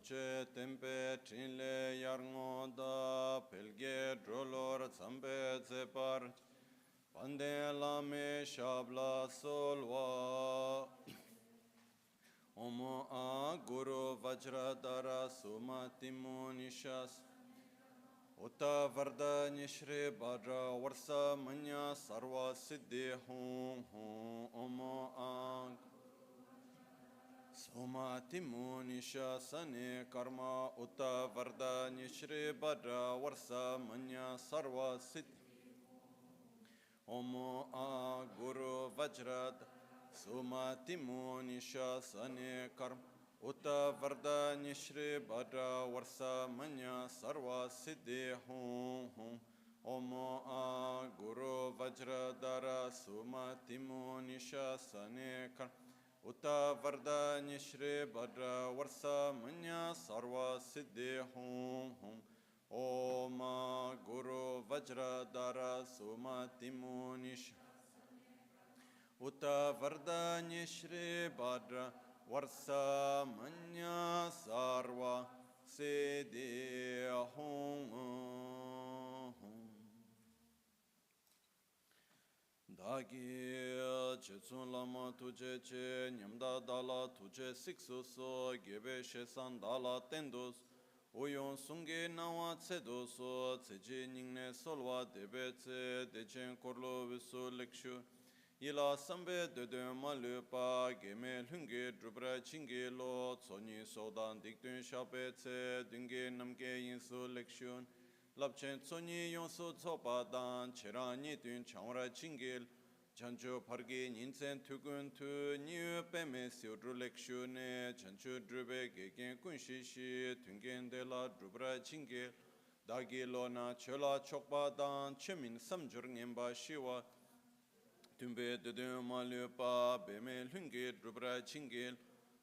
tuche tempe trinle yarngoda pelge drolor zambe zepar pande lame shabla solwa Omo a guru vajradara sumatimu nishas Uta varda nishri badra varsa manya sarva siddhi hum Omo a sumatimu nishasane karma Uta varda nishri badra varsa manya sarva siddhi Omo a guru vajradara Sumatimu nishasane karma Uta varda nishri badra varsa manya sarva siddhi hum Omo a guru vajradara sumatimu nishasane karma Uta varda nishri badra varsa manya sarva siddhi hum Oma guru vajradara sumatimu nishasane Uta varda nishri badra varsa manya sarva siddhi hum Dagi Je Tsong Lama tuje che nyamda dala tuje siksu so gebe shesan dala tendus Uyon sungi nawa tsedo so tseji ningne solwa debe tse dechen korlo visu lekshu Ila sambe dede malupa geme lungi drupra chingi lo tsoni sodan dikdun shape tse dungi namge yinsu lekshun Lapchen tsoni yonsu tsopa dan cherani dun chanwara chingil Chanchu pargi ninsen tukun tu niyu peme siudru lekshune Chanchu drube gegen kunshishi tungen de la drupra chingil Dagi lo na chola chokpa dan chemin samjur ngenba shiwa Tumbe dede malupa beme lungi drupra chingil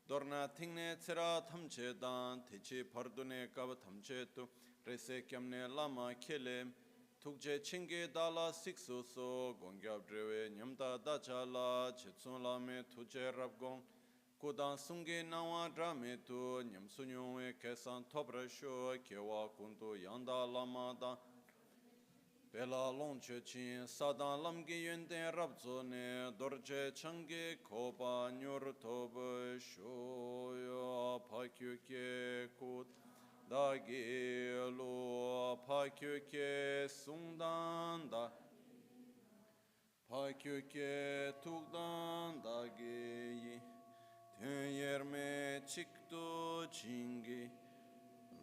Dorna tingne tsira thamche dan techi pardune kab thamche tu Rese kyamne lama kele Tukje chingi dala siksu so gongyab drewe nyamda dachala Je Tsong Lame tuje rabgong Kudan sungi nawa drame tu nyamsunyuwe kesan topra sho Kewa kundu yanda lama dan Bela longche chin sadan lamgi yunten rabzo ne dorje changi kopa nyur tobe shoyo pakyu ke kut dagi lo pakyu ke sungdan da pakyu ke tukdan dagi yi ten yerme chikto chingi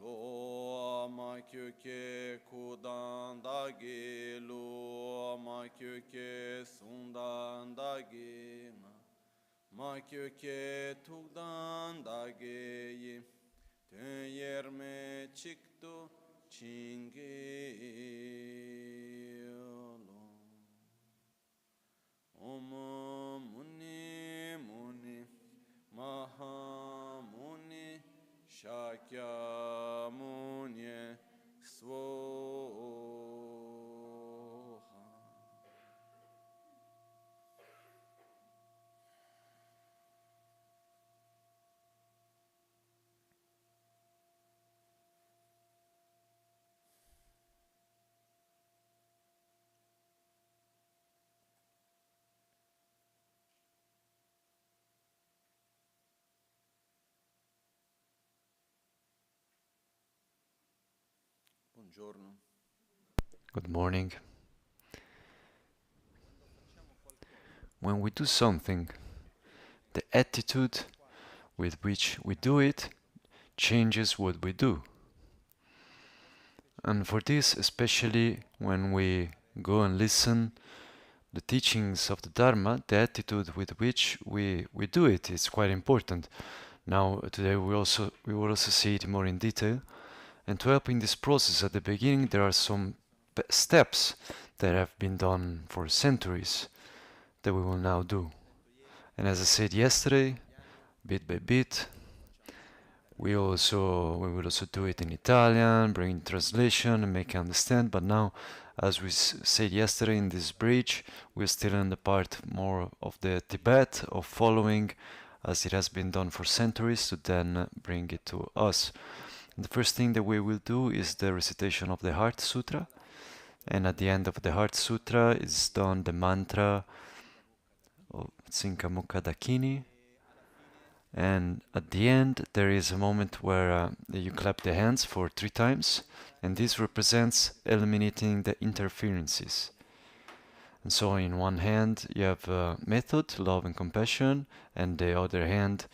Lo ma kyu ke kudan dagi lo ma kyu ke sundan dagi ma kyu ke tukdan dagi yi ten yerme chikto chingi lo Om muni muni maha muni Shakya Munye Svoha. Buongiorno. Good morning. When we do something, the attitude with which we do it changes what we do. And for this, especially when we go and listen the teachings of the Dharma, the attitude with which we do it is quite important. Now, today we will also see it more in detail. And to help in this process, at the beginning there are some steps that have been done for centuries that we will now do. And as I said yesterday, bit by bit, we will also do it in Italian, bring translation and make you understand. But now, as we said yesterday in this bridge, we're still in the part more of the Tibet, of following as it has been done for centuries, to then bring it to us. And the first thing that we will do is the recitation of the Heart Sutra. And at the end of the Heart Sutra is done the mantra of Tsinkamukha Dakini. And at the end, there is a moment where you clap the hands for 3 times, and this represents eliminating the interferences. And so in one hand you have method, love and compassion, and the other hand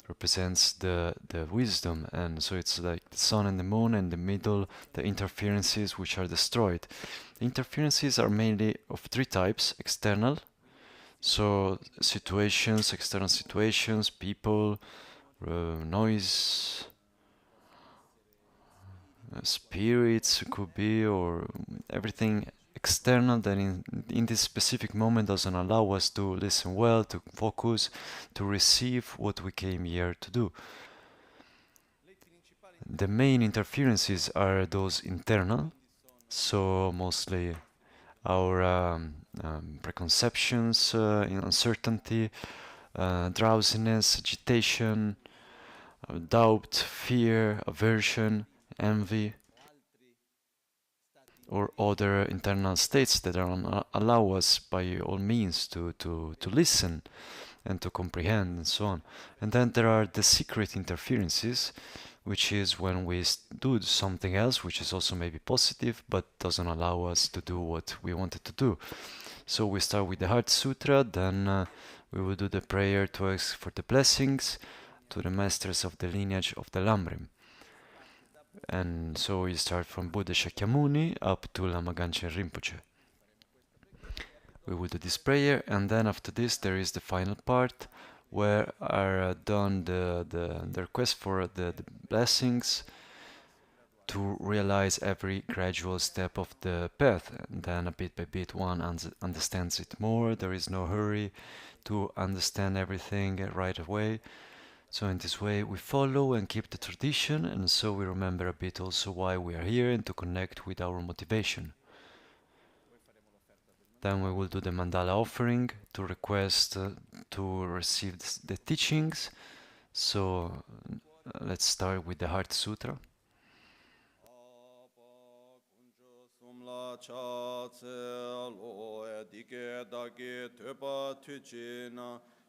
represents the wisdom. And so it's like the sun and the moon, and the middle, the interferences which are destroyed. The interferences are mainly of 3 types: external, so situations, external situations, people, noise, spirits could be, or everything external that in this specific moment doesn't allow us to listen well, to focus, to receive what we came here to do. The main interferences are those internal, so mostly our preconceptions, uncertainty, drowsiness, agitation, doubt, fear, aversion, envy, or other internal states that allow us by all means to listen and to comprehend and so on. And then there are the secret interferences, which is when we do something else, which is also maybe positive, but doesn't allow us to do what we wanted to do. So we start with the Heart Sutra, then we will do the prayer to ask for the blessings to the masters of the lineage of the Lam Rim. And so we start from Buddha Shakyamuni up to Lama Rim Chen Rinpoche. We will do this prayer, and then after this there is the final part where are done the request for the blessings to realize every gradual step of the path. And then bit by bit one understands it more. There is no hurry to understand everything right away. So in this way we follow and keep the tradition, and so we remember a bit also why we are here and to connect with our motivation. Then we will do the Mandala Offering to request to receive the teachings. So let's start with the Heart Sutra.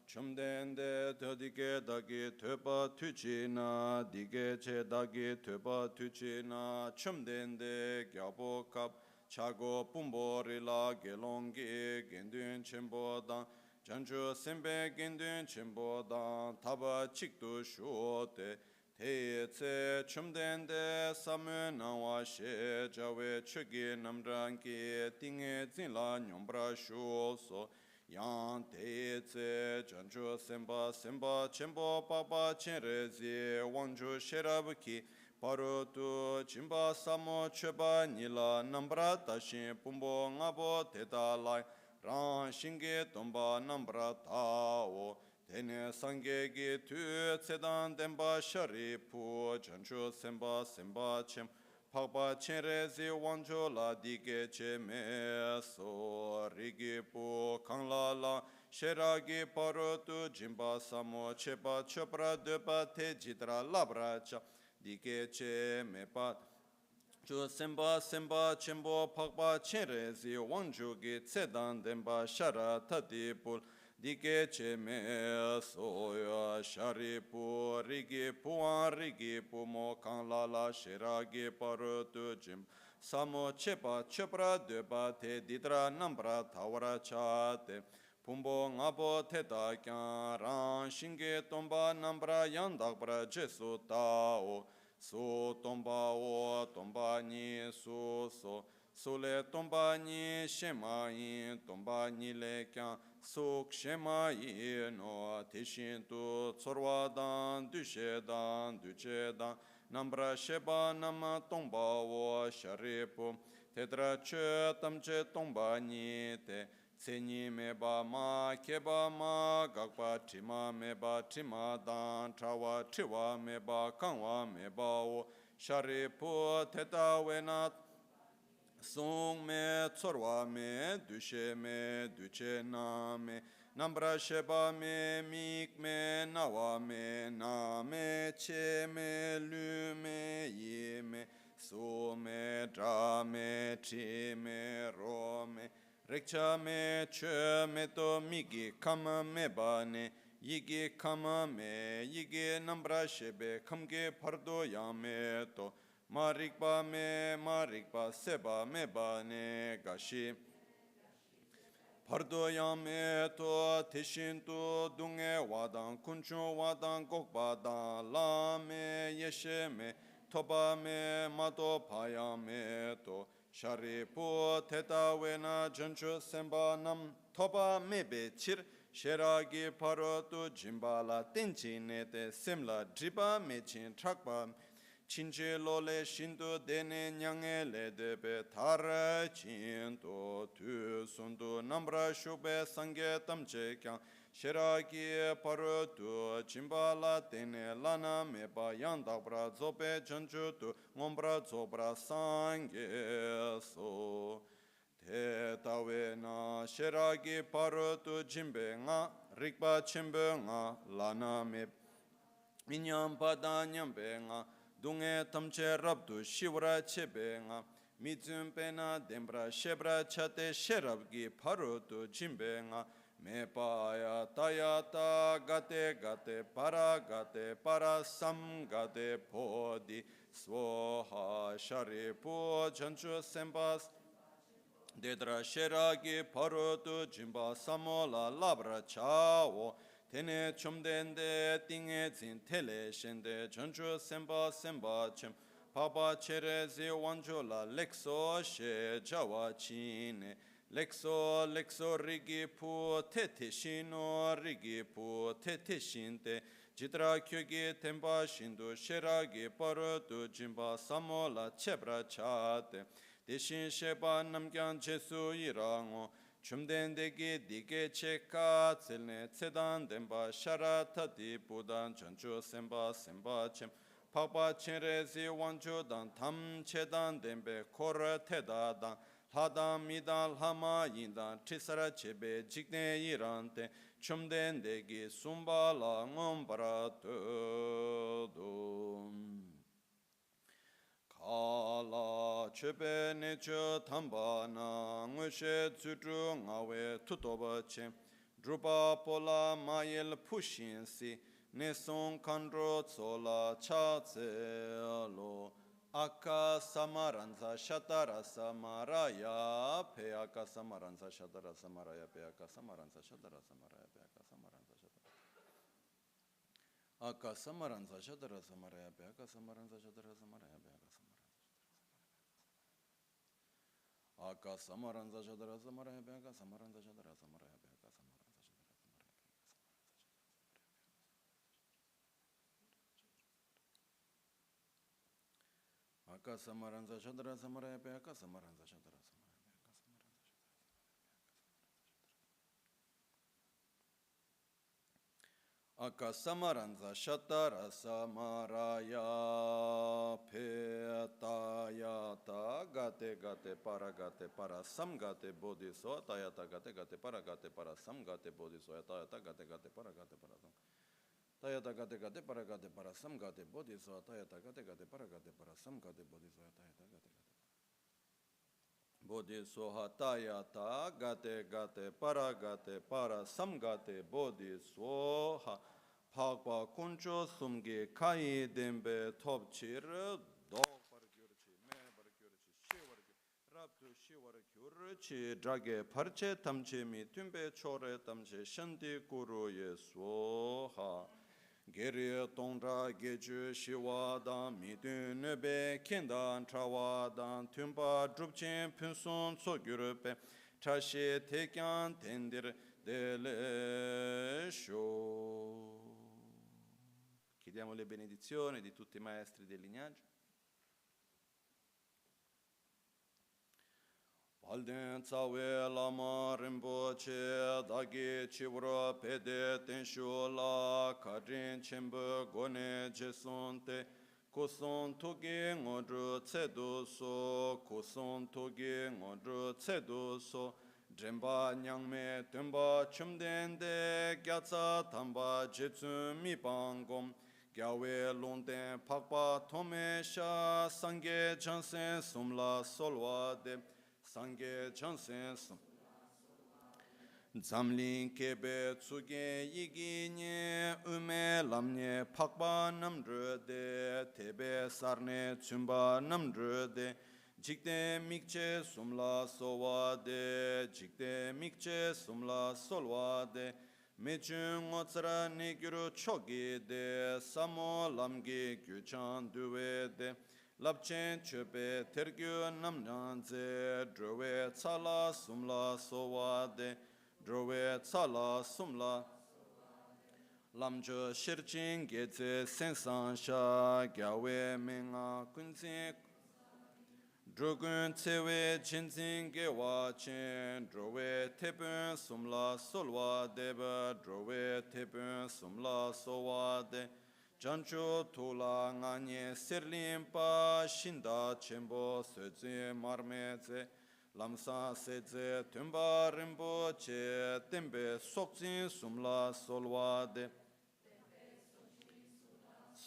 Chumdende dodike dagi tuba tuchina, dige che dagi tuba tuchina, chumdende gyabo kap, chago pumbori la gelongi, gendun chimbo dan, janju sembe gendun chimbo dan, taba chikdu shuote, te tse chumdende samu nawa she, jawe chugi namrangi, tinge zinla nyombra shuoso, yang te tse chanchu semba semba chenpo papa chenrezi wangju sherabuki paru tu chimba samo cheba nila nambra tashin pumbo ngabo teta lai rang shinge tomba nambra tao tene sange gi tu tsedan demba sharipu chanchu semba semba chem Papa chenrezi wanjo la dige che me so rigi pu kang la la sheragi parotu jimba samo cheba chopra depa te jitra labra cha dige che me pat Chu semba semba chembo pakpa chenrezi wanjo gi tsedan demba shara tati pul Dike che me soya sharipu rigi puan rigi pumo kan la la shiragi parutu jim samo chepa chepra deba te didra nambra tawara chate pumbo ngabo te da kyan ran shinge tomba nambra yandakbra jesu tao su tomba o tomba ni su so Sule tomba ni shema yin tomba ni le kyan suk shema yin no tishin tu tsorwa dan dushe dan duche dan nambra sheba nama tomba wo sharipu tedra che tamche tomba ni te tseni me ba ma keba ma gakpa tima me ba tima dan trawa triwa me ba kangwa me ba wo sharipu teta wenat Song me tsorwa me duche na me Nambra sheba me, mik me, nawa me, na me, che me, lu me, ye me, so me, dra me, tri me, ro me, rekcha me, che me to, migi kama me ba ne, yigi kama me, yigi nambra shebe, kamge pardo ya me to, marikba me, marikba seba me ba ne, gashi. Pardo yame to tishin to dunge wadang kuncho wadang gokpa dan lame yeshe me toba me mato paya me to shari po teta wena jancho semba nam toba me be chir sheragi paro to jimbala tenchi nete semla driba me chin trakpa Chinche lole shinto dene nyange le debe thara chinto tu sundu nambra shubhe sangye tamche kyang shiraki paro tu chimbala dene lana meba yandabra zobe chanchu tu ngombra zobra sangye so te tawe na shiraki paro tu jimbe nga rikpa chimbe nga lana meba minyam pada nyambe nga dunge tamche rabdu shivra chebe nga mizum pena dembra shebra chate sherabgi parutu jimbe nga me paya tayata gate gate para sam gate podi svoha sharipu chanchu sembas dedra sheragi parutu jimba samola labra chao Tene chumdende tinge zin tele shende chanchu semba chem papa chere zi wanjola lekso she jawa chine lekso rigi pu tete shino rigi pu tete shinte jitra kyogi tempa shindu sheragi parutu jimba samola chebra chate deshin sheba namgyan jesu irango Chumdendegi dige cheka tselne tsedan demba sharata di budan chanchu semba chem papa chenrezi wanchu dan tam chedan dembe kora teda dan hada midan lama yindan trisara chebe jikne irante chumdendegi sumba la ngombara tudum Kala chepe neche tamba na ngushe tsutru ngawe tutoba che drupa pola mayel pushin si nesong kandro tsola cha tse lo Aka samaranza shatara samaraya pe aka samaranza shatara samaraya pe aka samaranza shatara samaraya pe aka samaranza shatara Aka samaranza shatara samaraya pe aka samaranza shatara samaraya pe aka Aka samaranza shadara samaraya bhaka samaranza shadara samaraya bhaka samaranza shadara samaraya bhaka samaranza shadara Aka samaranza shatara samaraya petayata gate para samgate bodhiso tayata gate para samgate bodhiso tayata gate para sam tayata gate para samgate bodhiso tayata gate para samgate bodhiso tayata gate bodhisoha tayata gate para samgate bodhisoha Pagpa kuncho sumge kai dembe topchir do pargyurchi me pargyurchi shivargi rabdu shivargyurchi drage parche tamche mi tumbe chore tamche shanti guru yesoha Geri tongra geju shiwada midunbe kendan trawadan tumba drupchen punson sogyurpe trashi tekyan tendir dele sho Chiediamo le benedizioni di tutti i maestri del lignaggio. Palden tsawe Lama Rim Chen Mo dagi chivra pede tenshu la karin chembe gone jesonte kuson toge ngodru tsedu so Dremba nyangme tumba chumdende gyatsa tamba jetsu mi pangom gyawe longden pakpa tome sha sangye chansen sumla solwa de sangye chansen sum Zamlin kebe tsuge yigi nye ume lamne pakpa namdru de tebe sarne tsumba namdru de Jikde mikche sumla sowa de, jikde mikche sumla solwa de, mechun ngotsara negyuru chogi de, samo lamgi gyuchan duwe de, lapchen chepe tergyu namnanze, drowe tsala sumla sowa de, drowe tsala sumla lamcho shirchin geze sensan sha, gyawe menga kunzin Drogun tsewe chinzin gewa chen, drowe tepun sumla solwa deba, drowe tepun sumla sowa de, jancho tula nganye serlimpa, shinda chenbo seze marmeze, lamsa seze tumba rinpoche, tembe sokzin sumla solwa de,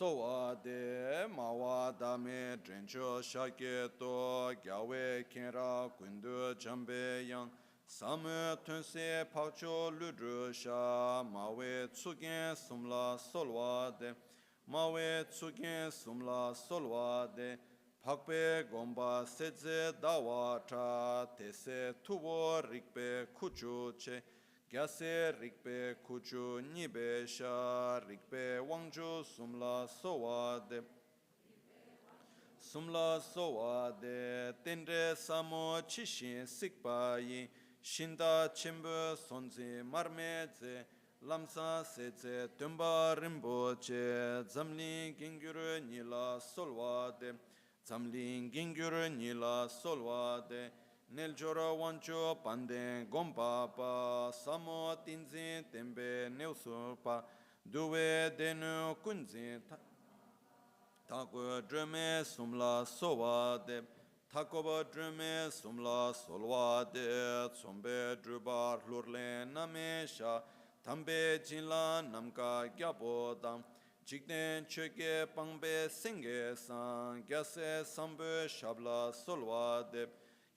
Sowa de mawa dame drencho shake to gyawe kenra kundu chambe yang samu tunse pakcho ludru sha mawe tsugen sumla solwa de mawe tsugen sumla solwa de pakpe gomba seze dawa cha tese tubo rikpe kuchu che Gyase rikpe kuchu nibe sha rikpe wangju sumla sowa de tendre samo chishin sikpa yin shinda chimbu sonzi marmeze lamsa seze tumba rinpoche zamlin gingyuru nila solwa de Nel jora wancho pande gompa pa samo tinzin tembe neusupa duwe denu kunzin tako drume sumla sowa de takoba drume sumla solwa de tsombe druba lurle namesha tambe jinla namka gyapo dam jikden chöke pangbe senge san gyase sambe shabla solwa de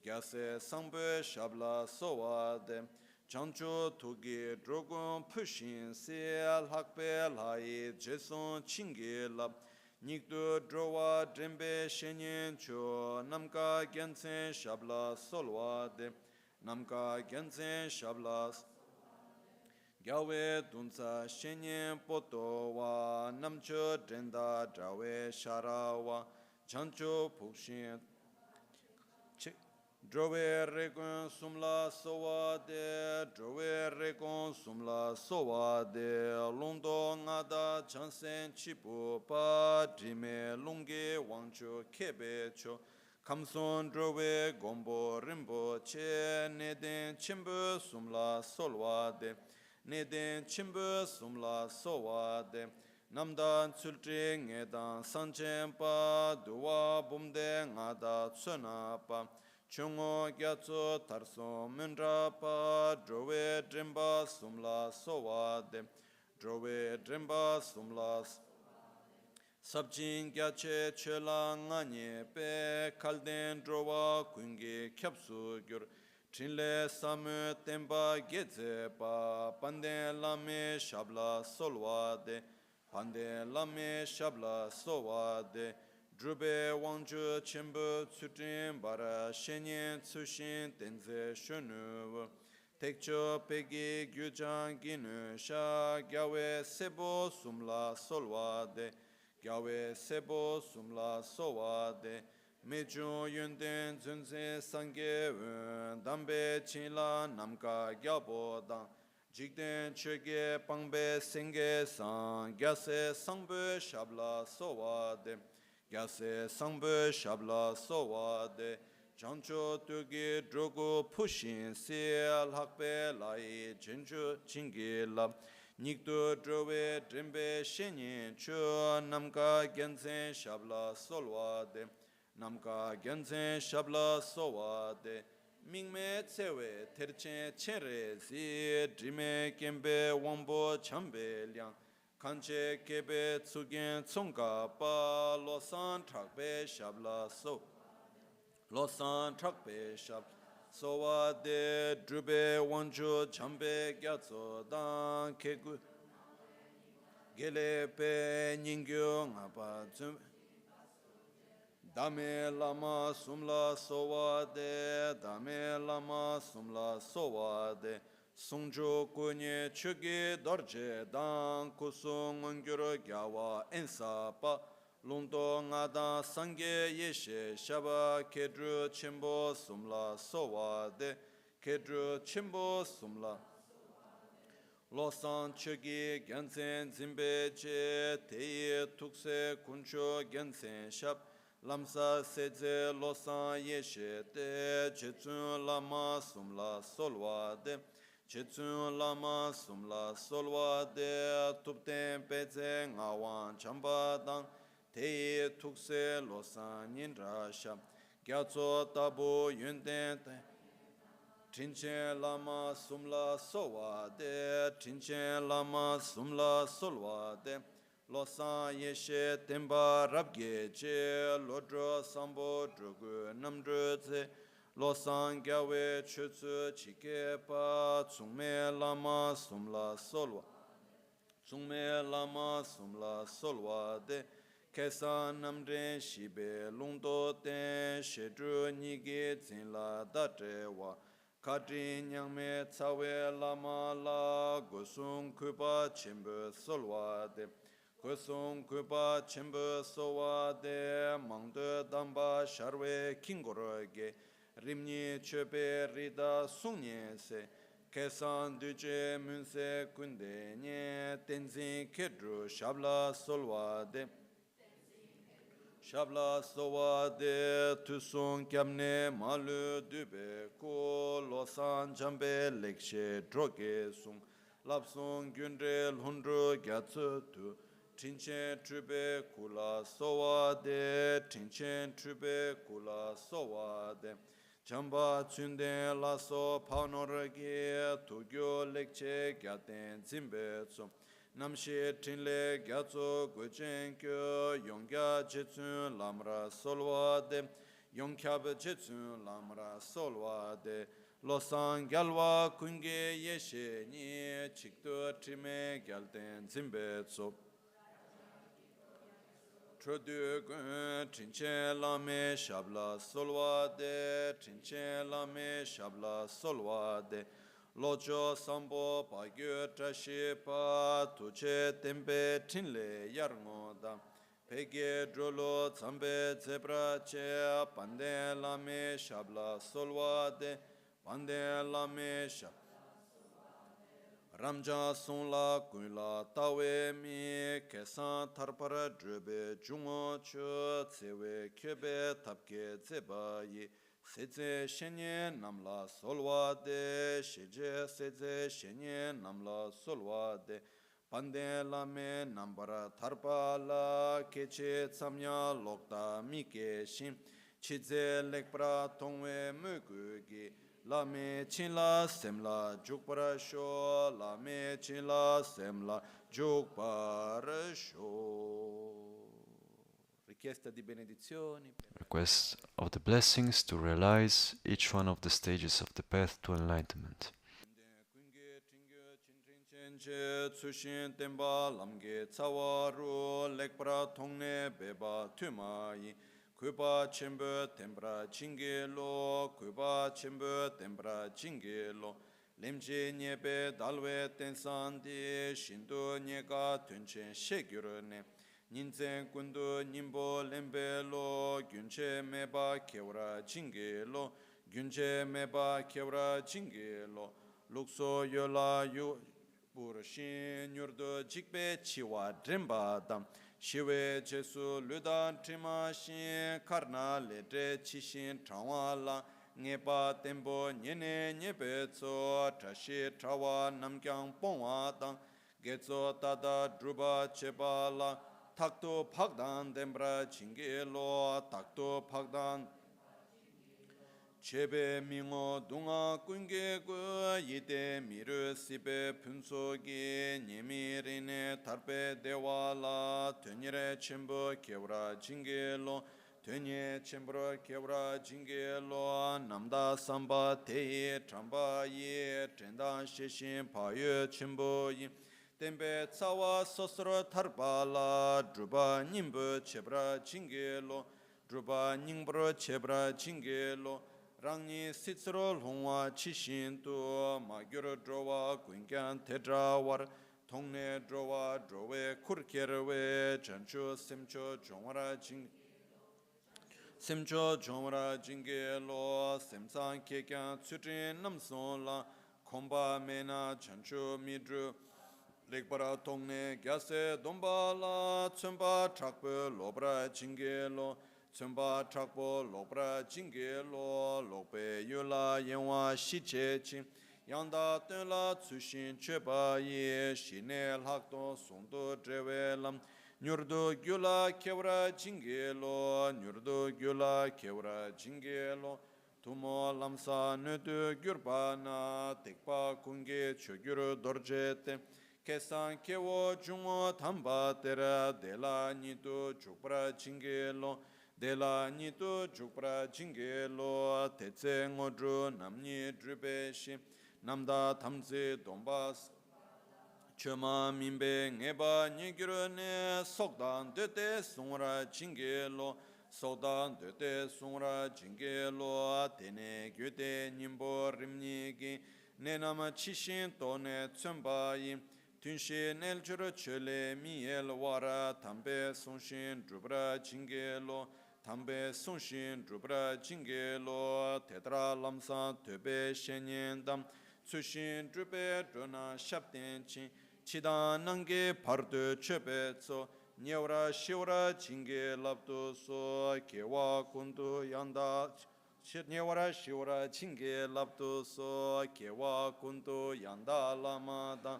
Gyase sangpe shabla sowa de chancho togi drogon pushin se alhakpe lai jeson chingi lab nikdo drowa drembe shenyen cho namka gyansen shabla solwa de namka gyansen shabla gyawe dunsa shenyen poto wa namcho drenda drawe sharawa chancho pukshin Drove rekon sumla sowa de, drove rekon sumla sowa de, londo ngada chansen chipu pa, drime lunge wangcho kebe cho, kamson drove gombo rimbo che, neden chimbu sumla solwa de, neden chimbu sumla sowa de, namdan tsultri ngedan sanchen pa, duwa bumde ngada tsuna pa, Chungo gyatso tarso mendra pa drove dremba sumla sowa de drove dremba sumla sabjin gyache chela nganye pe kalden drova kungi kyapsu gyur trinle samu temba geze pa panden lame shabla solwa de panden lame shabla sowa de Drube wangju chimbu tsutrin bara shenyen tsushin tenze shunu tekcho pegi gyujan ginu sha gyawe sebo sumla solwa de gyawe sebo sumla sowa de mejun yunden zunze sangye dambe chinla namka gyabo dang jikden chöge pangbe senge sang gyase sangbu shabla sowa de Gyase sangbe shabla sowa de chancho tugi drogo pushin se alhakpe lai chencho chingi lab nikdo drove drembe shenyen cho namka gensen shabla solwa de namka gensen shabla sowa de Mingme tsewe terchen chenre zi drime kembe wangbo chambe liang kanche kebe tsugen tsonga pa losan trakbe shabla so losan trakbe shab sowa de drube wanju chambe gyatso dan kegu gele pe ningyo ngapa tsum Dame lama sumla sowa de, dame lama sumla sowa de, sungjo kunye chugi dorje dan kusung ungyuro gyawa ensa pa, lungto ngada sangye yeshe shaba kedru chimbo sumla sowa de, kedru chimbo sumla. Losan chugi gyansen zimbe che, teye tukse kuncho gyansen shab, Lamsa seze losan yeshe de, Chetsun lama sumla solwa de, Chetsun lama sumla solwa de, Tupten peze ngawan chamba dang, Teye tukse losan nindra shab, Gyatso tabu yunden te, Trinchen lama sumla sowa de, Trinchen lama sumla solwa de, Losan yeshe temba rabge che, Lodro sambo drogu namdru tse, Losan gyawe chutsu chike pa, Tsungme lama sumla solwa, Tsungme lama sumla solwa de, Kesa namdren shibe lungdo ten, Shedru nige zinla datrewa, Kadri nyangme tsawe lama la, Gosung kuba chimbu solwa de, Gosung kuba chimbu sowa de, Mangde damba sharwe kingoroge, Rimni chepe rida sunye se, Kesan duje munse kunde nye, Tenzin kedru shabla solwa de, Shabla sowa de tusung kyamne malu dube ko losan jambe lekshe droge sung lapsung gyunre lhundru gyatsu tu tinchen trube kula sowa de tinchen trube kula sowa de jamba chunde laso panorage tugyo lekche gyaten zimbe tsum Namshi Trinle Gyatso Guchen Kyo Yongya Jetsun Lamra Solwa De Yongkyab Jetsun Lamra Solwa De Losan Gyalwa Kunge Yeshe Ni Chikto Trime Gyalten Zimbe Tso Trodu Gun Trinche Lame Shabla Solwa De Trinche Lame Shabla Solwa De Lojo sambo pagyo trashi pa tuche tempe tinle yarngo da pege drolo tsambe zebra che pande lame shabla solwa de pande lame shabla Ramja sonla kunla tawe mi kesan tarpara drube jungo cho tsewe kyebe tapke zeba yi Seze shenye namla solwa de, sheje seze shenye namla solwa de, pande lame nambara tarpa la, keche tsamnya lokta mike shim, chize lekpra tongwe mugu gi, lame chinla semla jukpara sho, lame chinla semla jukpara sho. Richiesta di benedizioni. Request of the blessings to realize each one of the stages of the path to enlightenment. Tsushin temba lamge tsawaru lekpra tongne beba tumayi kuba chembe tembra chingelo kuba chembe tembra chingelo lemje nyebe dalwe tensandi shindu nyega tunchen shegyurne Ninzen kundu nimbo lembelo gyunche meba kewra chingelo gyunche meba kewra chingelo lukso yola yu burashin nyurdo jikbe chiwa dremba dam shiwe jesu ludan trima shin karna ledre chishin trawa la ngepa tembo nyene nyebe tso trashi trawa namkyang pongwa dam getso tada druba cheba la takto pakdan dembra chingelo takto pakdan Chebe mingo dunga kunge gu yide miru sibe punsogi nyemirine tarpe dewala tenire chimbo kevra jingelo tenye chimbro kevra jingelo namda samba teye tramba ye trenda shishin payo chimbo yi tembe tsawa sosro tarbala druba nimbo chebra jingelo druba ningbro chebra jingelo Rangni sitsro longwa chishin tu magyur drowa guingyan tedra war tongne drowa drowe kurkerwe chanchu simcho jongwara jing simcho jongwara jinge lo simsan kekyan tsutrin namson la komba mena chanchu midru lekpara tongne gyase domba la tsumba trakpe lobra jinge lo Tsumba Trakpo Lopra Jingelo Lope Yula Yenwa Shiche Chin Yanda Tenla Tsushin Cheba Ye Shine Lakto Sungdo Drewe Lam Nyurdo Gyula Kevra Jingelo Nyurdo Gyula Kevra Jingelo Tumo Lamsa Nudu Gyurbana Tekpa Kunge Chogyuru Dorjete Kesan Kewo Jungo Tamba Tera Dela Nido Chupra Jingelo Dela nito chukpra jingelo tetse ngodru namni drubeshi namda tamze dombas choma mimbe ngeba nyigiru ne sokdan dete sungra jingelo sokdan dete sungra jingelo tene gyute nimbo rimnigi nenama chishin tone tsumbayi tunshi nelchuru chule miyel wara tambe sunshin drubra jingelo Tambe Sunshin Drupra Jingelo Tetra Lamsa Tube Shenyen Dam Tsushin Drupe Drona Shapten Chin Chida Nange Pardu Chepe Tso Nyevra Shivra Jinge Labdu So Kewa Kundu Yanda Nyevra Shivra Jinge Labdu So Kewa Kundu Yanda Lama Da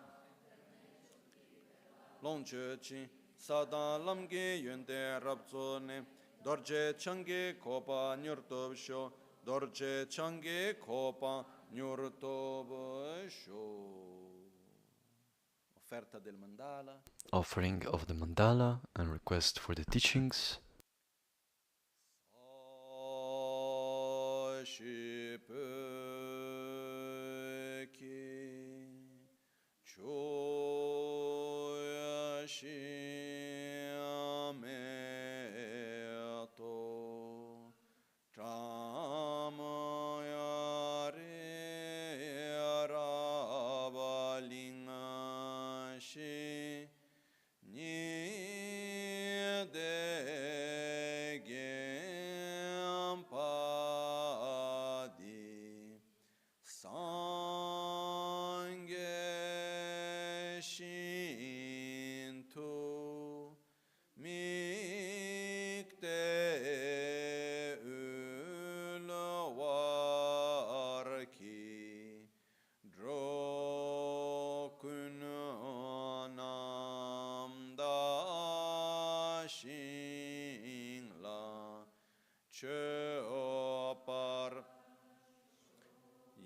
Longche Chin Sada Lamge Yunde Rabzo Ne Dorje Change Kopa Nyurtobsho, Dorje Change Kopa Nyurtobsho. Offerta del Mandala. Offering of the Mandala and request for the teachings.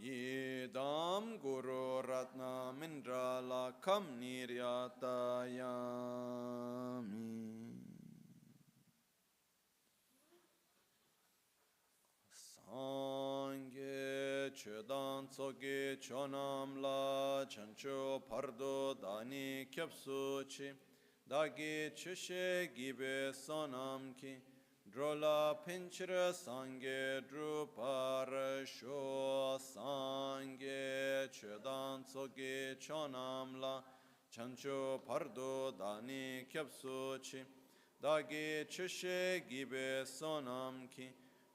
Yidam Guru Ratna Mindrala Kam Niryatayami Sangye Chedan Tsoge Chonam La Chancho Pardo Dani Kyapsuchi Dagi Chushe Gibe Sonam Ki Drola Pinchra Sangye Drupar Sho Sangye Chedan Tsoge Chonam La Chancho Pardo Dani Kyapsuchi Dagi Chushe Gibe Sonam Ki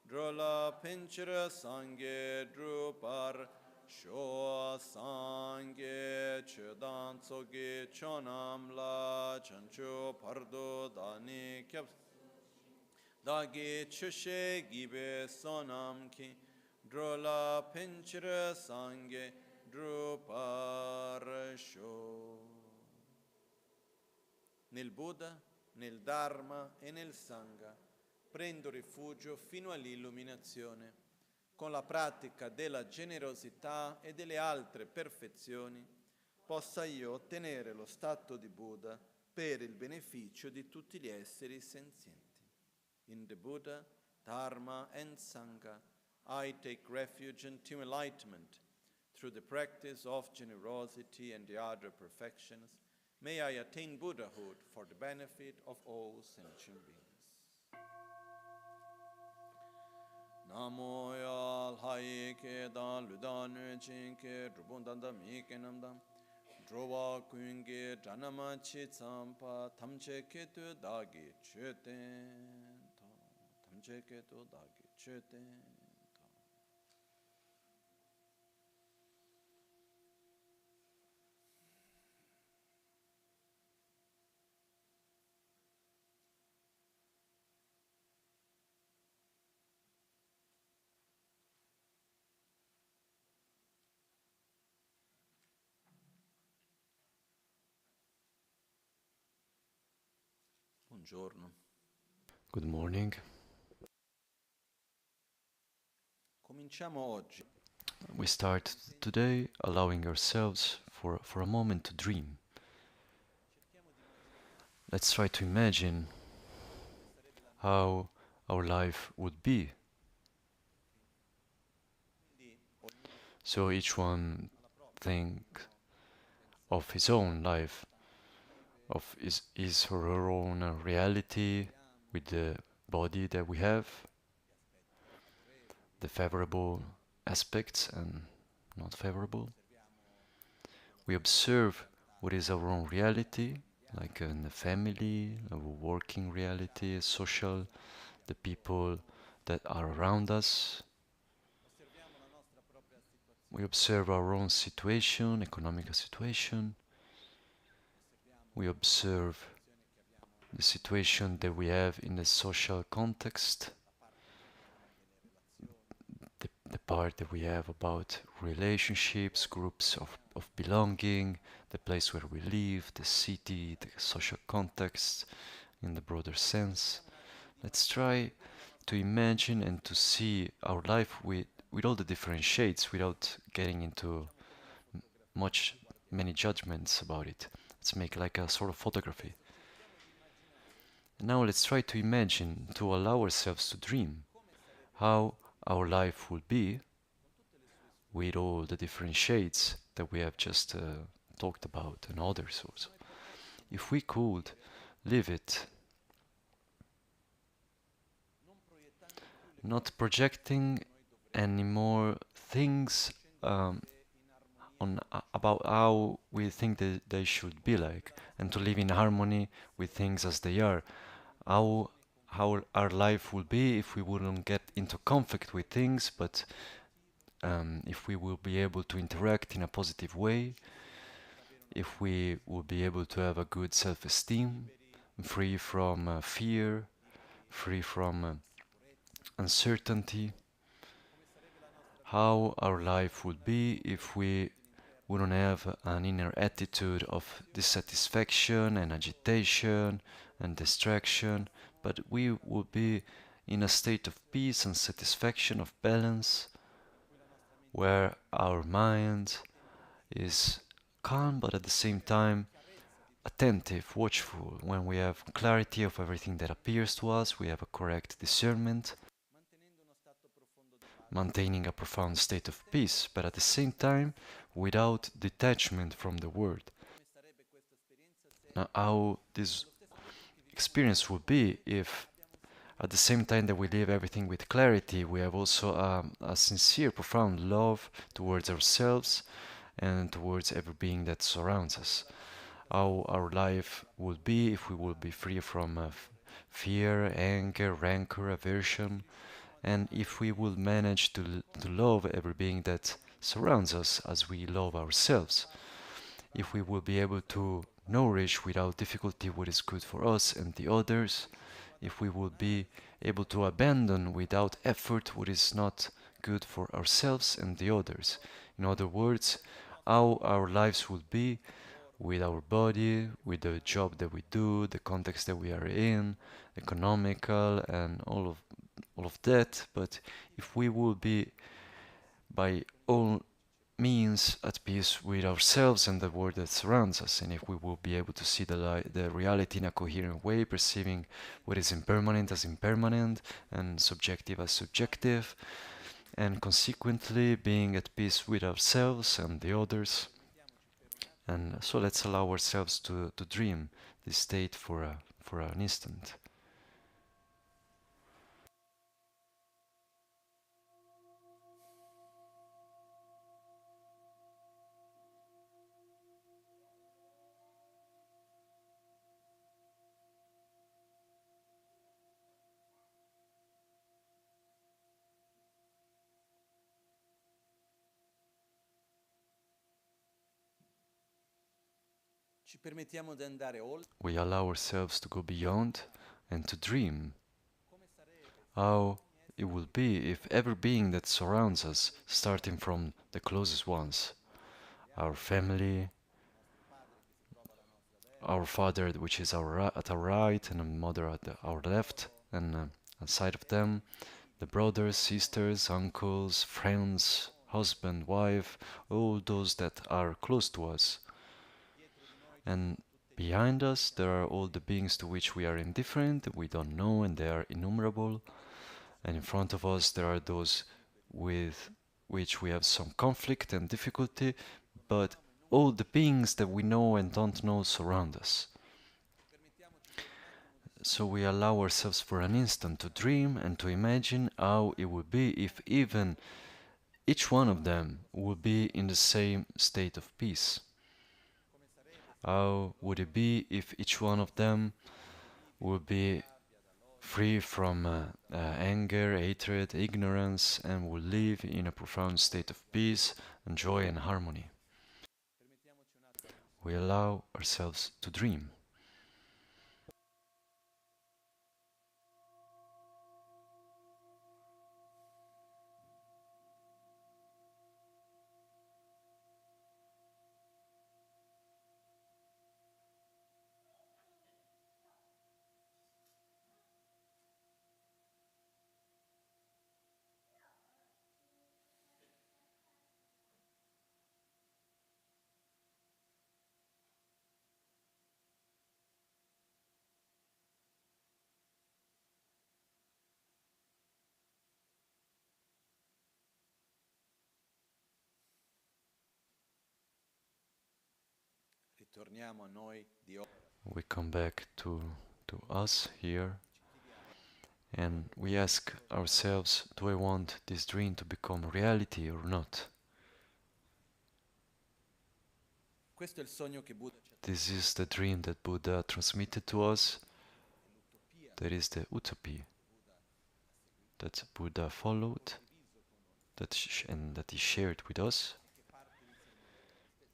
Drola Pinchra Sangye Drupar Sho Sangye Chedan Tsoge Chonam La Chancho Pardo Dani Kyapsuchi Dagi Chushe Gibe Sonam Ki Drola Pinchra Sangye Druparasho. Nel Buddha, nel Dharma e nel Sangha prendo rifugio fino all'illuminazione. con la pratica della generosità e delle altre perfezioni, possa io ottenere lo stato di Buddha per il beneficio di tutti gli esseri senzienti. In the Buddha, Dharma and Sangha, I take refuge into enlightenment. Through the practice of generosity and the other perfections, may I attain Buddhahood for the benefit of all sentient beings. Namo yal hai ke dan ludan chin ke drubundan da mi ke nam dam drowa kun ge janama chi tsampa tamche ke tu da ge cheten ta tamche ke tu da ge cheten ta. Buongiorno. Good morning. Cominciamo oggi. We start today allowing ourselves for a moment to dream. Let's try to imagine how our life would be. So each one think of his own life, of his or her own reality with the body that we have, the favorable aspects and not favorable. We observe what is our own reality, like in the family, our working reality, social, the people that are around us. We observe our own situation, economic situation. We observe the situation that we have in the social context, the part that we have about relationships, groups of belonging, the place where we live, the city, the social context in the broader sense. Let's try to imagine and to see our life with all the different shades without getting into many judgments about it. Let's make like a sort of photography. And now let's try to imagine, to allow ourselves to dream how our life would be with all the different shades that we have just talked about and others also. If we could live it, not projecting any more things about how we think that they should be like, and to live in harmony with things as they are. How our life would be if we wouldn't get into conflict with things, but if we will be able to interact in a positive way, if we will be able to have a good self-esteem, free from fear, free from uncertainty, how our life would be if we wouldn't have an inner attitude of dissatisfaction and agitation and distraction, but we would be in a state of peace and satisfaction, of balance, where our mind is calm but at the same time attentive, watchful. When we have clarity of everything that appears to us, we have a correct discernment, maintaining a profound state of peace, but at the same time without detachment from the world. Now, how this experience would be if at the same time that we live everything with clarity, we have also a sincere, profound love towards ourselves and towards every being that surrounds us. How our life would be if we would be free from fear, anger, rancor, aversion, and if we would manage to love every being that surrounds us as we love ourselves. If we will be able to nourish without difficulty what is good for us and the others, if we will be able to abandon without effort what is not good for ourselves and the others. In other words, how our lives would be with our body, with the job that we do, the context that we are in, economical and all of all of that, but if we will be by all means at peace with ourselves and the world that surrounds us, and if we will be able to see the reality in a coherent way, perceiving what is impermanent as impermanent and subjective as subjective, and consequently being at peace with ourselves and the others. And so let's allow ourselves to dream this state for an instant. We allow ourselves to go beyond and to dream how it will be if every being that surrounds us, starting from the closest ones, our family, our father, which is at our right, and a mother at our left, and aside of them, the brothers, sisters, uncles, friends, husband, wife, all those that are close to us. And behind us, there are all the beings to which we are indifferent, we don't know, and they are innumerable. And in front of us, there are those with which we have some conflict and difficulty, but all the beings that we know and don't know surround us. So we allow ourselves for an instant to dream and to imagine how it would be if even each one of them would be in the same state of peace. How would it be if each one of them would be free from anger, hatred, ignorance, and would live in a profound state of peace and joy and harmony? We allow ourselves to dream. We come back to us here, and we ask ourselves, do I want this dream to become reality or not? This is the dream that Buddha transmitted to us. That is the utopia that Buddha followed, and that he shared with us.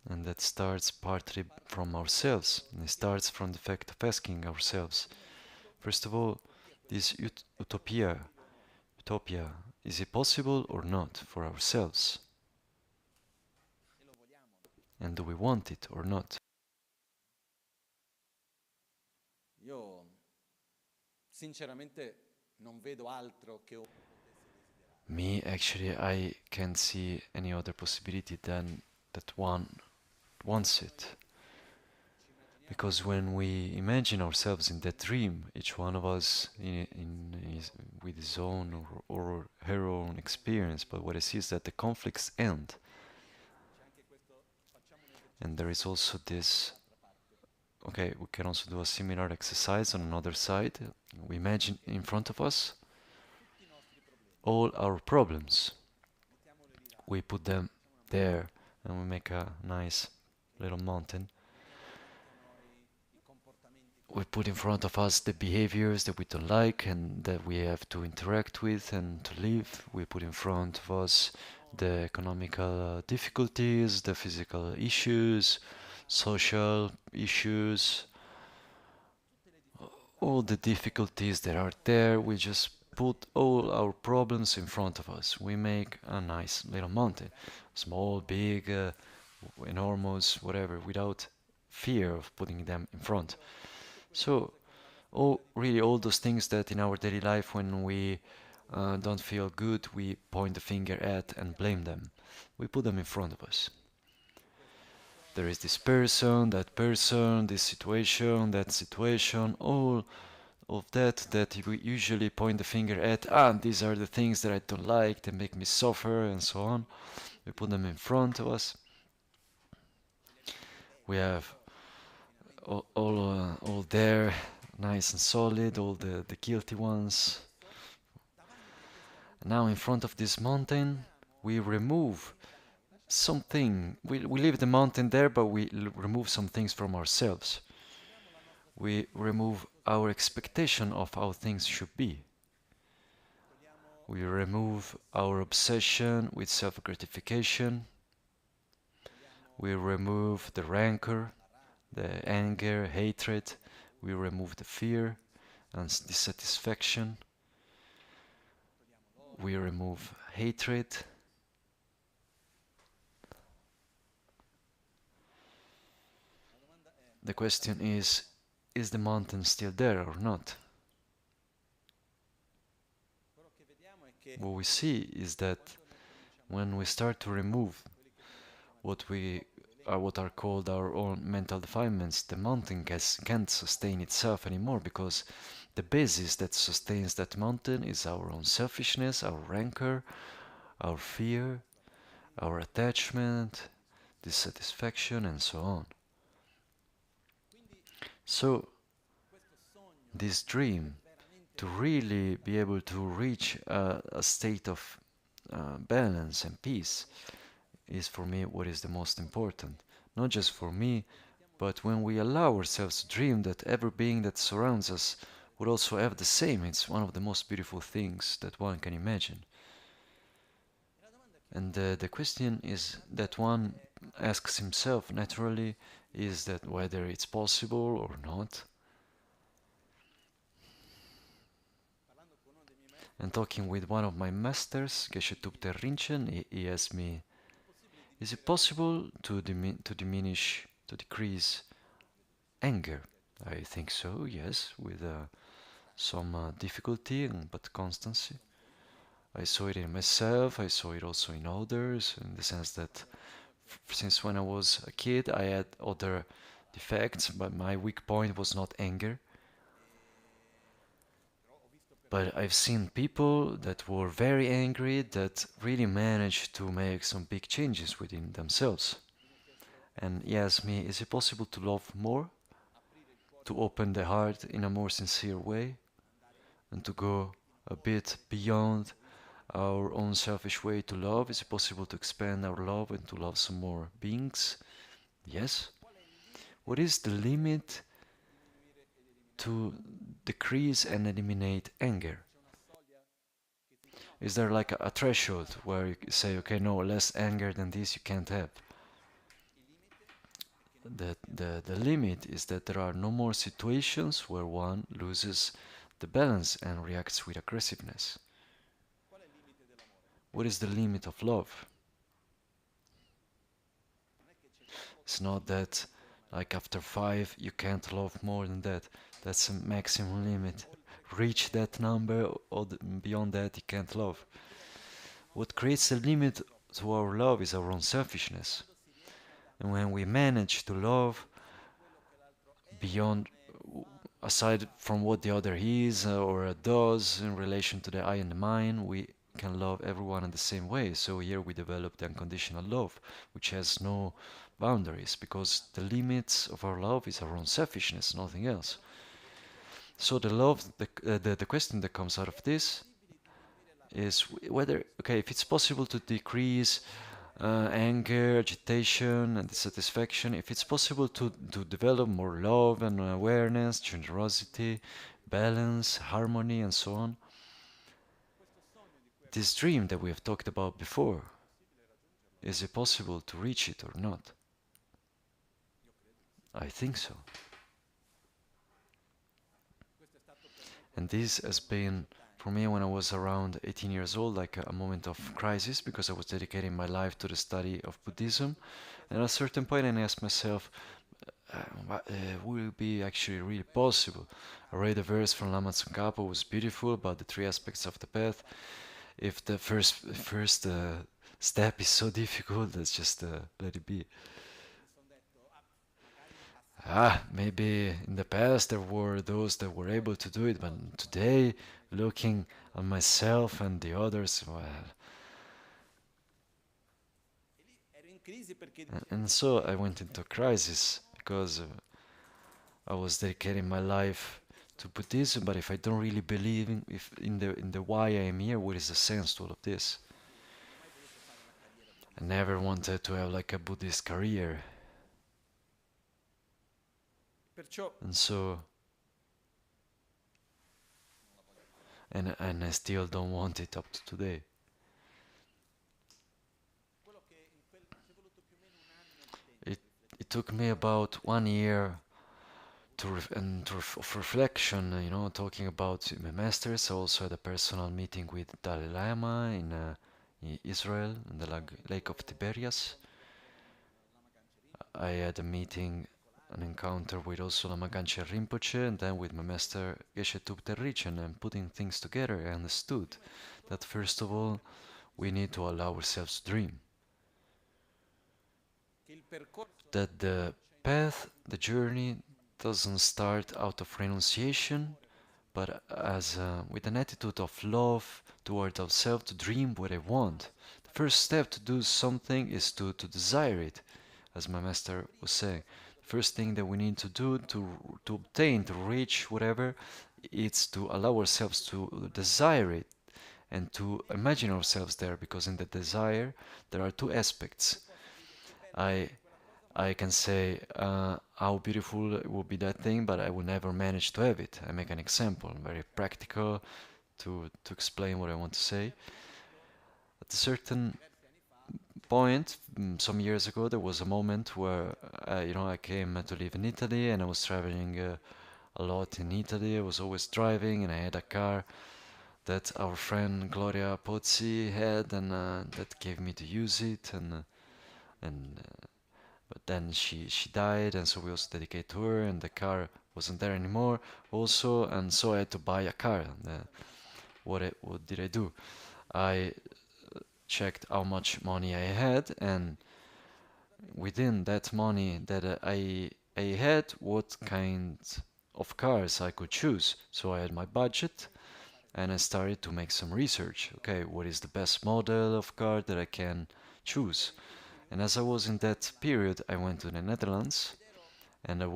And that starts partly from ourselves, and it starts from the fact of asking ourselves, first of all, this utopia, is it possible or not for ourselves? And do we want it or not? Me, actually, I can't see any other possibility than that one wants it. Because when we imagine ourselves in that dream, each one of us with his own or her own experience, but what I see is that the conflicts end. And there is also this, okay, we can also do a similar exercise on another side. We imagine in front of us all our problems. We put them there and we make a nice little mountain. We put in front of us the behaviors that we don't like and that we have to interact with and to live. We put in front of us the economical difficulties, the physical issues, social issues, all the difficulties that are there. We just put all our problems in front of us. We make a nice little mountain, small, big, enormous, whatever, without fear of putting them in front. So, really all those things that in our daily life when we don't feel good, we point the finger at and blame them. We put them in front of us. There is this person, this situation, that situation, all of that we usually point the finger at. These are the things that I don't like, they make me suffer, and so on. We put them in front of us. We have all there, nice and solid, all the guilty ones. Now in front of this mountain, we remove something. We leave the mountain there, but we remove some things from ourselves. We remove our expectation of how things should be. We remove our obsession with self-gratification. We remove the rancor, the anger, hatred. We remove the fear and dissatisfaction. We remove hatred. The question is the mountain still there or not? What we see is that when we start to remove what are called our own mental defilements, the mountain can't sustain itself anymore, because the basis that sustains that mountain is our own selfishness, our rancor, our fear, our attachment, dissatisfaction, and so on. So, this dream, to really be able to reach a state of balance and peace, is for me what is the most important. Not just for me, but when we allow ourselves to dream that every being that surrounds us would also have the same, it's one of the most beautiful things that one can imagine. And the question is that one asks himself naturally is that whether it's possible or not. And talking with one of my masters, Je Tsong Khapa, he asked me, is it possible to decrease anger? I think so, yes, with some difficulty, but constancy. I saw it in myself, I saw it also in others, in the sense that since when I was a kid I had other defects, but my weak point was not anger. But I've seen people that were very angry that really managed to make some big changes within themselves. And he asked me, is it possible to love more? To open the heart in a more sincere way? And to go a bit beyond our own selfish way to love? Is it possible to expand our love and to love some more beings? Yes. What is the limit to decrease and eliminate anger? Is there like a threshold where you say, okay, no, less anger than this you can't have? The limit is that there are no more situations where one loses the balance and reacts with aggressiveness. What is the limit of love? It's not that like after 5 you can't love more than that. That's a maximum limit. Reach that number, or beyond that you can't love. What creates a limit to our love is our own selfishness. And when we manage to love beyond, aside from what the other is or does in relation to the I and the mind, we can love everyone in the same way. So here we develop the unconditional love, which has no boundaries, because the limits of our love is our own selfishness, nothing else. So the question that comes out of this is whether, okay, if it's possible to decrease anger, agitation, and dissatisfaction, if it's possible to develop more love and awareness, generosity, balance, harmony, and so on, this dream that we have talked about before, is it possible to reach it or not? I think so. And this has been, for me, when I was around 18 years old, like a moment of crisis, because I was dedicating my life to the study of Buddhism. And at a certain point I asked myself, will it be actually really possible? I read a verse from Lama Tsong Khapa was beautiful about the three aspects of the path. If the first step is so difficult, let's just let it be. Maybe in the past there were those that were able to do it, but today, looking at myself and the others, well, and so I went into crisis because I was dedicating my life to Buddhism, but if I don't really believe in the why I am here, what is the sense to all of this? I never wanted to have like a Buddhist career. And so, and I still don't want it up to today. It took me about 1 year of reflection, talking about my masters. I also had a personal meeting with Dalai Lama in Israel, in the Lake of Tiberias. I had an encounter with also Lama Rinpoche, and then with my master Je Tsong Khapa, and putting things together, I understood that first of all, we need to allow ourselves to dream. That the path, the journey, doesn't start out of renunciation, but as with an attitude of love toward ourselves to dream what I want. The first step to do something is to desire it, as my master was saying. The first thing that we need to do to obtain, to reach whatever, it's to allow ourselves to desire it and to imagine ourselves there, because in the desire there are two aspects. I can say how beautiful will be that thing, but I will never manage to have it. I make an example, very practical, to explain what I want to say. At a certain point, some years ago, there was a moment where I came to live in Italy, and I was traveling a lot in Italy. I was always driving, and I had a car that our friend Gloria Pozzi had, and that gave me to use it, and but then she died, and so we also dedicate to her, and the car wasn't there anymore also, and so I had to buy a car. What did I do? I checked how much money I had, and within that money that I had, what kind of cars I could choose. So I had my budget, and I started to make some research. Okay, what is the best model of car that I can choose? And as I was in that period, I went to the Netherlands, and as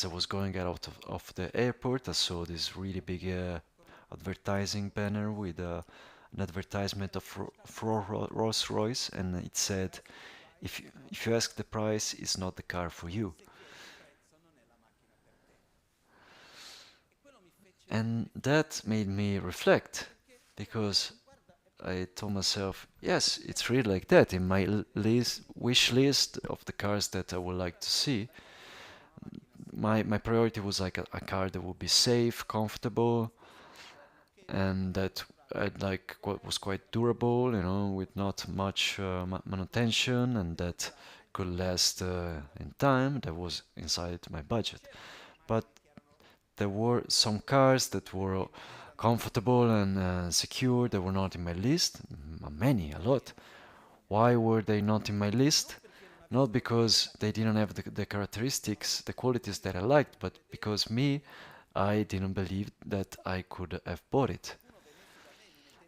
I was going out of the airport, I saw this really big advertising banner with an advertisement of Rolls-Royce, and it said, if you ask the price, it's not the car for you. And that made me reflect, because I told myself, yes, it's really like that. In my wish list of the cars that I would like to see, my priority was like a car that would be safe, comfortable, and that I'd like was quite durable, with not much manutention, and that could last in time. That was inside my budget. But there were some cars that were comfortable and secure that were not in my list. Many, a lot. Why were they not in my list? Not because they didn't have the characteristics, the qualities that I liked, but because I didn't believe that I could have bought it.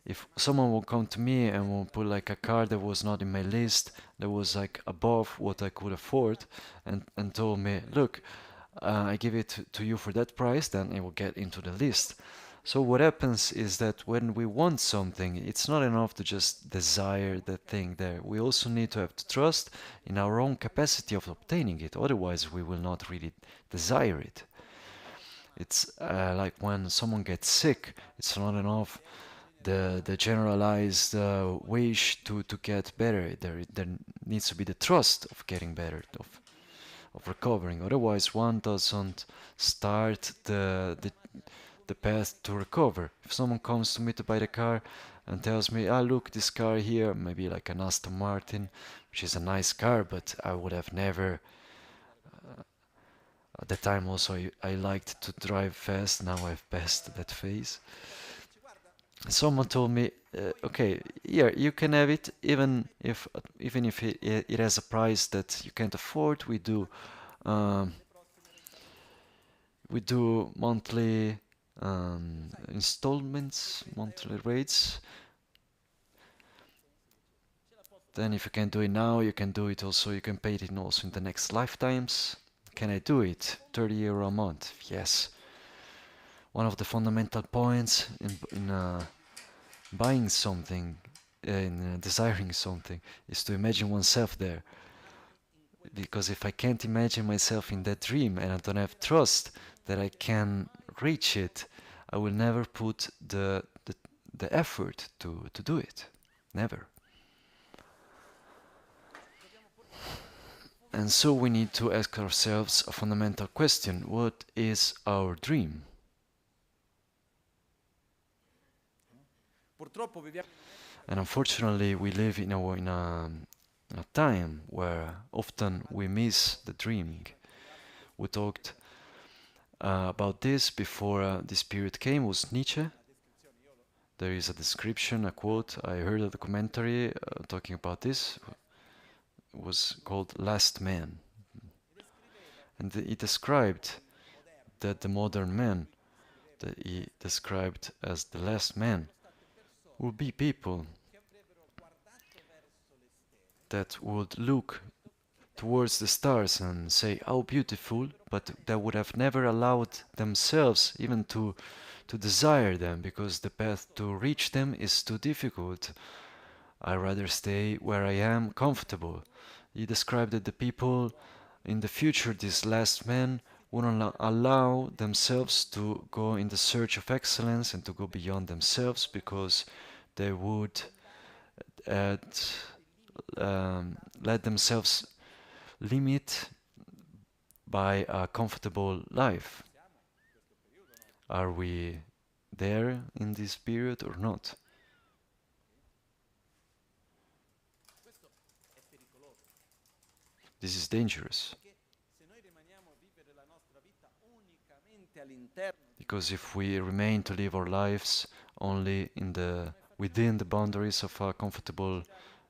If someone would come to me and would put like a car that was not in my list, that was like above what I could afford, and told me, look, I give it to you for that price, then it will get into the list. So what happens is that when we want something, it's not enough to just desire that thing there. We also need to have to trust in our own capacity of obtaining it. Otherwise, we will not really desire it. It's like when someone gets sick, it's not enough the generalized wish to get better. There needs to be the trust of getting better, of recovering. Otherwise, one doesn't start the path to recover. If someone comes to me to buy the car and tells me, look, this car here, maybe like an Aston Martin, which is a nice car, but I would have never At the time also I liked to drive fast, now I've passed that phase. Someone told me, okay, here you can have it, even if it has a price that you can't afford. Um, we do monthly installments, monthly rates. Then if you can do it now, you can do it also. You can pay it in also in the next lifetimes. Can I do it? 30 euro a month? Yes. One of the fundamental points in buying something, in desiring something, is to imagine oneself there. Because if I can't imagine myself in that dream and I don't have trust that I can reach it, I will never put the effort to do it. Never. And so we need to ask ourselves a fundamental question: what is our dream? And unfortunately, we live in a time where often we miss the dreaming. We talked about this before this period came, was Nietzsche. There is a description, a quote. I heard a documentary talking about this. It was called Last Man. And he described that the modern man, that he described as the last man, will be people that would look towards the stars and say how beautiful, but that would have never allowed themselves even to desire them, because the path to reach them is too difficult. I rather stay where I am comfortable. He described that the people in the future, these last men, wouldn't allow themselves to go in the search of excellence and to go beyond themselves, because they would let themselves limit by a comfortable life. Are we there in this period or not? This is dangerous. Because if we remain to live our lives only within the boundaries of a comfortable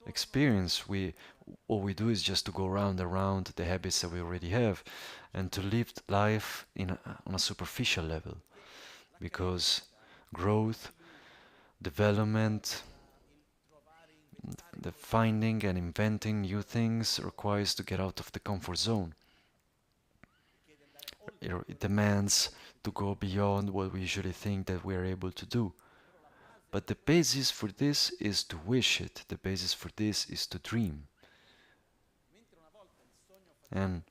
experience, all we do is just to go round and round the habits that we already have, and to live life on a superficial level. Because growth, development, the finding and inventing new things requires to get out of the comfort zone. It demands to go beyond what we usually think that we are able to do. But the basis for this is to wish it. The basis for this is to dream. And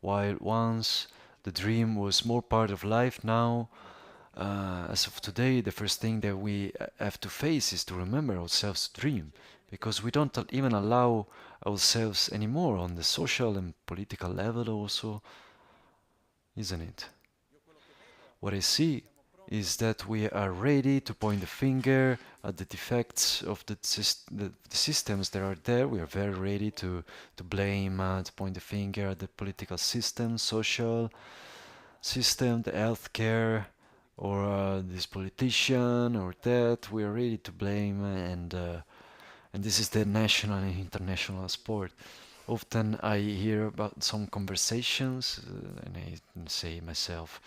while once the dream was more part of life, now, as of today, the first thing that we have to face is to remember ourselves to dream. Because we don't even allow ourselves anymore on the social and political level also, isn't it? What I see is that we are ready to point the finger at the defects of the systems that are there. We are very ready to blame, to point the finger at the political system, social system, the healthcare, or this politician or that. We are ready to blame, and this is the national and international sport. Often I hear about some conversations, and I say myself,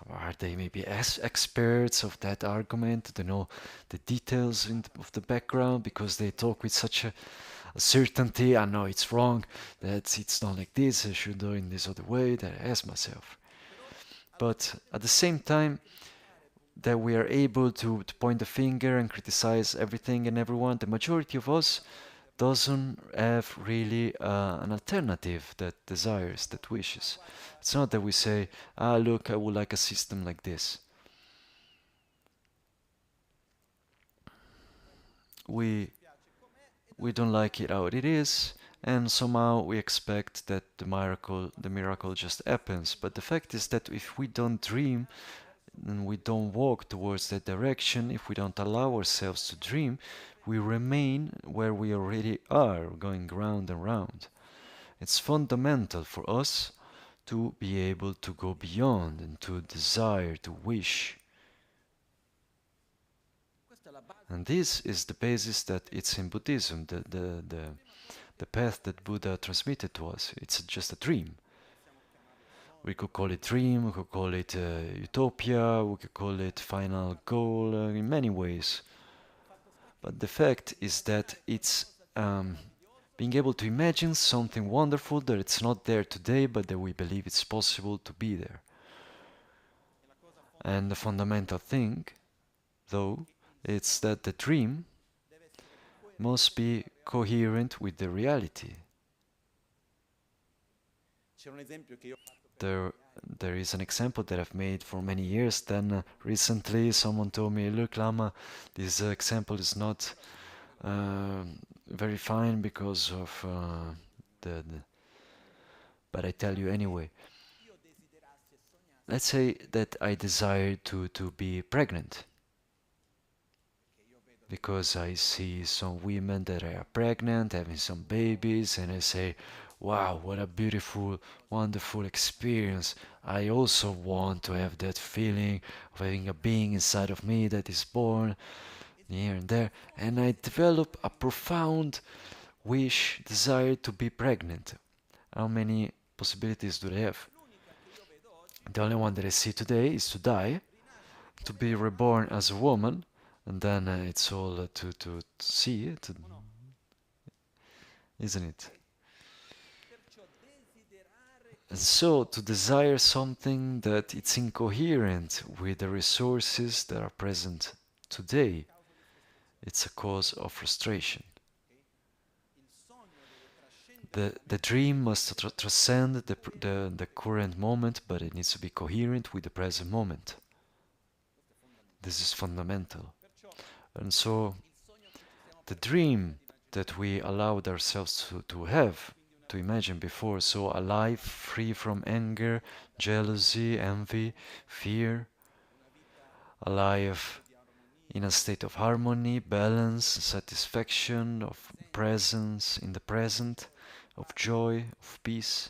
are they maybe as experts of that argument? They know the details of the background, because they talk with such a certainty. I know it's wrong, that it's not like this, I should do it in this other way, that I ask myself. But at the same time, that we are able to point the finger and criticize everything and everyone, the majority of us doesn't have really an alternative that desires, that wishes. It's not that we say, look, I would like a system like this. We don't like it how it is, and somehow we expect that the miracle just happens. But the fact is that if we don't dream, and we don't walk towards that direction, if we don't allow ourselves to dream, we remain where we already are, going round and round. It's fundamental for us to be able to go beyond and to desire, to wish. And this is the basis that it's in Buddhism, the path that Buddha transmitted to us. It's just a dream. We could call it dream, we could call it utopia, we could call it final goal in many ways. But the fact is that it's being able to imagine something wonderful that it's not there today, but that we believe it's possible to be there. And the fundamental thing, though, it's that the dream must be coherent with the reality. There is an example that I've made for many years. Then recently someone told me, look Lama, this example is not very fine because of but I tell you anyway. Let's say that I desire to be pregnant, because I see some women that are pregnant, having some babies, and I say, wow, what a beautiful, wonderful experience. I also want to have that feeling of having a being inside of me that is born here and there. And I develop a profound wish, desire to be pregnant. How many possibilities do they have? The only one that I see today is to die, to be reborn as a woman, and then it's all to see it, isn't it? And so to desire something that it's incoherent with the resources that are present today, it's a cause of frustration. The dream must transcend the current moment, but it needs to be coherent with the present moment. This is fundamental. And so the dream that we allowed ourselves to have, to imagine before, so a life free from anger, jealousy, envy, fear, a life in a state of harmony, balance, satisfaction, of presence in the present, of joy, of peace.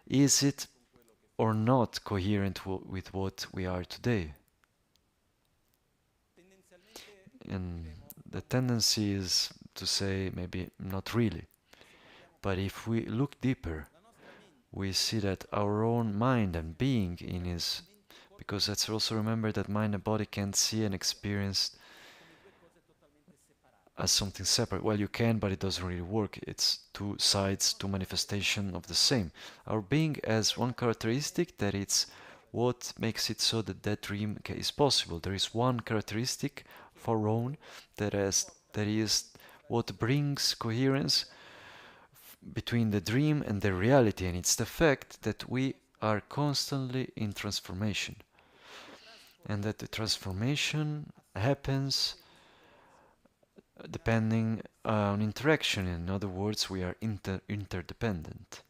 Is it or not coherent with what we are today? And the tendency is to say maybe not really. But if we look deeper, we see that our own mind and being in is, because let's also remember that mind and body can't see and experience as something separate. Well, you can, but it doesn't really work. It's two sides, two manifestations of the same. Our being has one characteristic, that it's what makes it so that that dream is possible. There is one characteristic of our own that is what brings coherence between the dream and the reality, and it's the fact that we are constantly in transformation, and that the transformation happens depending on interaction. In other words, we are interdependent.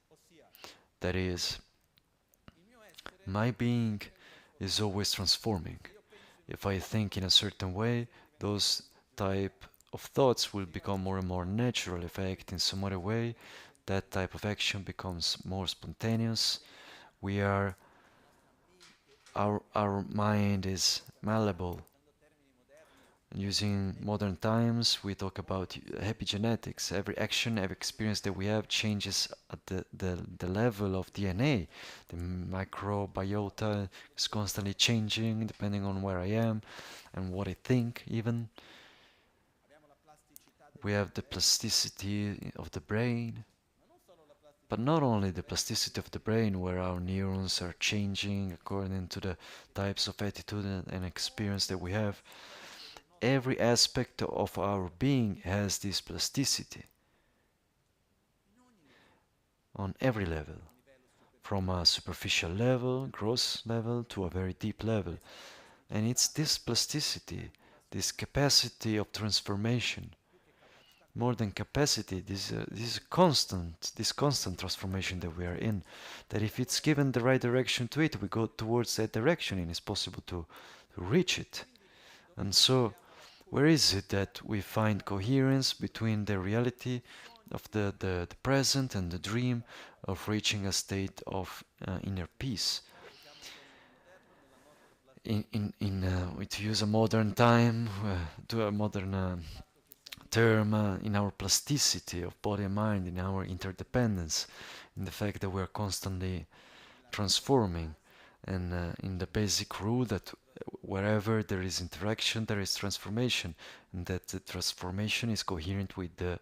That is, my being is always transforming. If I think in a certain way, those type of thoughts will become more and more natural. If I act in some other way, that type of action becomes more spontaneous. Our mind is malleable. Using modern times, we talk about epigenetics. Every action, every experience that we have changes at the level of DNA. The microbiota is constantly changing depending on where I am and what I think even. We have the plasticity of the brain. But not only the plasticity of the brain, where our neurons are changing according to the types of attitude and experience that we have. Every aspect of our being has this plasticity on every level, from a superficial level, gross level, to a very deep level. And it's this plasticity, this capacity of transformation, more than capacity, this constant transformation that we are in, that if it's given the right direction to it, we go towards that direction, and it's possible to reach it. And so, where is it that we find coherence between the reality of the present and the dream of reaching a state of inner peace. To use a modern time, to a modern term, in our plasticity of body and mind, in our interdependence, in the fact that we are constantly transforming, and in the basic rule that wherever there is interaction, there is transformation, and that the transformation is coherent with the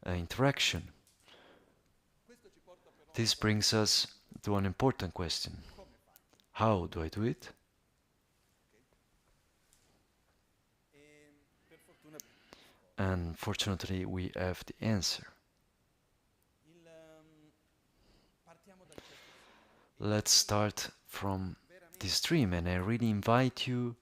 interaction. This brings us to an important question. How do I do it? And fortunately, we have the answer. Let's start from this dream, and I really invite you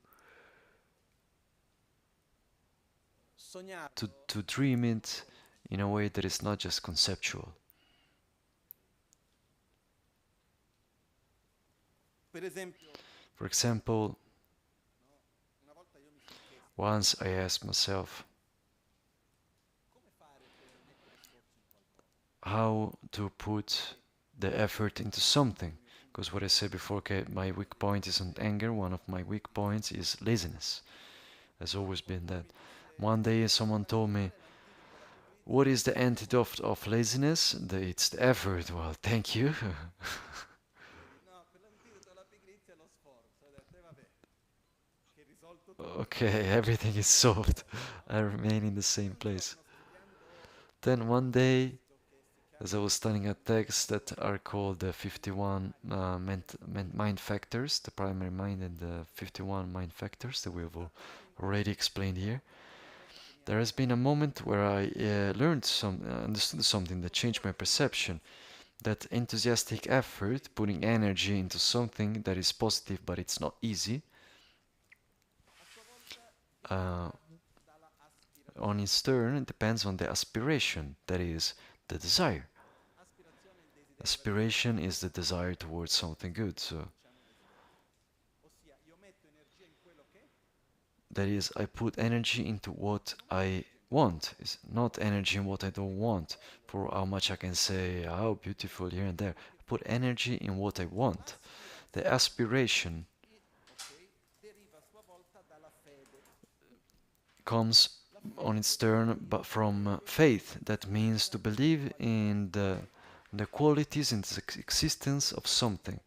to dream it in a way that is not just conceptual. For example, once I asked myself how to put the effort into something. Because what I said before, okay, my weak point isn't anger, one of my weak points is laziness. Has always been that. One day someone told me, what is the antidote of laziness? It's the effort. Well, thank you. Okay, everything is solved. I remain in the same place. Then one day, as I was studying a text that are called the 51 mind factors, the primary mind and the 51 mind factors that we have already explained here, there has been a moment where I understood something that changed my perception. That enthusiastic effort, putting energy into something that is positive but it's not easy, on its turn, it depends on the aspiration, that is, the desire. Aspiration is the desire towards something good, so that is, I put energy into what I want. It's not energy in what I don't want, for how much I can say, how beautiful here and there. I put energy in what I want. The aspiration comes on its turn but from faith. That means to believe in the qualities and the existence of something.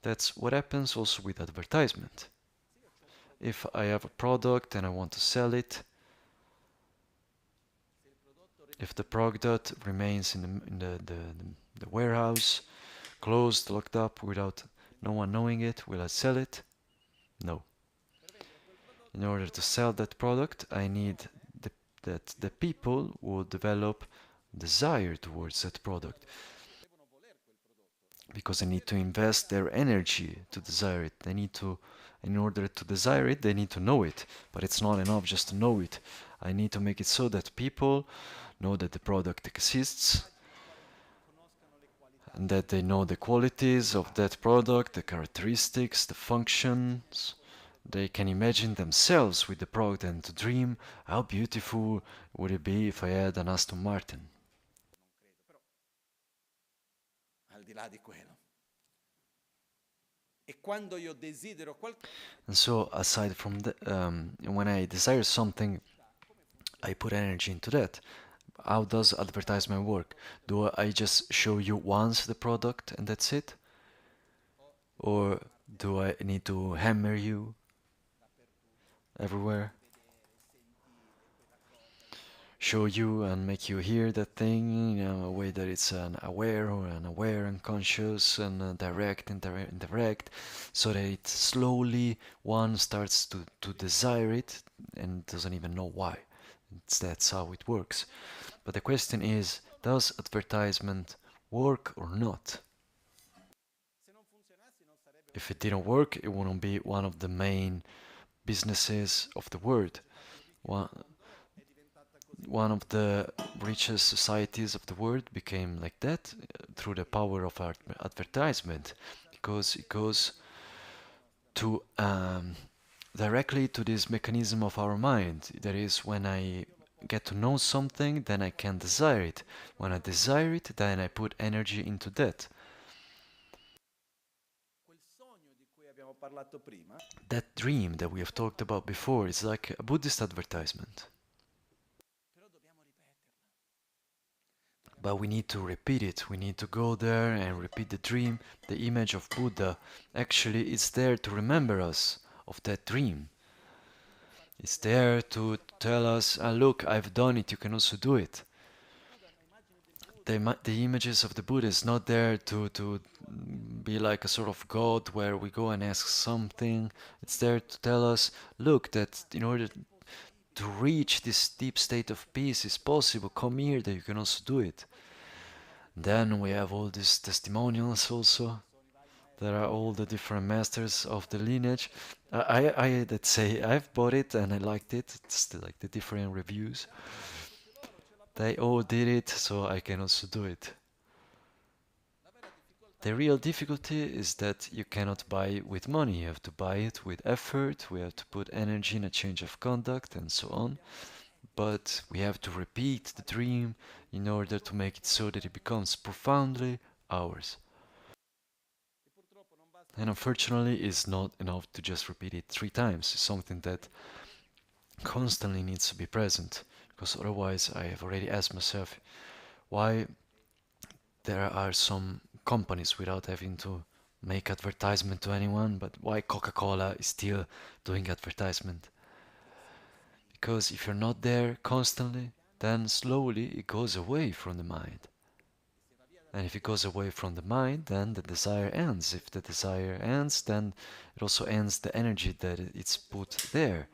That's what happens also with advertisement. If I have a product and I want to sell it, if the product remains in the warehouse, closed, locked up, without no one knowing it, will I sell it? No. In order to sell that product, I need that the people will develop desire towards that product. Because they need to invest their energy to desire it. They need to, in order to desire it, they need to know it. But it's not enough just to know it. I need to make it so that people know that the product exists, and that they know the qualities of that product, the characteristics, the functions. They can imagine themselves with the product and to dream how beautiful would it be if I had an Aston Martin. And so, aside from when I desire something, I put energy into that. How does advertisement work? Do I just show you once the product and that's it? Or do I need to hammer you everywhere? Show you and make you hear that thing in a way that it's an aware or unaware, unconscious, and direct, indirect, so that it slowly one starts to desire it and doesn't even know why. That's how it works. But the question is, does advertisement work or not? If it didn't work, it wouldn't be one of the main businesses of the world. One of the richest societies of the world became like that through the power of advertisement, because it goes to directly to this mechanism of our mind. That is, when I get to know something, then I can desire it. When I desire it, then I put energy into that. That dream that we have talked about before is like a Buddhist advertisement. But we need to repeat it. We need to go there and repeat the dream. The image of Buddha actually is there to remember us of that dream. It's there to tell us, look, I've done it, you can also do it. The images of the Buddha is not there to be like a sort of God where we go and ask something. It's there to tell us, look, that in order to reach this deep state of peace is possible. Come here, that you can also do it. Then we have all these testimonials also. There are all the different masters of the lineage. Let's say I've bought it and I liked it. It's like the different reviews. They all did it, so I can also do it. The real difficulty is that you cannot buy it with money. You have to buy it with effort. We have to put energy in a change of conduct and so on. But we have to repeat the dream in order to make it so that it becomes profoundly ours. And unfortunately, it's not enough to just repeat it 3 times. It's something that constantly needs to be present. Because otherwise, I have already asked myself why there are some companies, without having to make advertisement to anyone, but why Coca-Cola is still doing advertisement. Because if you're not there constantly, then slowly it goes away from the mind. And if it goes away from the mind, then the desire ends. If the desire ends, then it also ends the energy that it's put there.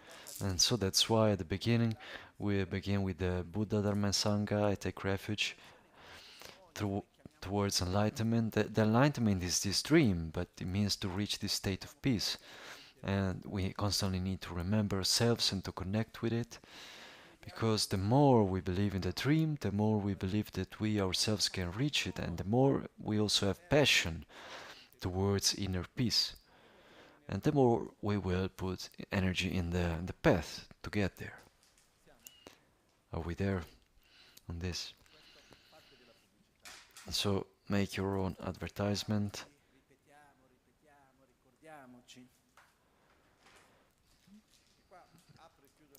And so that's why at the beginning we begin with the Buddha, Dharma and Sangha. I take refuge towards enlightenment. The enlightenment is this dream, but it means to reach this state of peace. And we constantly need to remember ourselves and to connect with it. Because the more we believe in the dream, the more we believe that we ourselves can reach it, and the more we also have passion towards inner peace. And the more we will put energy in the path to get there. Are we there on this? So make your own advertisement.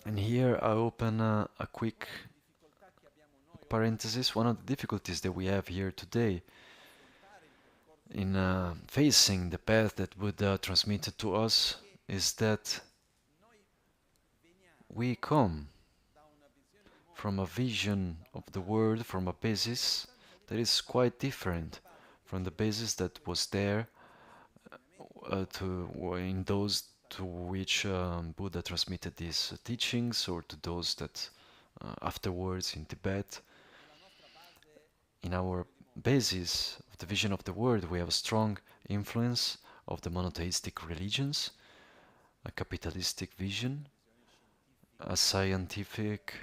And here I open a quick parenthesis. One of the difficulties that we have here today in facing the path that Buddha transmitted to us is that we come from a vision of the world, from a basis that is quite different from the basis that was there in those to which Buddha transmitted these teachings, or to those that afterwards in Tibet. In our basis of the vision of the world, we have a strong influence of the monotheistic religions, a capitalistic vision, a scientific,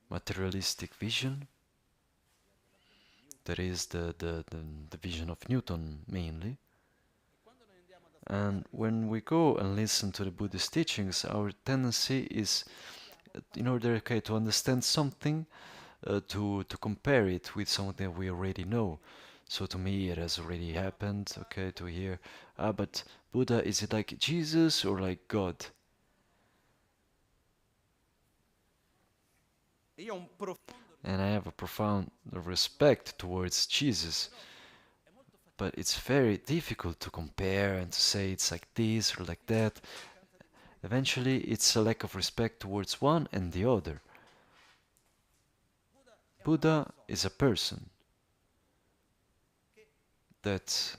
materialistic vision. That is the vision of Newton mainly. And when we go and listen to the Buddhist teachings, our tendency is, in order to understand something, to compare it with something we already know. So to me it has already happened, to hear, but Buddha, is it like Jesus or like God? And I have a profound respect towards Jesus. But it's very difficult to compare and to say it's like this or like that. Eventually, it's a lack of respect towards one and the other. Buddha is a person that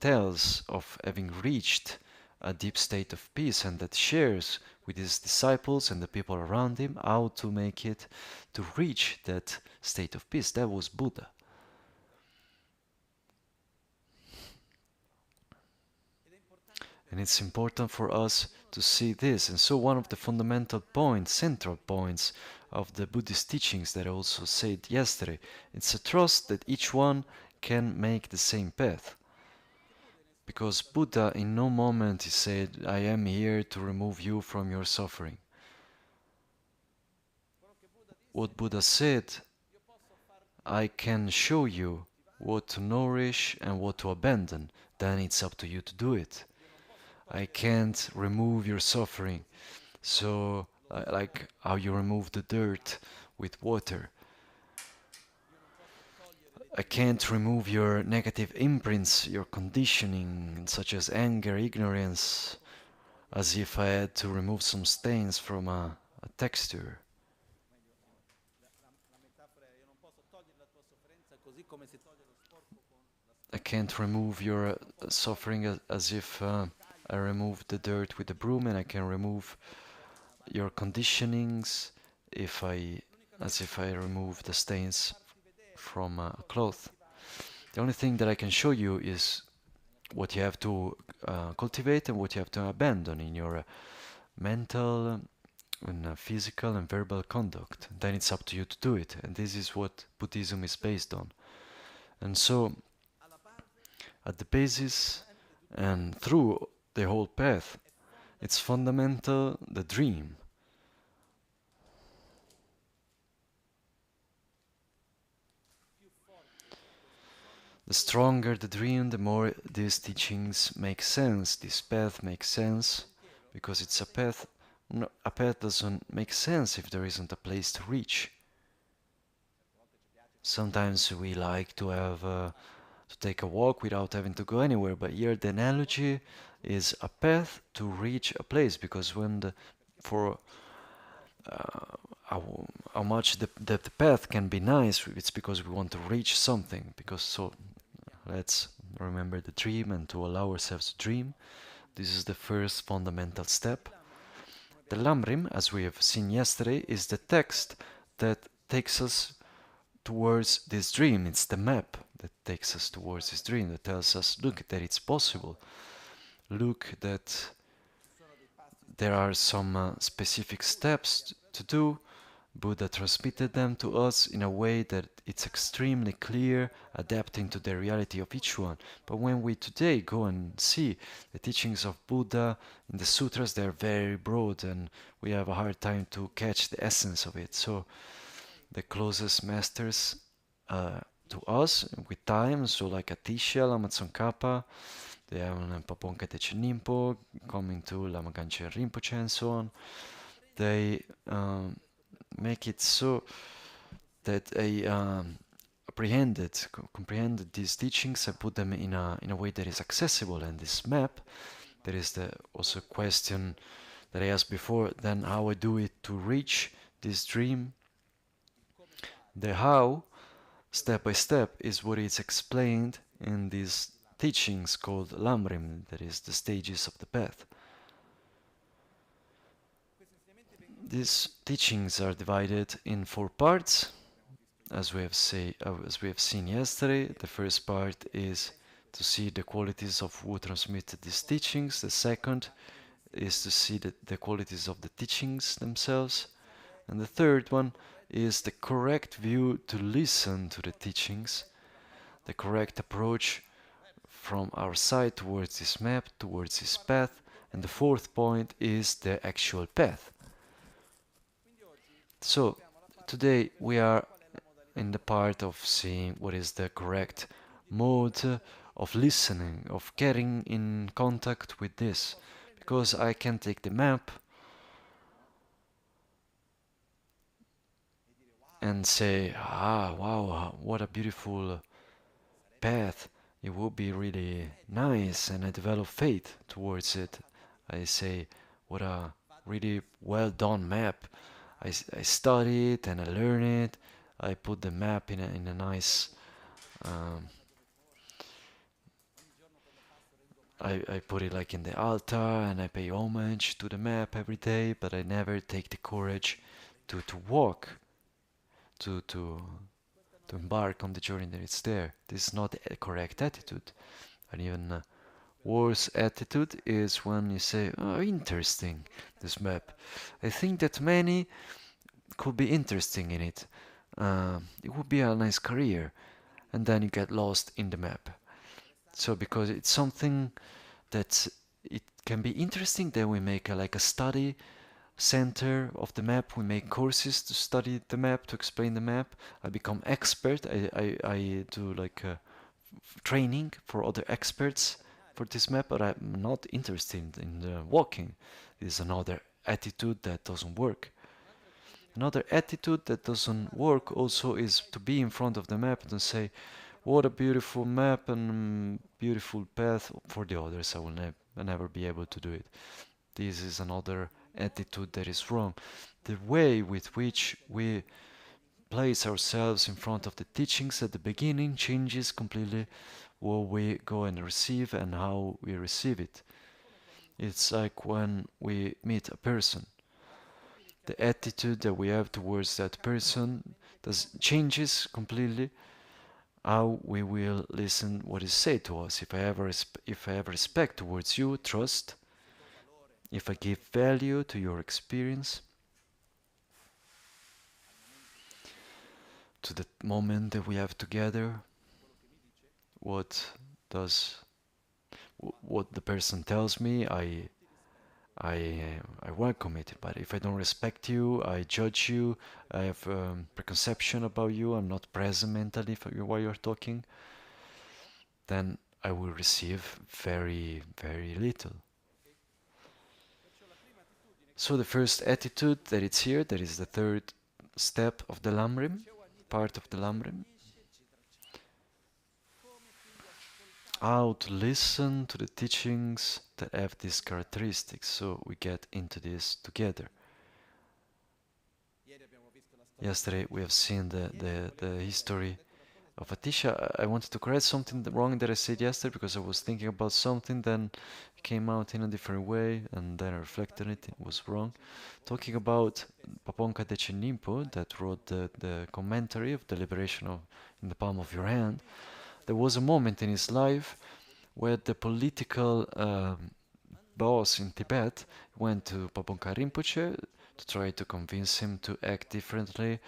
tells of having reached a deep state of peace, and that shares with his disciples and the people around him how to make it to reach that state of peace. That was Buddha. And it's important for us to see this. And so one of the fundamental points, central points of the Buddhist teachings that I also said yesterday, it's a trust that each one can make the same path. Because Buddha in no moment he said, I am here to remove you from your suffering. what Buddha said, I can show you what to nourish and what to abandon. Then it's up to you to do it. I can't remove your suffering. So, like how you remove the dirt with water. I can't remove your negative imprints, your conditioning, such as anger, ignorance, as if I had to remove some stains from a texture. I can't remove your suffering as if I removed the dirt with a broom, and I can remove your conditionings if as if I remove the stains from a cloth. The only thing that I can show you is what you have to cultivate and what you have to abandon in your mental and physical and verbal conduct. Then it's up to you to do it, and this is what Buddhism is based on. And so, at the basis and through the whole path, it's fundamental the dream. The stronger the dream, the more these teachings make sense, this path makes sense, because it's a path. No, a path doesn't make sense if there isn't a place to reach. Sometimes we like to have to take a walk without having to go anywhere, but here the analogy is a path to reach a place, because when for how much the path can be nice, it's because we want to reach something. Because so, let's remember the dream and to allow ourselves to dream. This is the first fundamental step. The Lam Rim, as we have seen yesterday, is the text that takes us towards this dream. It's the map that takes us towards this dream, that tells us, look, that it's possible. Look, that there are some specific steps to do. Buddha transmitted them to us in a way that it's extremely clear, adapting to the reality of each one. But when we today go and see the teachings of Buddha in the sutras, they're very broad and we have a hard time to catch the essence of it. So the closest masters to us with time, so like Atisha, Je Tsong Khapa, they have Pabonka Rinpoche Mo, coming to Lam Rim Chen Rinpoche and so on. They make it so that they comprehended these teachings and put them in a way that is accessible. And this map, there is also a question that I asked before, then how I do it to reach this dream. The how, step by step, is what is explained in these teachings called Lam Rim, that is the stages of the path. These teachings are divided in 4 parts, as we have seen yesterday. The first part is to see the qualities of who transmitted these teachings. The second is to see the qualities of the teachings themselves. And the third one is the correct view to listen to the teachings, the correct approach from our side towards this map, towards this path. And the fourth point is the actual path. So, today we are in the part of seeing what is the correct mode of listening, of getting in contact with this. Because I can take the map and say, wow, what a beautiful path. It would be really nice, and I develop faith towards it. I say, what a really well done map. I study it and I learn it. I put the map in a nice. I put it like in the altar and I pay homage to the map every day, but I never take the courage to walk, to embark on the journey that it's there. This is not the correct attitude. And even worse attitude is when you say, oh, interesting, this map. I think that many could be interesting in it. It would be a nice career. And then you get lost in the map. So because it's something that it can be interesting, then we make like a study center of the map. We make courses to study the map, to explain the map. I become expert. I do like training for other experts for this map, but I'm not interested in walking. This is another attitude that doesn't work. Another attitude that doesn't work also is to be in front of the map and say, what a beautiful map and beautiful path for the others. I will never be able to do it. This is another attitude that is wrong. The way with which we place ourselves in front of the teachings at the beginning changes completely what we go and receive and how we receive it. It's like when we meet a person. The attitude that we have towards that person changes completely how we will listen what is said to us. If I have respect towards you, trust, if I give value to your experience, to the moment that we have together, what the person tells me, I welcome it. But if I don't respect you, I judge you, I have preconception about you, I'm not present mentally while you're talking, then I will receive very, very little. So the first attitude that it's here, that is the third step of the Lam Rim, part of the Lam Rim. How to listen to the teachings that have these characteristics. So we get into this together. Yesterday we have seen the history of Atisha. I wanted to correct something wrong that I said yesterday because I was thinking about something, then it came out in a different way, and then I reflected on it, it was wrong. Talking about Pabonka Rinpoche that wrote the commentary of the liberation in the palm of your hand, there was a moment in his life where the political boss in Tibet went to Pabonka Rinpoche to try to convince him to act differently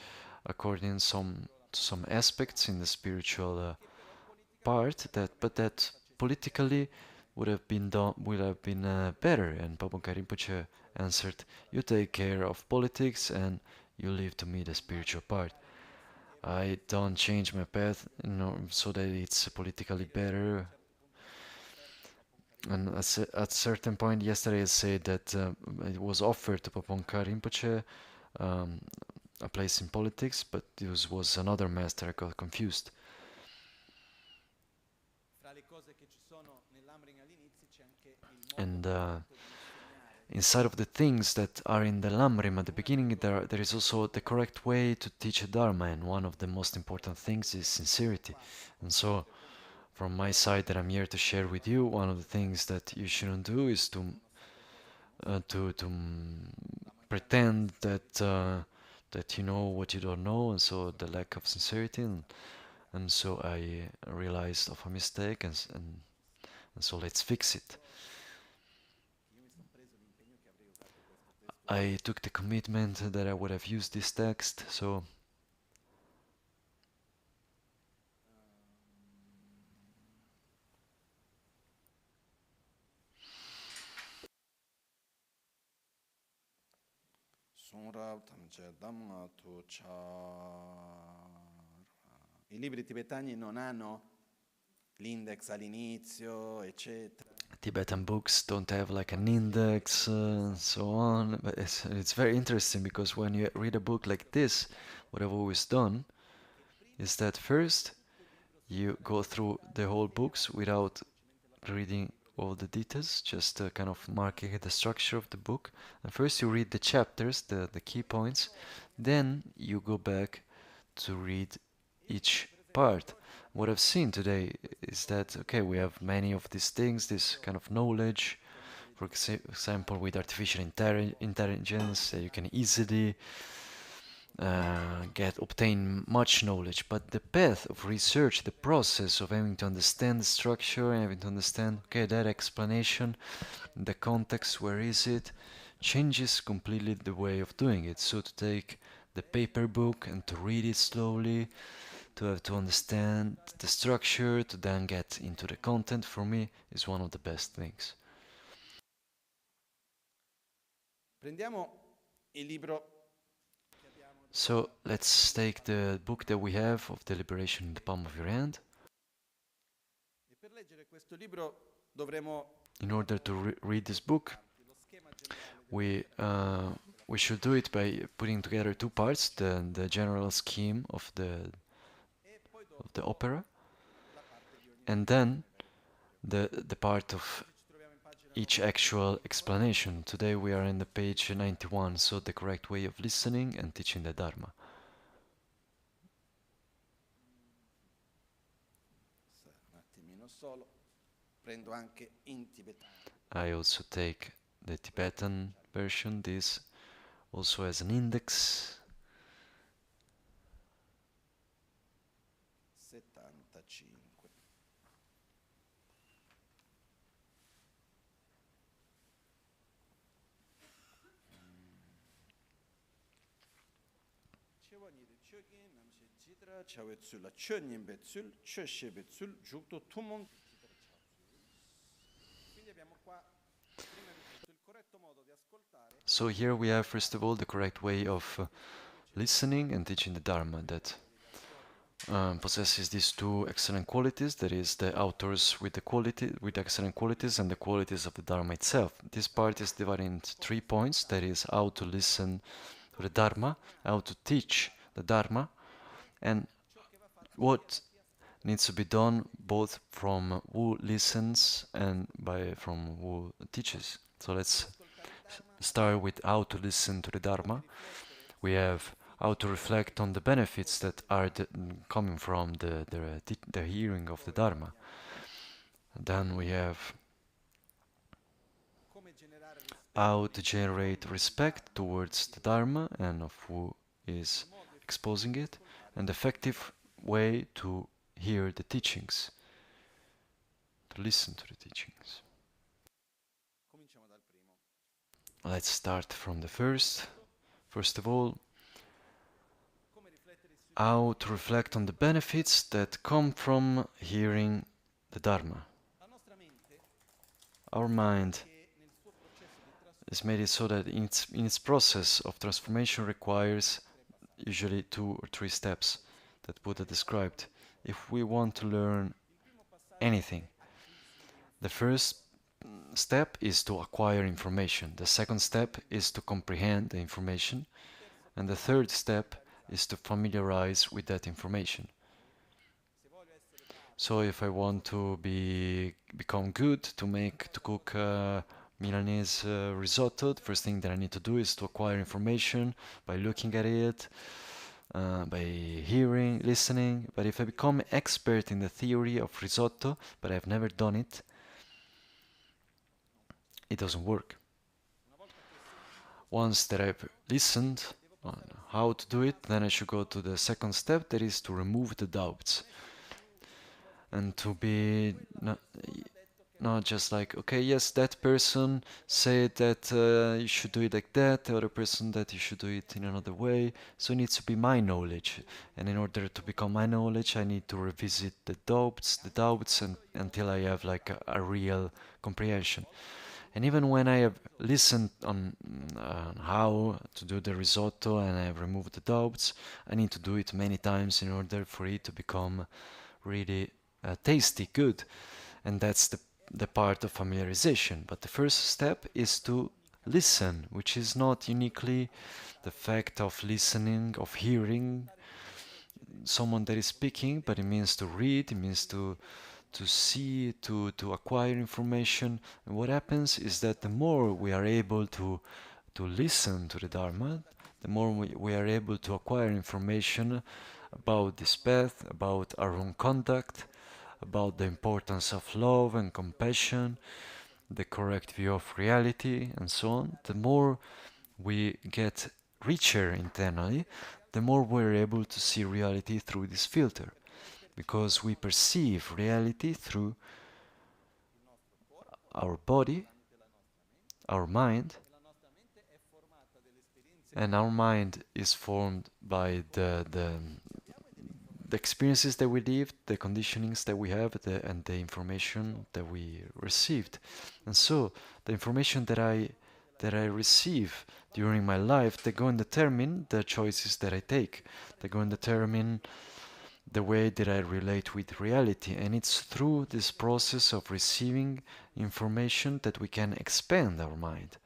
according to some aspects in the spiritual part, that politically would have been better. And Pabonka Rinpoche answered, "You take care of politics and you leave to me the spiritual part. I don't change my path, so that it's politically better." And at certain point yesterday I said that it was offered to Pabonka Rinpoche a place in politics, but this was another master. I got confused. And inside of the things that are in the Lam Rim at the beginning, there is also the correct way to teach a Dharma, and one of the most important things is sincerity. And so, from my side that I'm here to share with you, one of the things that you shouldn't do is to pretend that you know what you don't know, and so the lack of sincerity, and so I realized of a mistake, and so let's fix it. I took the commitment that I would have used this text, so I libri tibetani non hanno l'index all'inizio, eccetera. Tibetan books don't have like an index and so on, but it's very interesting because when you read a book like this, what I've always done is that first you go through the whole books without reading all the details, just kind of marking the structure of the book. And first you read the chapters, the key points, then you go back to read each part. What I've seen today is that, okay, we have many of these things, this kind of knowledge, for example, with artificial intelligence, you can easily obtain much knowledge, but the path of research, the process of having to understand the structure, having to understand, okay, that explanation, the context, where is it, changes completely the way of doing it. So to take the paper book and to read it slowly, to have to understand the structure, to then get into the content, for me, is one of the best things. Prendiamo So let's take the book that we have of the Liberation in the palm of your hand. In order to read this book, we should do it by putting together two parts: the general scheme of the opera, and then the part of each actual explanation. Today we are in the page 91, so the correct way of listening and teaching the Dharma. I also take the Tibetan version, this also as an index. 75. So here we have first of all the correct way of listening and teaching the Dharma that possesses these two excellent qualities, that is the authors with excellent qualities and the qualities of the Dharma itself. This part is divided into 3 points, that is how to listen to the Dharma, how to teach the Dharma, and what needs to be done both from who listens and from who teaches. So let's start with how to listen to the Dharma. We have how to reflect on the benefits that are coming from the hearing of the Dharma. Then we have how to generate respect towards the Dharma and of who is exposing it, and effective way to hear the teachings, to listen to the teachings. Let's start from the first. First of all, how to reflect on the benefits that come from hearing the Dharma. Our mind is made it so that in its process of transformation requires usually 2 or 3 steps that Buddha described. If we want to learn anything, the first step is to acquire information. The second step is to comprehend the information. And the third step is to familiarize with that information. So if I want to become good to cook Milanese risotto, the first thing that I need to do is to acquire information by looking at it, by hearing, listening. But if I become expert in the theory of risotto, but I've never done it, it doesn't work. Once that I've listened on how to do it, then I should go to the second step, that is to remove the doubts. And to be not just like, okay, yes, that person said that you should do it like that, the other person that you should do it in another way, so it needs to be my knowledge. And in order to become my knowledge, I need to revisit the doubts until I have like a real comprehension. And even when I have listened on how to do the risotto and I have removed the doubts, I need to do it many times in order for it to become really tasty, good. And that's the part of familiarization. But the first step is to listen, which is not uniquely the fact of listening, of hearing someone that is speaking, but it means to read, it means to see, to acquire information. And what happens is that the more we are able to listen to the Dharma, the more we are able to acquire information about this path, about our own conduct, about the importance of love and compassion, the correct view of reality, and so on. The more we get richer internally, the more we're able to see reality through this filter. Because we perceive reality through our body, our mind, and our mind is formed by the experiences that we lived, the conditionings that we have, and the information that we received. And so, the information that I that I receive during my life, they go and determine the choices that I take. They go and determine the way that I relate with reality. And it's through this process of receiving information that we can expand our mind.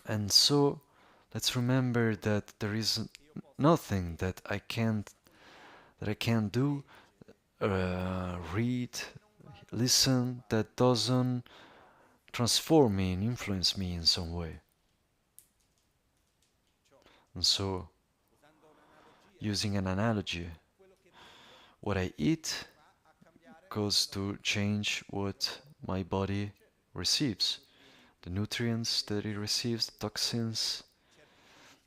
And so let's remember that there is nothing that I can't do, read, listen, that doesn't transform me and influence me in some way. And so, using an analogy, what I eat goes to change what my body receives. The nutrients that it receives, the toxins.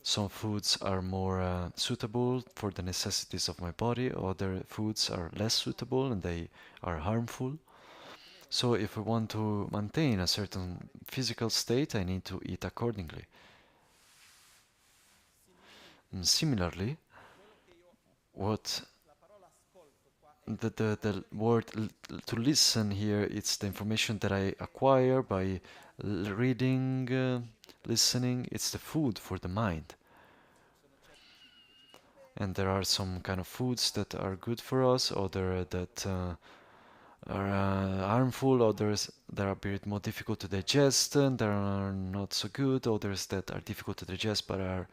Some foods are more suitable for the necessities of my body, other foods are less suitable and they are harmful. So if I want to maintain a certain physical state, I need to eat accordingly. And similarly, what the word to listen here, it's the information that I acquire by reading, listening. It's the food for the mind. And there are some kind of foods that are good for us, other that are harmful, others that are a bit more difficult to digest, and that are not so good, others that are difficult to digest but are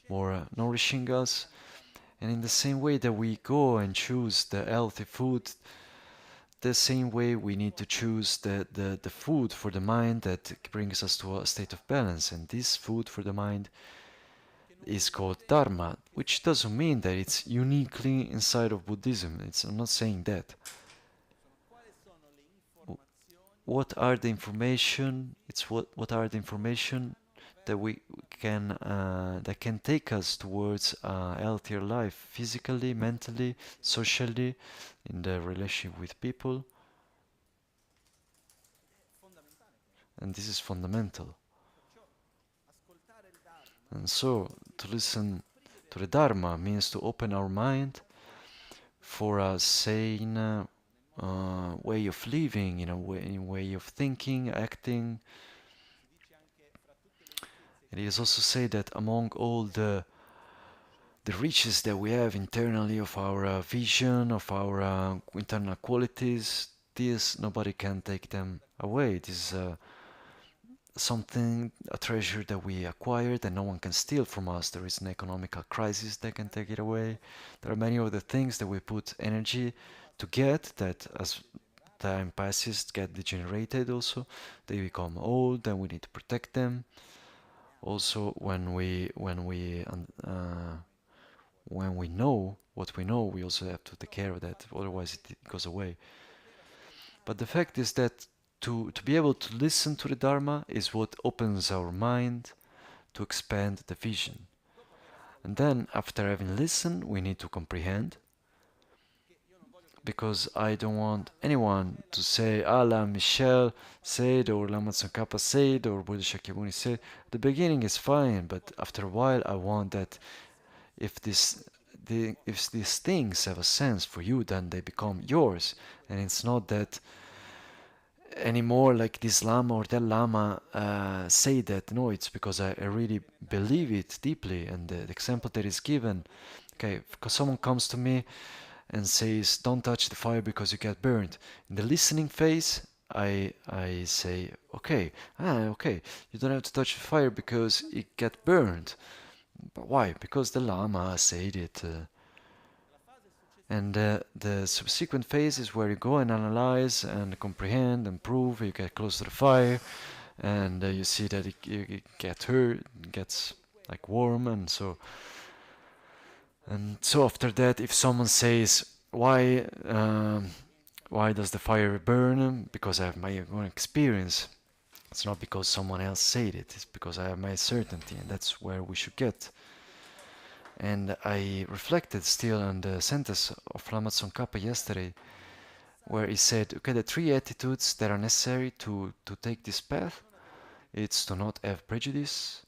more nourishing us. And in the same way that we go and choose the healthy food, the same way we need to choose the food for the mind that brings us to a state of balance. And this food for the mind is called Dharma, which doesn't mean that it's uniquely inside of Buddhism. I'm not saying that. What are the information? What are the information that we can that can take us towards a healthier life, physically, mentally, socially, in the relationship with people. And this is fundamental. And so, to listen to the Dharma means to open our mind for a sane way of living, in a way of thinking, acting. It is also said that among all the riches that we have internally of our vision, of our internal qualities, this nobody can take them away. This is something, a treasure that we acquired that no one can steal from us. There is an economical crisis that can take it away. There are many other things that we put energy to get that as time passes get degenerated also. They become old and we need to protect them. Also when we know what we know, we also have to take care of that, otherwise it goes away. But the fact is that to be able to listen to the Dharma is what opens our mind to expand the vision. And then, after having listened, we need to comprehend, because I don't want anyone to say, Michel said, or Lama Tsong Khapa said, or Buddha Shakyamuni said. The beginning is fine, but after a while I want that if these things have a sense for you, then they become yours. And it's not that anymore like this Lama or that Lama say that. No, it's because I really believe it deeply. And the example that is given, okay, because someone comes to me and says, don't touch the fire because you get burned. In the listening phase, I say, okay, you don't have to touch the fire because it get burned. But why? Because the Lama said it. And the subsequent phase is where you go and analyze and comprehend and prove. You get close to the fire, and you see that it gets hurt, it gets like warm, and so after that, if someone says, why does the fire burn? Because I have my own experience. It's not because someone else said it. It's because I have my certainty, and that's where we should get. And I reflected still on the sentence of Lama Tsong Khapa yesterday, where he said, okay, the three attitudes that are necessary to take this path, it's to not have prejudice,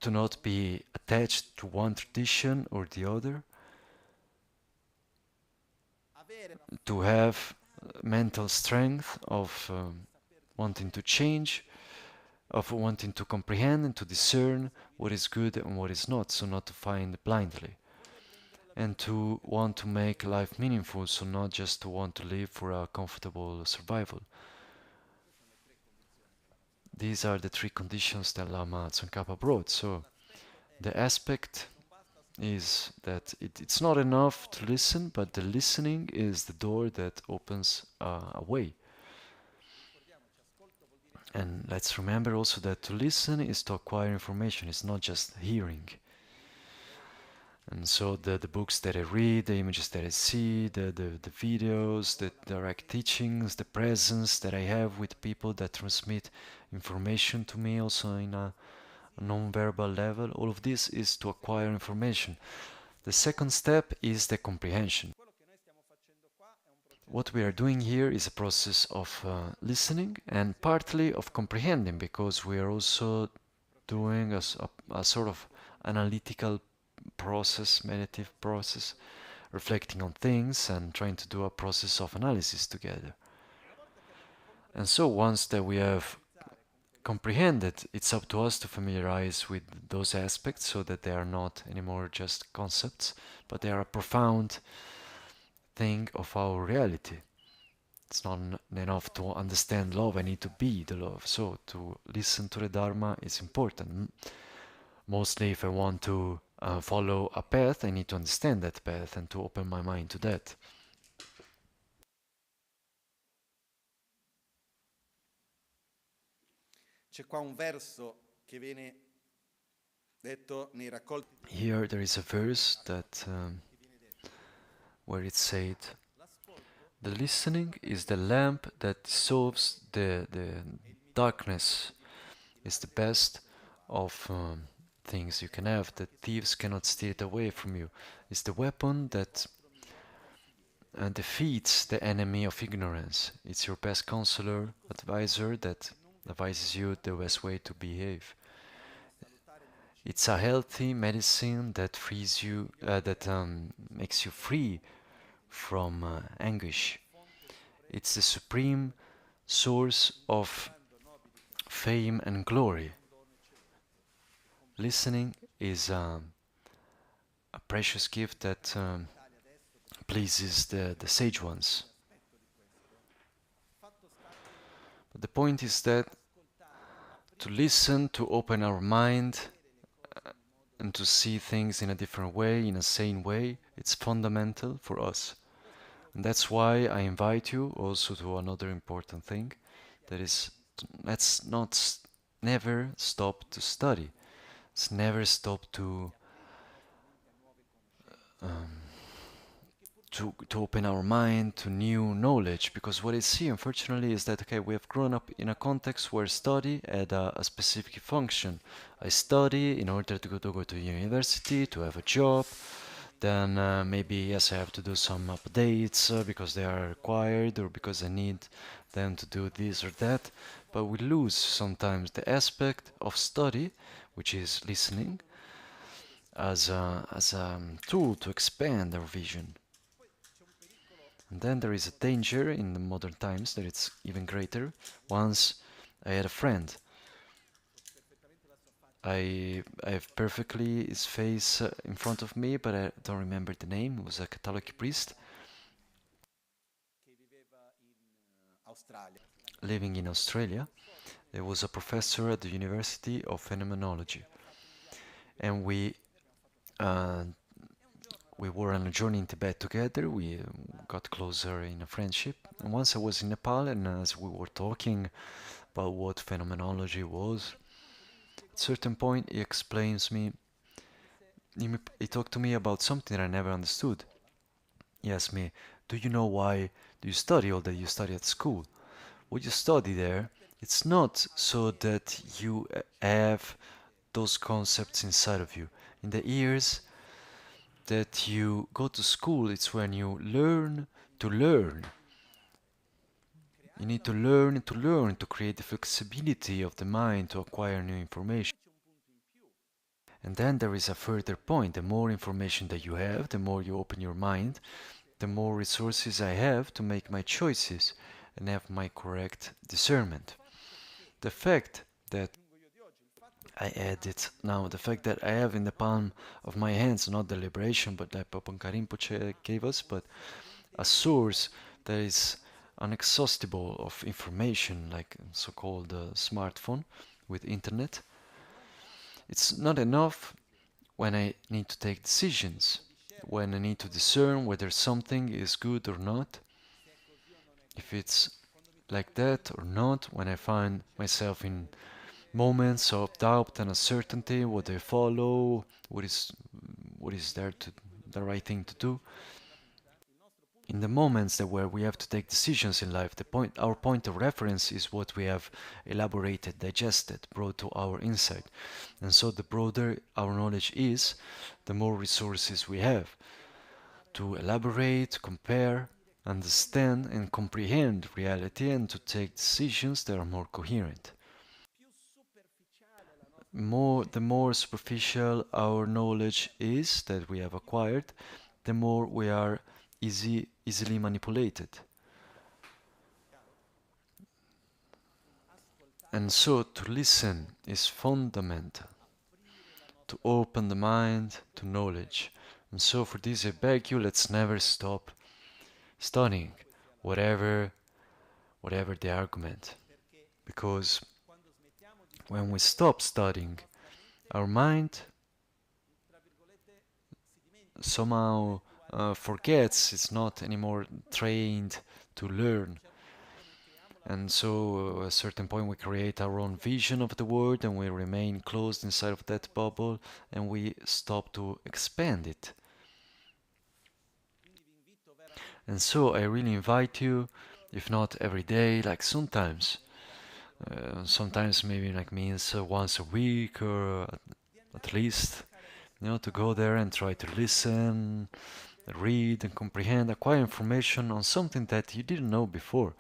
to not be attached to one tradition or the other, to have mental strength of wanting to change, of wanting to comprehend and to discern what is good and what is not, so not to find blindly. And to want to make life meaningful, so not just to want to live for a comfortable survival. These are the three conditions that Lama Tsong Khapa brought. So the aspect is that it's not enough to listen, but the listening is the door that opens a way. And let's remember also that to listen is to acquire information, it's not just hearing. And so the books that I read, the images that I see, the videos, the direct teachings, the presence that I have with people that transmit information to me also in a non-verbal level, all of this is to acquire information. The second step is the comprehension. What we are doing here is a process of listening and partly of comprehending, because we are also doing a sort of analytical process, meditative process, reflecting on things and trying to do a process of analysis together. And so once that we have comprehended, it's up to us to familiarize with those aspects so that they are not anymore just concepts, but they are a profound thing of our reality. It's not enough to understand love, I need to be the love. So to listen to the Dharma is important. Mostly if I want to follow a path, I need to understand that path and to open my mind to that. C'è qua un verso che viene detto nei raccolti. Here there is a verse that where it said, "The listening is the lamp that dissolves the darkness. It's the best of things you can have, that thieves cannot steal it away from you. It's the weapon that defeats the enemy of ignorance. It's your best counselor, advisor that advises you the best way to behave. It's a healthy medicine that frees you, that makes you free from anguish. It's the supreme source of fame and glory. Listening is a precious gift that pleases the sage ones. But the point is that to listen, to open our mind, and to see things in a different way, in a sane way, it's fundamental for us. And that's why I invite you also to another important thing, that is, let's not never stop to study. Let's never stop to open our mind to new knowledge, because what I see unfortunately is that we have grown up in a context where study had a specific function. I study in order to go to university, to have a job, then maybe yes I have to do some updates because they are required or because I need them to do this or that, but we lose sometimes the aspect of study, which is listening, as a tool to expand our vision. And then there is a danger in the modern times that it's even greater. Once I had a friend. I have perfectly his face in front of me, but I don't remember the name. He was a Catholic priest living in Australia. He was a professor at the University of Phenomenology. And we were on a journey in Tibet together. We got closer in a friendship. And once I was in Nepal, and as we were talking about what phenomenology was, at a certain point he explains me, he talked to me about something that I never understood. He asked me, do you know why do you study all that you study at school? What you study there, it's not so that you have those concepts inside of you. In the years that you go to school, it's when you learn to learn. You need to learn to create the flexibility of the mind to acquire new information. And then there is a further point. The more information that you have, the more you open your mind, the more resources I have to make my choices and have my correct discernment. The fact that I add it now. The fact that I have in the palm of my hands not the liberation, but that Pabonka Rinpoche gave us, but a source that is unexhaustible of information, like so-called smartphone with internet. It's not enough when I need to take decisions, when I need to discern whether something is good or not, if it's like that or not, when I find myself in moments of doubt and uncertainty, what I follow, what is there to the right thing to do. In the moments that where we have to take decisions in life, our point of reference is what we have elaborated, digested, brought to our insight. And so the broader our knowledge is, the more resources we have to elaborate, compare, understand and comprehend reality and to take decisions that are more coherent. The more superficial our knowledge is that we have acquired, the more we are easily manipulated. And so to listen is fundamental, to open the mind to knowledge. And so for this I beg you, let's never stop studying, whatever the argument. Because when we stop studying, our mind somehow forgets, it's not anymore trained to learn. And so at a certain point we create our own vision of the world and we remain closed inside of that bubble and we stop to expand it. And so I really invite you, if not every day, like sometimes maybe like means once a week or at least, to go there and try to listen, read and comprehend, acquire information on something that you didn't know before.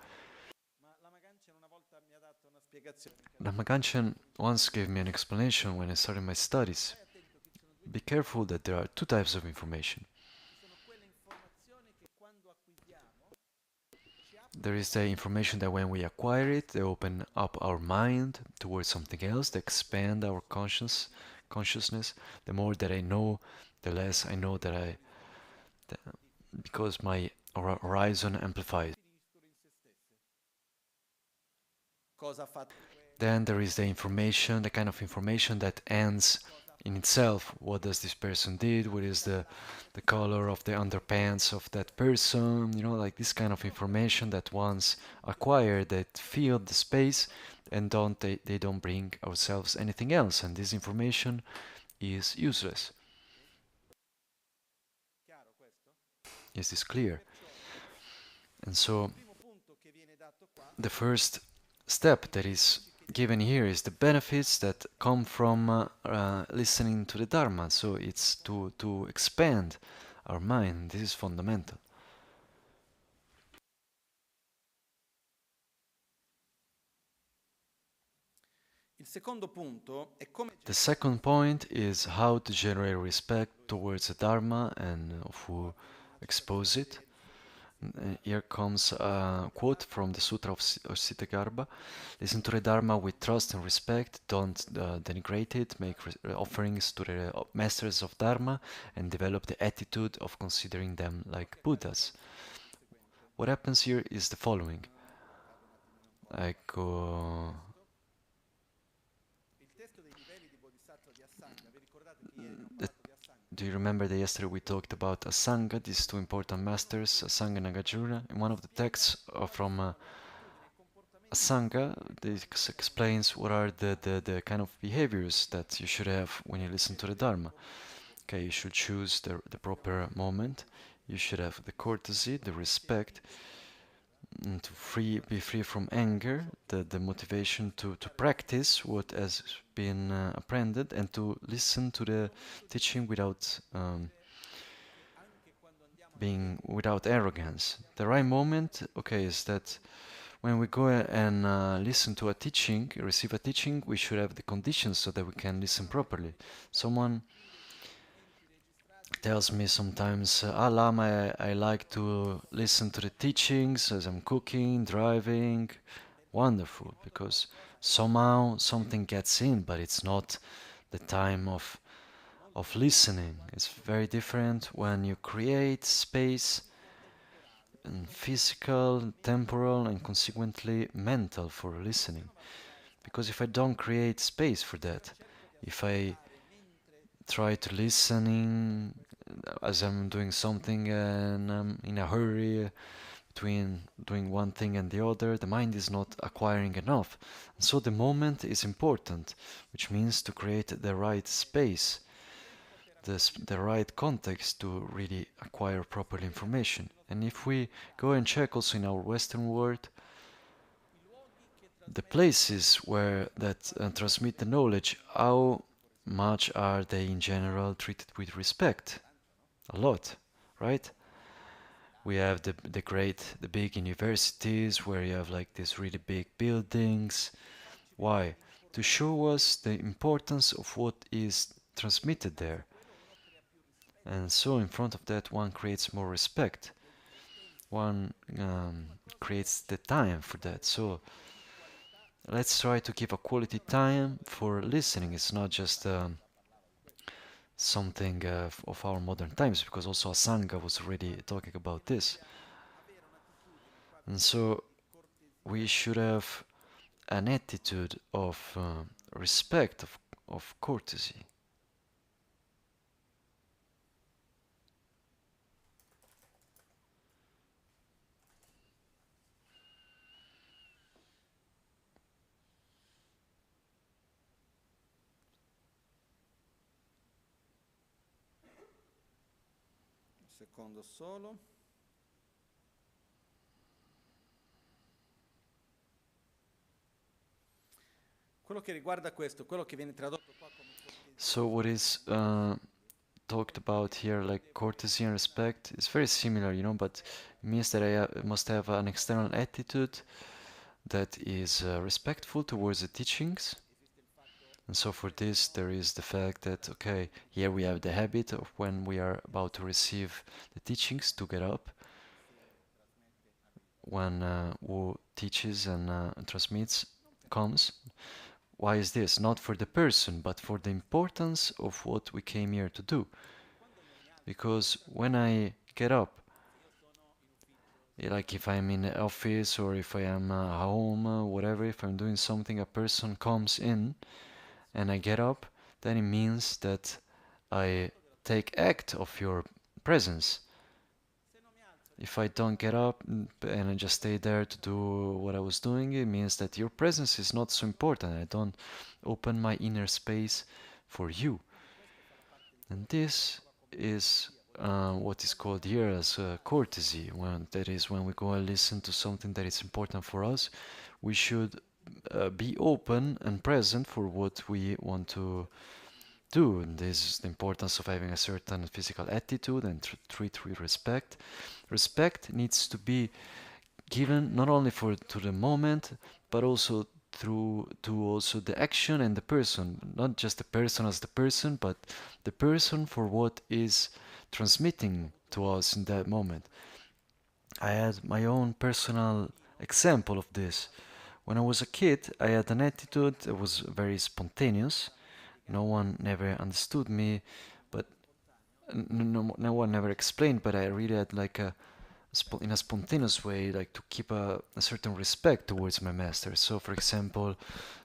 Lama once gave me an explanation when I started my studies. Be careful that there are two types of information. There is the information that when we acquire it, they open up our mind towards something else, they expand our consciousness. The more that I know, the less I know because my horizon amplifies. Then there is the information, the kind of information that ends in itself. What does this person did? What is the color of the underpants of that person? Like this kind of information that once acquired, that fill the space and they don't bring ourselves anything else. And this information is useless. Is this clear? And so the first step that is given here is the benefits that come from listening to the Dharma. So it's to expand our mind. This is fundamental. The second point is how to generate respect towards the Dharma and who expose it. Here comes a quote from the Sutra of Ksitigarbha. Listen to the Dharma with trust and respect. Don't denigrate it. Make offerings to the masters of Dharma and develop the attitude of considering them like Buddhas. What happens here is the following. Do you remember that yesterday we talked about Asanga, these two important masters, Asanga and Nagarjuna? In one of the texts from Asanga, this explains what are the kind of behaviors that you should have when you listen to the Dharma. Okay, you should choose the proper moment, you should have the courtesy, the respect, and to be free from anger, the motivation to practice what has been apprehended and to listen to the teaching without being without arrogance. The right moment, okay, is that when we go and listen to a teaching, receive a teaching, we should have the conditions so that we can listen properly. Someone tells me sometimes, Lama, I like to listen to the teachings as I'm cooking, driving. Wonderful, because somehow something gets in, but it's not the time of listening. It's very different when you create space and physical, temporal, and consequently mental for listening. Because if I don't create space for that, if I try to listening as I'm doing something and I'm in a hurry between doing one thing and the other, the mind is not acquiring enough. And so the moment is important, which means to create the right space, the right context to really acquire proper information. And if we go and check also in our Western world, the places where that transmit the knowledge, how much are they in general treated with respect? A lot, right? We have the big universities where you have like these really big buildings. Why? To show us the importance of what is transmitted there. And so in front of that one creates more respect. One creates the time for that. So let's try to give a quality time for listening. It's not just something of our modern times, because also Asanga was already talking about this. And so we should have an attitude of respect, of courtesy. Secondo solo. Quello che riguarda questo, quello che viene tradotto qua come So what is talked about here, like courtesy and respect, is very similar, but it means that I must have an external attitude that is respectful towards the teachings. And so for this, there is the fact that, okay, here we have the habit of when we are about to receive the teachings to get up. When who teaches and transmits comes. Why is this? Not for the person, but for the importance of what we came here to do. Because when I get up, like if I'm in the office or if I am home, whatever, if I'm doing something, a person comes in and I get up, then it means that I take act of your presence. If I don't get up and I just stay there to do what I was doing, it means that your presence is not so important. I don't open my inner space for you. And this is what is called here as courtesy. That is, when we go and listen to something that is important for us, we should be open and present for what we want to do. And this is the importance of having a certain physical attitude and treat with respect. Respect needs to be given not only to the moment, but also through to also the action and the person. Not just the person as the person, but the person for what is transmitting to us in that moment. I had my own personal example of this. When I was a kid, I had an attitude that was very spontaneous. No one never understood me, but no one never explained, but I really had like in a spontaneous way, like to keep a certain respect towards my masters. So, for example,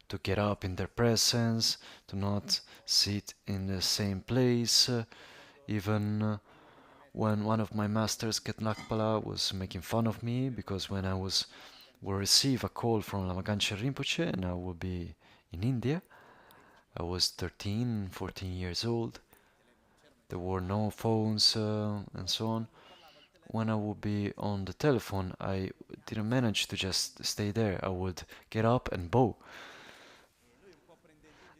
to get up in their presence, to not sit in the same place, even when one of my masters, Ket Nakpala, was making fun of me because when I will receive a call from Lama Rinpoche and I will be in India. I was 13, 14 years old. There were no phones and so on. When I would be on the telephone, I didn't manage to just stay there. I would get up and bow.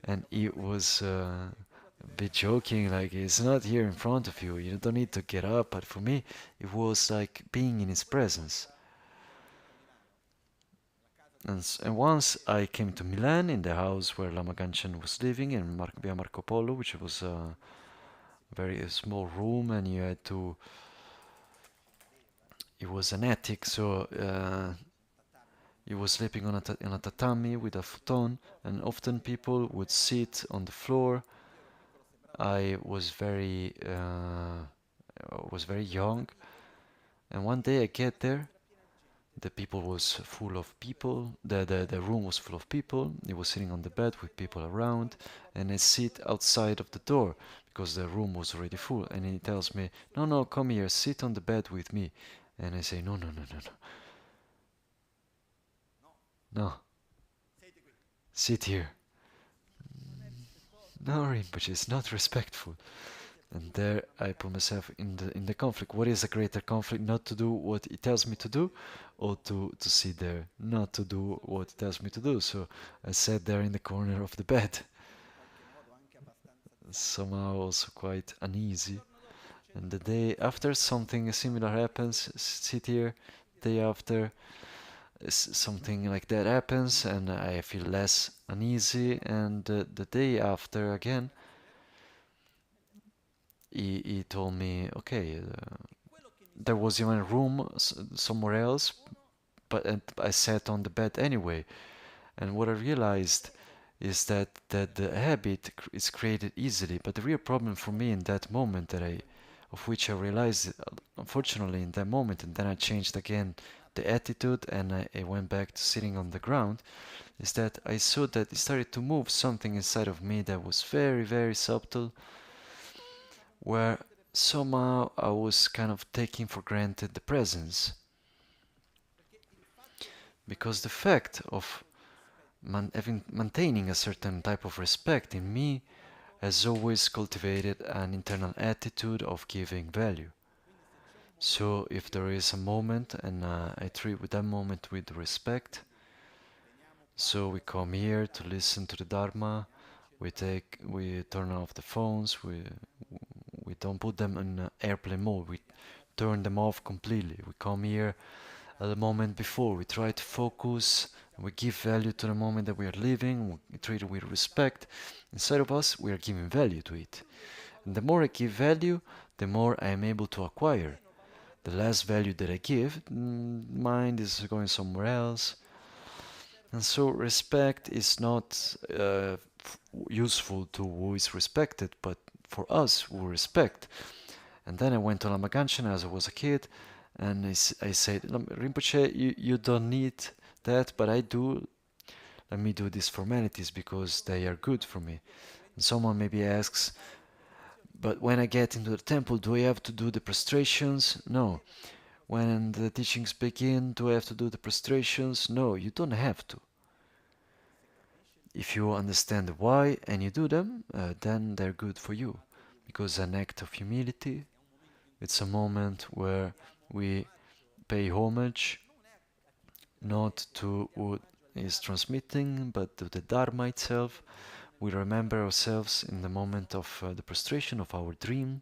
And it was a bit joking, like, it's not here in front of you, you don't need to get up. But for me, it was like being in his presence. And once I came to Milan, in the house where Lama Ganchen was living, in Via Marco Polo, which was a very small room, and you had to. It was an attic, so he was sleeping on a tatami with a futon, and often people would sit on the floor. I was very young, and one day I get there. The people was full of people. The room was full of people. He was sitting on the bed with people around, and I sit outside of the door because the room was already full. And he tells me, "No, no, come here, sit on the bed with me." And I say, "No, no, no, no, no, no, sit here." No, Rinpoche, it's not respectful. And there I put myself in the conflict. What is a greater conflict? Not to do what he tells me to do, or to sit there, not to do what he tells me to do. So I sat there in the corner of the bed, somehow also quite uneasy. And the day after something similar happens, sit here. Day after something like that happens, and I feel less uneasy. And the day after again, he told me, okay, there was even a room somewhere else, but I sat on the bed anyway. And what I realized is that the habit is created easily, but the real problem for me in that moment of which I realized, unfortunately, in that moment, and then I changed again the attitude and I went back to sitting on the ground, is that I saw that it started to move something inside of me that was very, very subtle, where somehow I was kind of taking for granted the presence. Because the fact of maintaining a certain type of respect in me has always cultivated an internal attitude of giving value. So if there is a moment and I treat with that moment with respect, so we come here to listen to the Dharma, we turn off the phones, we don't put them in airplane mode, we turn them off completely. We come here at the moment before, we try to focus, we give value to the moment that we are living, we treat it with respect. Inside of us, we are giving value to it. And the more I give value, the more I am able to acquire. The less value that I give, mind is going somewhere else. And so respect is not useful to who is respected, but for us who respect. And then I went to Lama as I was a kid, and I said, Rinpoche, you don't need that, but I do. Let me do these formalities because they are good for me. And someone maybe asks, but when I get into the temple, do I have to do the prostrations? No. When the teachings begin, do I have to do the prostrations? No, you don't have to. If you understand why and you do them, then they're good for you. Because an act of humility, it's a moment where we pay homage not to what is transmitting, but to the Dharma itself. We remember ourselves in the moment of the prostration of our dream.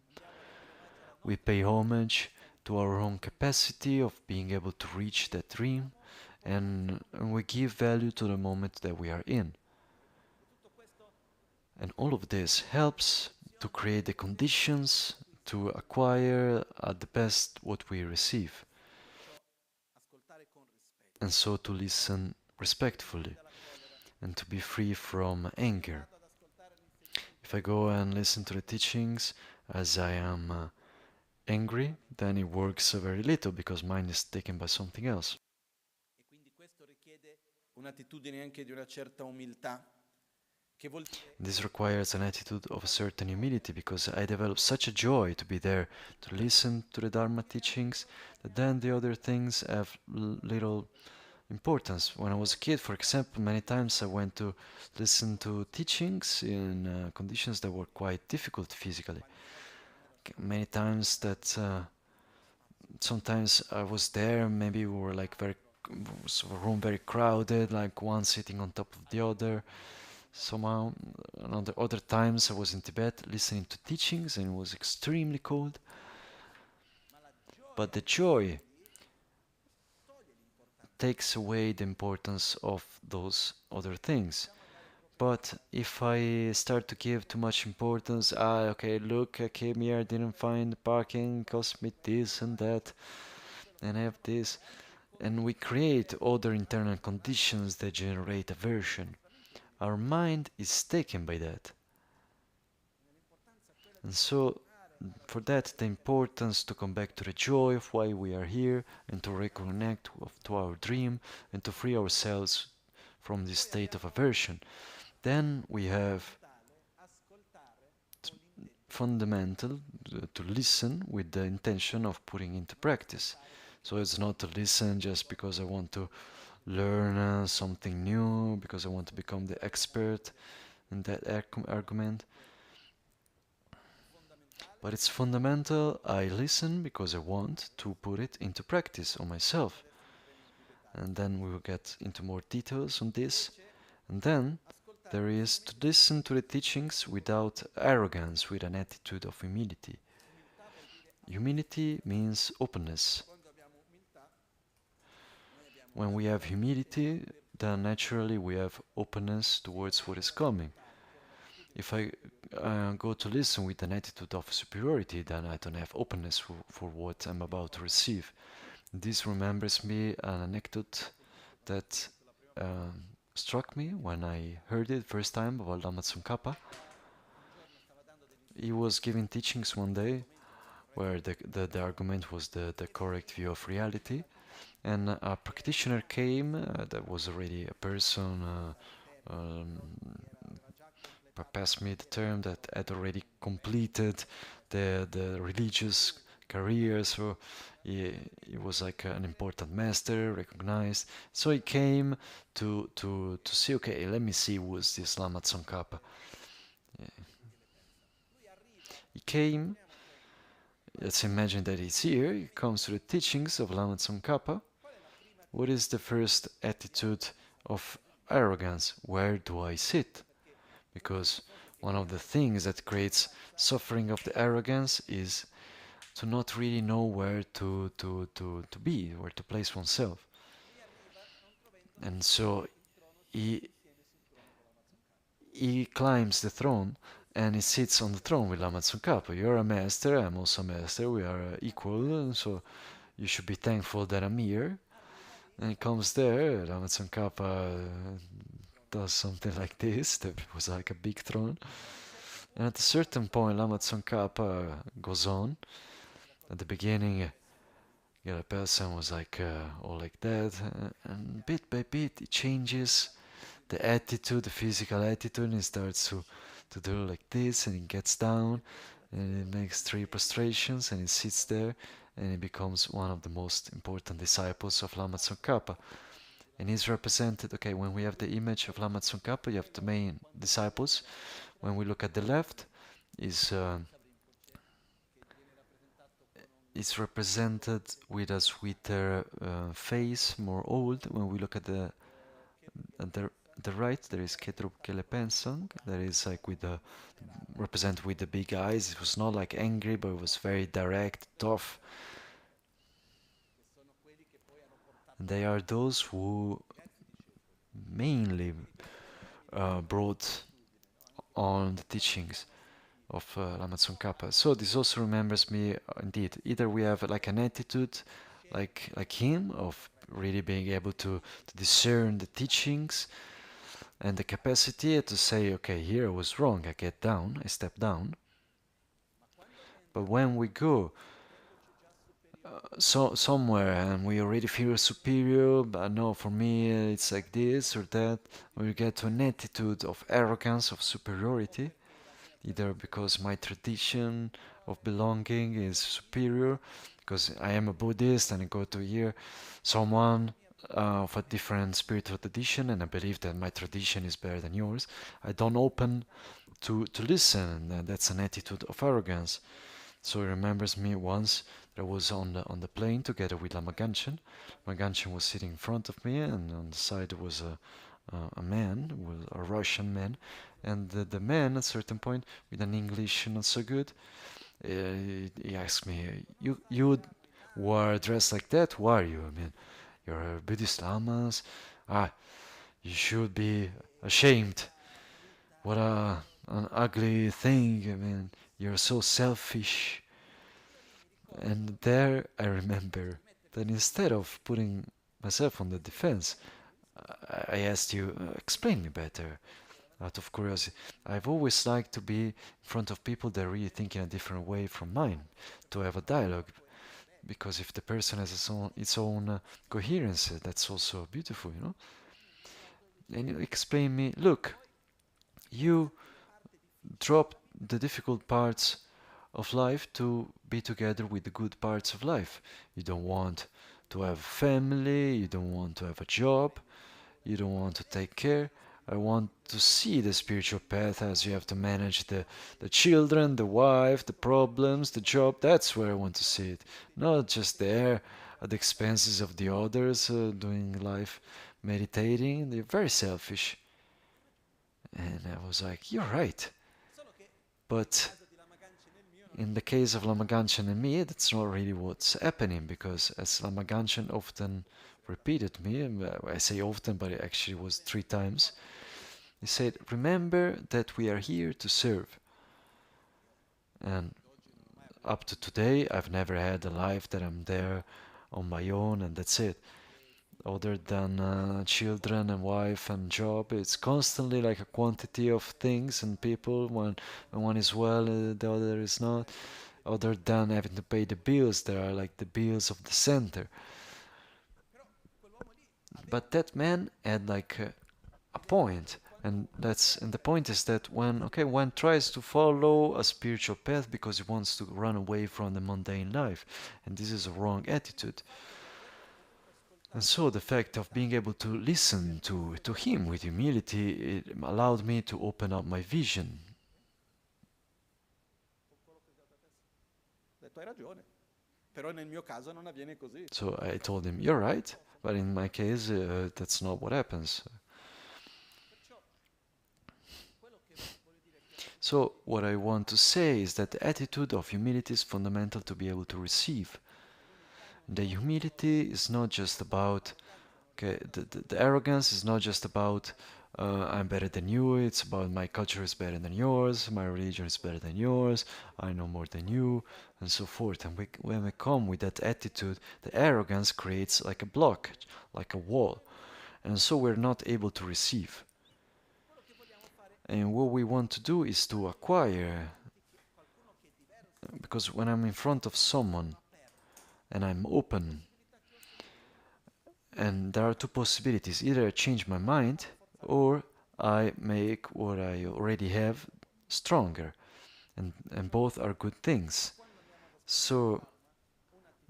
We pay homage to our own capacity of being able to reach that dream, and we give value to the moment that we are in. And all of this helps to create the conditions to acquire at the best what we receive. And so to listen respectfully and to be free from anger. If I go and listen to the teachings as I am angry, then it works very little because mind is taken by something else. This requires an attitude of a certain humility because I develop such a joy to be there to listen to the Dharma teachings that then the other things have little importance. When I was a kid, for example, many times I went to listen to teachings in conditions that were quite difficult physically. Many times that sometimes I was there, maybe we were like was a room very crowded, like one sitting on top of the other. Somehow, other times I was in Tibet listening to teachings and it was extremely cold. But the joy takes away the importance of those other things. But if I start to give too much importance, okay, look, I came here, didn't find parking, cost me this and that, and I have this. and we create other internal conditions that generate aversion. Our mind is taken by that. And so, for that, the importance to come back to the joy of why we are here and to reconnect to our dream and to free ourselves from this state of aversion. Then we have fundamental to listen with the intention of putting into practice. So it's not to listen just because I want to learn something new, because I want to become the expert in that argument. But it's fundamental. I listen because I want to put it into practice on myself. And then we will get into more details on this. And then there is to listen to the teachings without arrogance, with an attitude of humility. Humility means openness. When we have humility, then naturally we have openness towards what is coming. If I go to listen with an attitude of superiority, then I don't have openness for what I'm about to receive. This remembers me an anecdote that struck me when I heard it first time about Lama Tsongkhapa. He was giving teachings one day where the argument was the correct view of reality, and a practitioner came that was already a person, pass me the term, that had already completed the religious career, so he was like an important master, recognized. So he came to see, okay, let me see who's this Lama Tsongkhapa. He came, let's imagine that he's here, he comes to the teachings of Lama Tsongkhapa. What is the first attitude of arrogance? Where do I sit? Because one of the things that creates suffering of the arrogance is to not really know where to be, where to place oneself. And so he climbs the throne and he sits on the throne with Lama Tsongkhapa. You're a master, I'm also a master, we are equal, so you should be thankful that I'm here. And he comes there, Lama Tsongkhapa does something like this, that was like a big throne. And at a certain point, Lama Tsongkhapa goes on. At the beginning, the person was like all like that, and bit by bit it changes the attitude, the physical attitude, and he starts to do like this, and he gets down, and he makes 3 prostrations, and he sits there, and he becomes one of the most important disciples of Lama Tsongkhapa. And he's represented, okay, when we have the image of Lama Tsongkhapa, you have the main disciples. When we look at the left, is represented with a sweeter face, more old. When we look at the right, there is Kedrup Kelepensang, that is like with the represented with the big eyes. It was not like angry, but it was very direct, tough. And they are those who mainly brought on the teachings of Lama Tsongkhapa. So this also remembers me, indeed, either we have like an attitude like him, of really being able to discern the teachings and the capacity to say, okay, here I was wrong, I get down, I step down. But when we go somewhere and we already feel superior, but no, for me it's like this or that, we get to an attitude of arrogance, of superiority, either because my tradition of belonging is superior, because I am a Buddhist and I go to hear someone of a different spiritual tradition and I believe that my tradition is better than yours. I don't open to listen, and that's an attitude of arrogance. So it remembers me once that I was on the plane together with Lama Ganchen. Lama Ganchen was sitting in front of me, and on the side was a man, a Russian man, and the man at a certain point, with an English not so good, he asked me, you were dressed like that, who are you? I mean, you're Buddhist lamas, you should be ashamed. What an ugly thing, I mean, you're so selfish. And there I remember that instead of putting myself on the defense. I asked you, explain me better, out of curiosity. I've always liked to be in front of people that are really thinking a different way from mine, to have a dialogue, because if the person has its own coherence, that's also beautiful, you know. And you explain me, look, you drop the difficult parts of life to be together with the good parts of life. You don't want to have family, you don't want to have a job, you don't want to take care. I want to see the spiritual path as you have to manage the children, the wife, the problems, the job. That's where I want to see it. Not just there at the expenses of the others doing life meditating. They're very selfish. And I was like, you're right. But in the case of Lama Ganchen and me, that's not really what's happening, because as Lama Ganchen often repeated me, and I say often, but it actually was 3 times, he said, remember that we are here to serve. And up to today, I've never had a life that I'm there on my own and that's it. Other than children and wife and job, it's constantly like a quantity of things and people. When one is well, the other is not. Other than having to pay the bills, there are like the bills of the center. But that man had like a point, and the point is that when one tries to follow a spiritual path because he wants to run away from the mundane life, and this is a wrong attitude. And so the fact of being able to listen to him with humility, it allowed me to open up my vision. So I told him, you're right, but in my case, that's not what happens. So what I want to say is that the attitude of humility is fundamental to be able to receive. The humility is not just about, the arrogance is not just about I'm better than you, it's about my culture is better than yours, my religion is better than yours, I know more than you, and so forth. And when we come with that attitude, the arrogance creates like a block, like a wall, and so we're not able to receive. And what we want to do is to acquire, because when I'm in front of someone and I'm open, and there are 2 possibilities: either I change my mind or I make what I already have stronger, and both are good things. So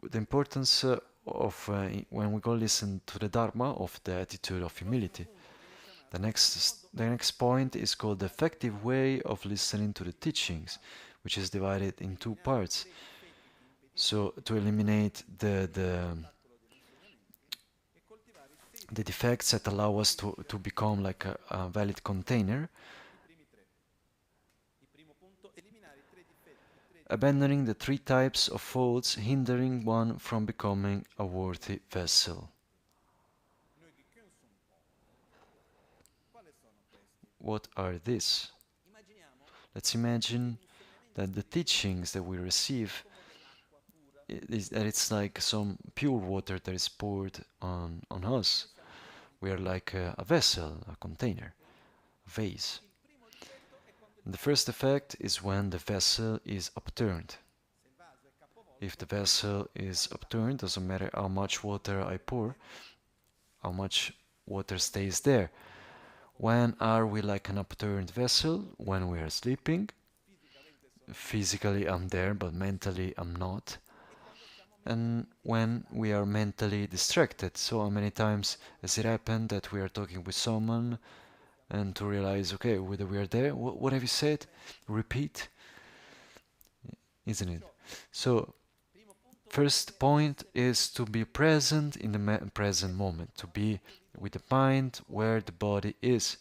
the importance of when we go listen to the Dharma, of the attitude of humility. The next point is called the effective way of listening to the teachings, which is divided in 2 parts. So to eliminate the defects that allow us to become like a valid container, abandoning the 3 types of faults hindering one from becoming a worthy vessel. What are these? Let's imagine that the teachings that we receive it's like some pure water that is poured on us. We are like a vessel, a container, a vase. And the first effect is when the vessel is upturned. If the vessel is upturned, doesn't matter how much water I pour, how much water stays there. When are we like an upturned vessel? When we are sleeping. Physically I'm there, but mentally I'm not. And when we are mentally distracted. So how many times has it happened that we are talking with someone and to realize, okay, whether we are there, what have you said? Repeat, isn't it? So first point is to be present in the present moment, to be with the mind where the body is.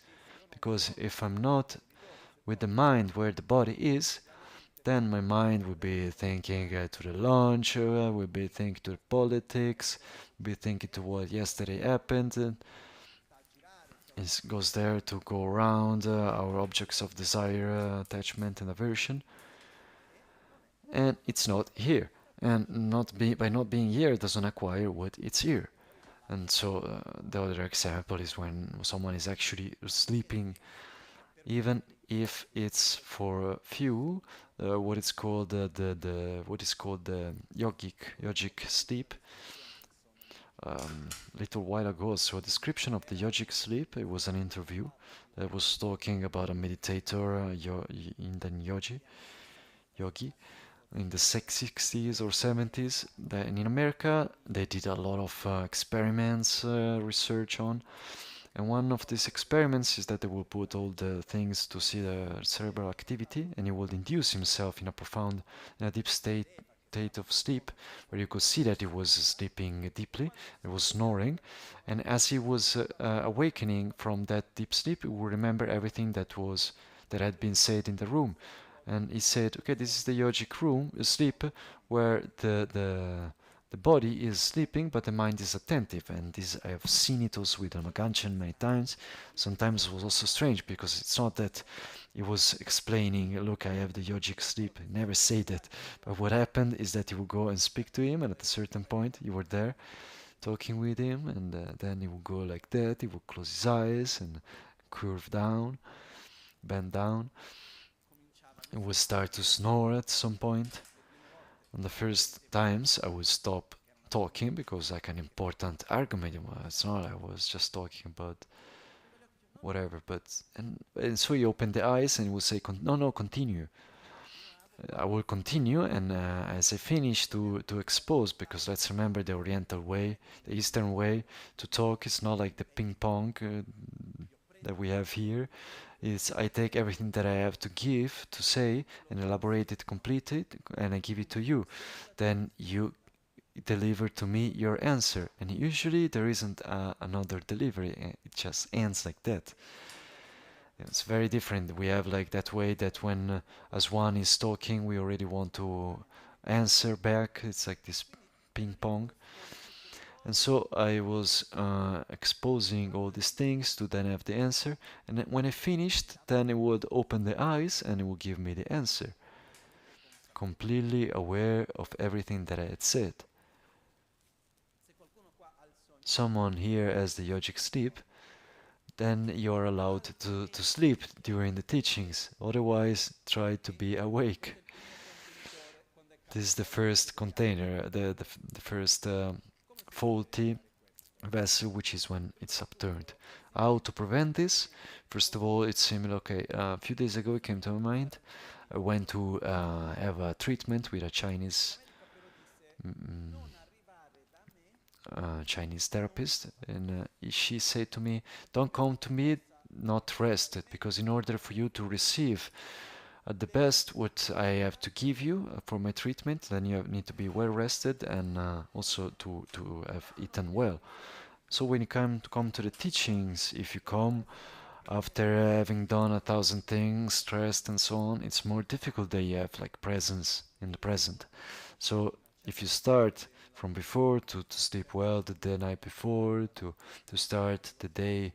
Because if I'm not with the mind where the body is, then my mind will be thinking to the lunch, will be thinking to the politics, will be thinking to what yesterday happened. It goes there to go around our objects of desire, attachment and aversion. And it's not here. And by not being here, it doesn't acquire what it's here. And so the other example is when someone is actually sleeping, even if it's for a few, what is called the yogic sleep. Little while ago, so a description of the yogic sleep. It was an interview that was talking about a meditator, Indian yogi, in the 60s or 70s. And in America, they did a lot of experiments, research on. And one of these experiments is that they will put all the things to see the cerebral activity, and he would induce himself in a profound, in a deep state of sleep, where you could see that he was sleeping deeply, he was snoring, and as he was awakening from that deep sleep, he would remember everything that had been said in the room. And he said, okay, this is the yogic room, sleep, where the body is sleeping, but the mind is attentive. And this, I have seen it also with Albagnano many times. Sometimes it was also strange, because it's not that he was explaining, look, I have the yogic sleep. He never said that. But what happened is that he would go and speak to him, and at a certain point, you were there talking with him, and then he would go like that. He would close his eyes and curve down, bend down. He would start to snore at some point. On the first times, I would stop talking because like an important argument. It's not. I was just talking about whatever. And so he opened the eyes and he would say, "No, continue." I will continue, and as I finish to expose, because let's remember the Oriental way, the Eastern way to talk is not like the ping pong that we have here. Is I take everything that I have to give, to say, and elaborate it, complete it, and I give it to you. Then you deliver to me your answer. And usually there isn't another delivery, it just ends like that. It's very different. We have like that way that when, as one is talking, we already want to answer back. It's like this ping pong. And so I was exposing all these things to then have the answer. And then when I finished, then it would open the eyes and it would give me the answer. Completely aware of everything that I had said. Someone here has the yogic sleep, then you're allowed to sleep during the teachings. Otherwise, try to be awake. This is the first container, the first faulty vessel, which is when it's upturned. How to prevent this? First of all, it's similar. Okay, a few days ago it came to my mind. I went to have a treatment with a Chinese therapist, and she said to me, "Don't come to me not rested, because in order for you to receive at the best what I have to give you for my treatment, then you need to be well rested and also to have eaten well." So when you come to the teachings, if you come after having done 1,000 things, stressed and so on, it's more difficult that you have like presence in the present. So if you start from before to sleep well the night before, to start the day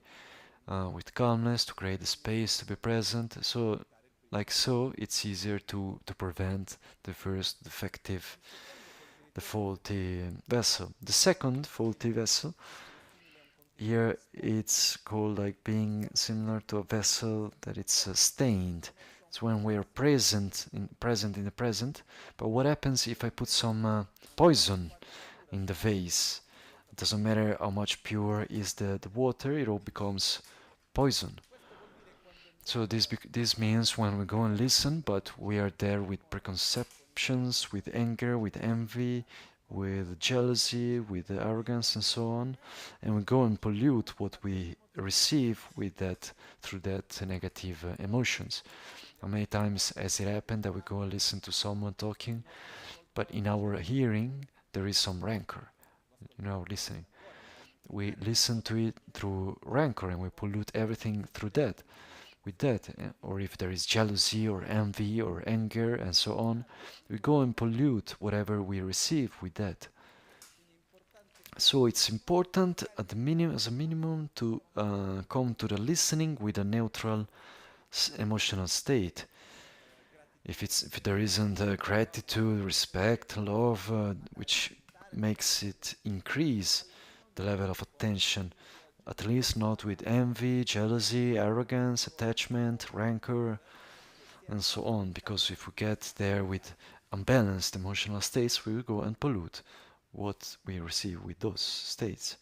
with calmness, to create the space to be present, so it's easier to prevent the first defective, the faulty vessel. The second faulty vessel, here it's called like being similar to a vessel that it's stained. It's when we are present in the present. But what happens if I put some poison in the vase? It doesn't matter how much pure is the water, it all becomes poison. So this means when we go and listen, but we are there with preconceptions, with anger, with envy, with jealousy, with arrogance and so on, and we go and pollute what we receive with that, through that negative emotions. How many times has it happened that we go and listen to someone talking, but in our hearing there is some rancor, listening. We listen to it through rancor and we pollute everything through that, with that. Or if there is jealousy or envy or anger and so on, we go and pollute whatever we receive with that. So it's important as a minimum to come to the listening with a neutral emotional state. If there isn't gratitude, respect, love, which makes it increase the level of attention, at least not with envy, jealousy, arrogance, attachment, rancor, and so on, because if we get there with unbalanced emotional states, we will go and pollute what we receive with those states.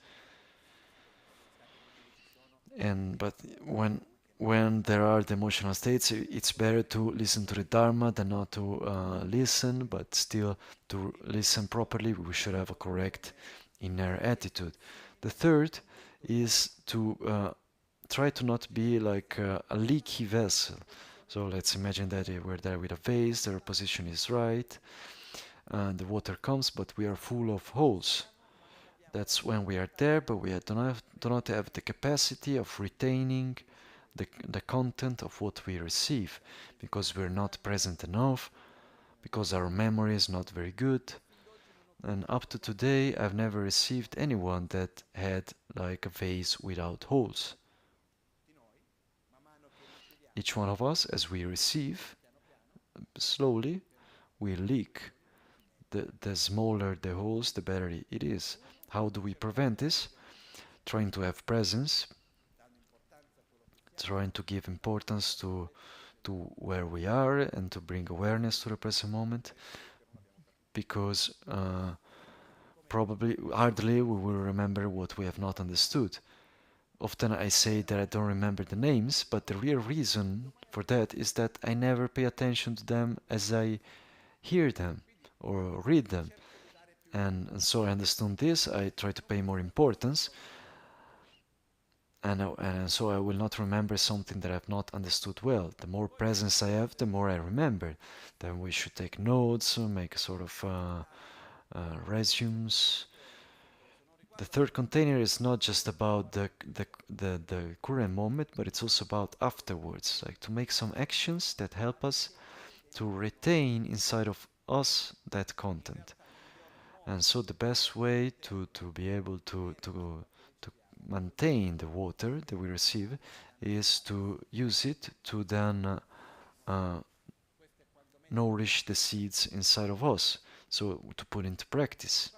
But when there are the emotional states, it's better to listen to the Dharma than not to listen, but still to listen properly, we should have a correct inner attitude. The third is to try to not be like a leaky vessel. So let's imagine that we're there with a vase, the position is right, and the water comes, but we are full of holes. That's when we are there, but we do not have the capacity of retaining the content of what we receive, because we're not present enough, because our memory is not very good. And up to today, I've never received anyone that had like a vase without holes. Each one of us, as we receive, slowly, we leak. The smaller the holes, the better it is. How do we prevent this? Trying to have presence, trying to give importance to where we are and to bring awareness to the present moment, because probably hardly we will remember what we have not understood. Often I say that I don't remember the names, but the real reason for that is that I never pay attention to them as I hear them or read them. And so I understand this, I try to pay more importance, and so I will not remember something that I've not understood well. The more presence I have, the more I remember. Then we should take notes, make sort of resumes. The third container is not just about the current moment, but it's also about afterwards, like to make some actions that help us to retain inside of us that content. And so the best way to be able to maintain the water that we receive is to use it to then nourish the seeds inside of us, so to put into practice.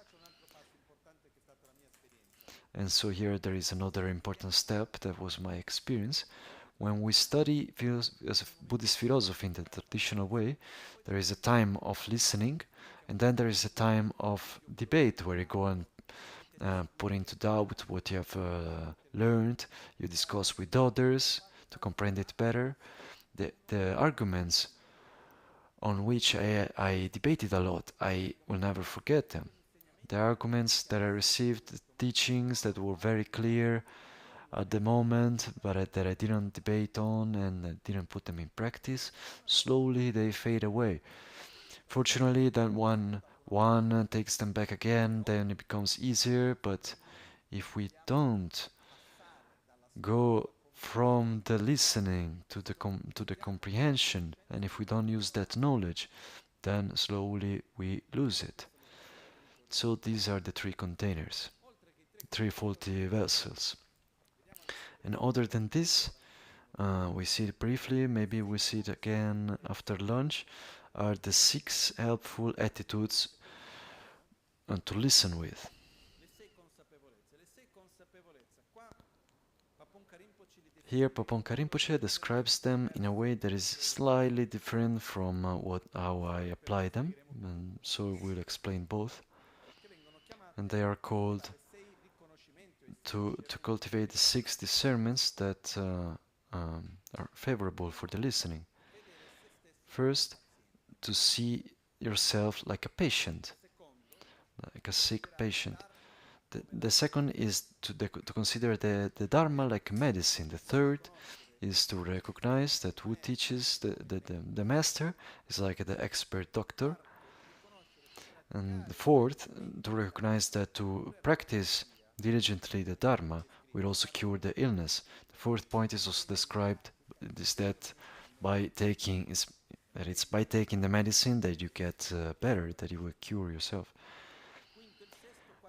And so here there is another important step that was my experience. When we study Buddhist philosophy in the traditional way, there is a time of listening, and then there is a time of debate where you go and put into doubt what you have learned, you discuss with others to comprehend it better. The arguments on which I debated a lot, I will never forget them. The arguments that I received, the teachings that were very clear at the moment, but that I didn't debate on and I didn't put them in practice, slowly they fade away. Fortunately, then one takes them back again, then it becomes easier. But if we don't go from the listening to the comprehension, and if we don't use that knowledge, then slowly we lose it. So these are the three containers, three faulty vessels. And other than this, we see it briefly, maybe we see it again after lunch, are the 6 helpful attitudes to listen with. Here Pabonka Rinpoche describes them in a way that is slightly different from how I apply them, and so we'll explain both. And they are called to cultivate the 6 discernments that are favorable for the listening. First, to see yourself like a patient, like a sick patient. The second is to consider the Dharma like a medicine. The third is to recognize that who teaches the master is like the expert doctor. And the fourth, to recognize that to practice diligently the Dharma will also cure the illness. The fourth point is also described, is that it's by taking the medicine that you get better, that you will cure yourself.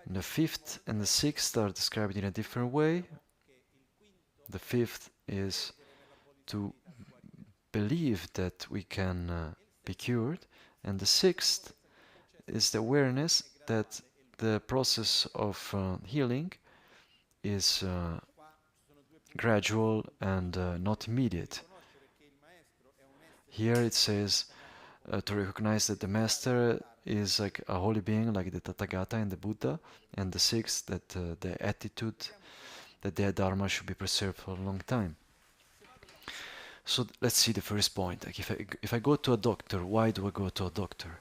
And the fifth and the sixth are described in a different way. The fifth is to believe that we can be cured, and the sixth is the awareness that the process of healing is gradual and not immediate. Here it says to recognize that the master is like a holy being, like the Tathagata and the Buddha, and the sixth, that the attitude that their Dharma should be preserved for a long time. So let's see the first point. Like if I go to a doctor, why do I go to a doctor?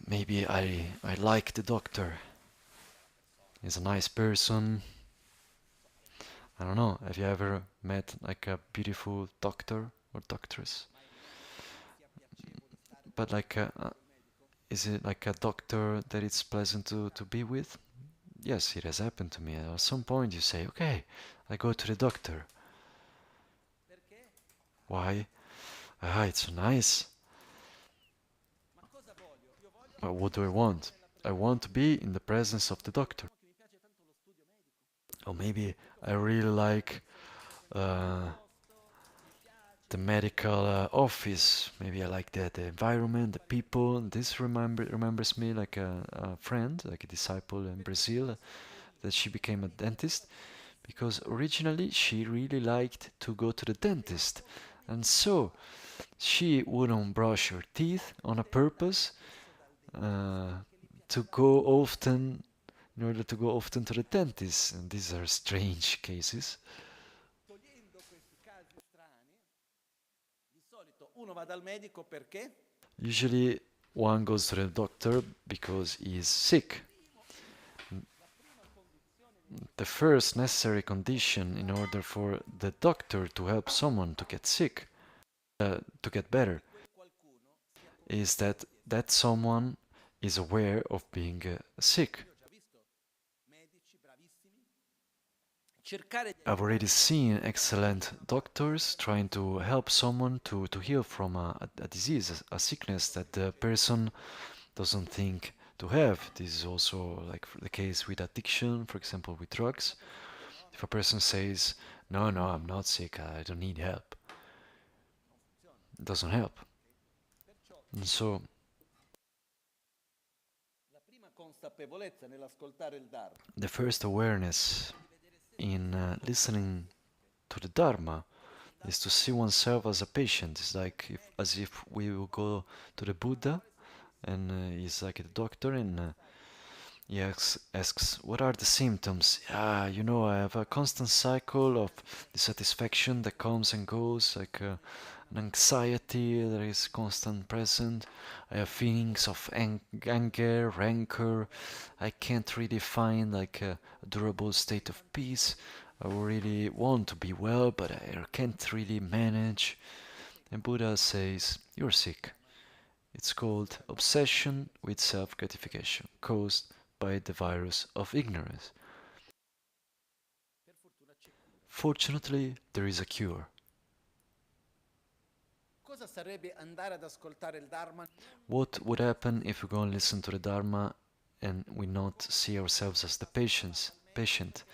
Maybe I like the doctor. He's a nice person. I don't know. Have you ever met like a beautiful doctor or doctress? But like, is it like a doctor that it's pleasant to be with? Yes, it has happened to me. At some point you say, okay, I go to the doctor. Why? Ah, it's so nice. But what do I want? I want to be in the presence of the doctor. Or maybe I really like the medical office. Maybe I like the environment, the people. This remembers me like a friend, like a disciple in Brazil, that she became a dentist because originally she really liked to go to the dentist, and so she wouldn't brush her teeth on a purpose to go often, in order to go often to the dentist. And these are strange cases. Usually one goes to the doctor because he is sick. The first necessary condition in order for the doctor to help someone to get sick, to get better, is that that someone is aware of being sick. I've already seen excellent doctors trying to help someone to heal from a disease, a sickness that the person doesn't think to have. This is also like the case with addiction, for example, with drugs. If a person says, no, no, I'm not sick, I don't need help, it doesn't help. And so, the first awareness in listening to the Dharma is to see oneself as a patient. It's like as if we will go to the Buddha and he's like a doctor and he asks, what are the symptoms? Ah, you know, I have a constant cycle of dissatisfaction that comes and goes, like an anxiety that is constant present. I have feelings of anger, rancor. I can't really find like a durable state of peace. I really want to be well, but I can't really manage. And Buddha says, you're sick. It's called obsession with self-gratification, caused by the virus of ignorance. Fortunately, there is a cure. What would happen if we go and listen to the Dharma and we not see ourselves as the patient?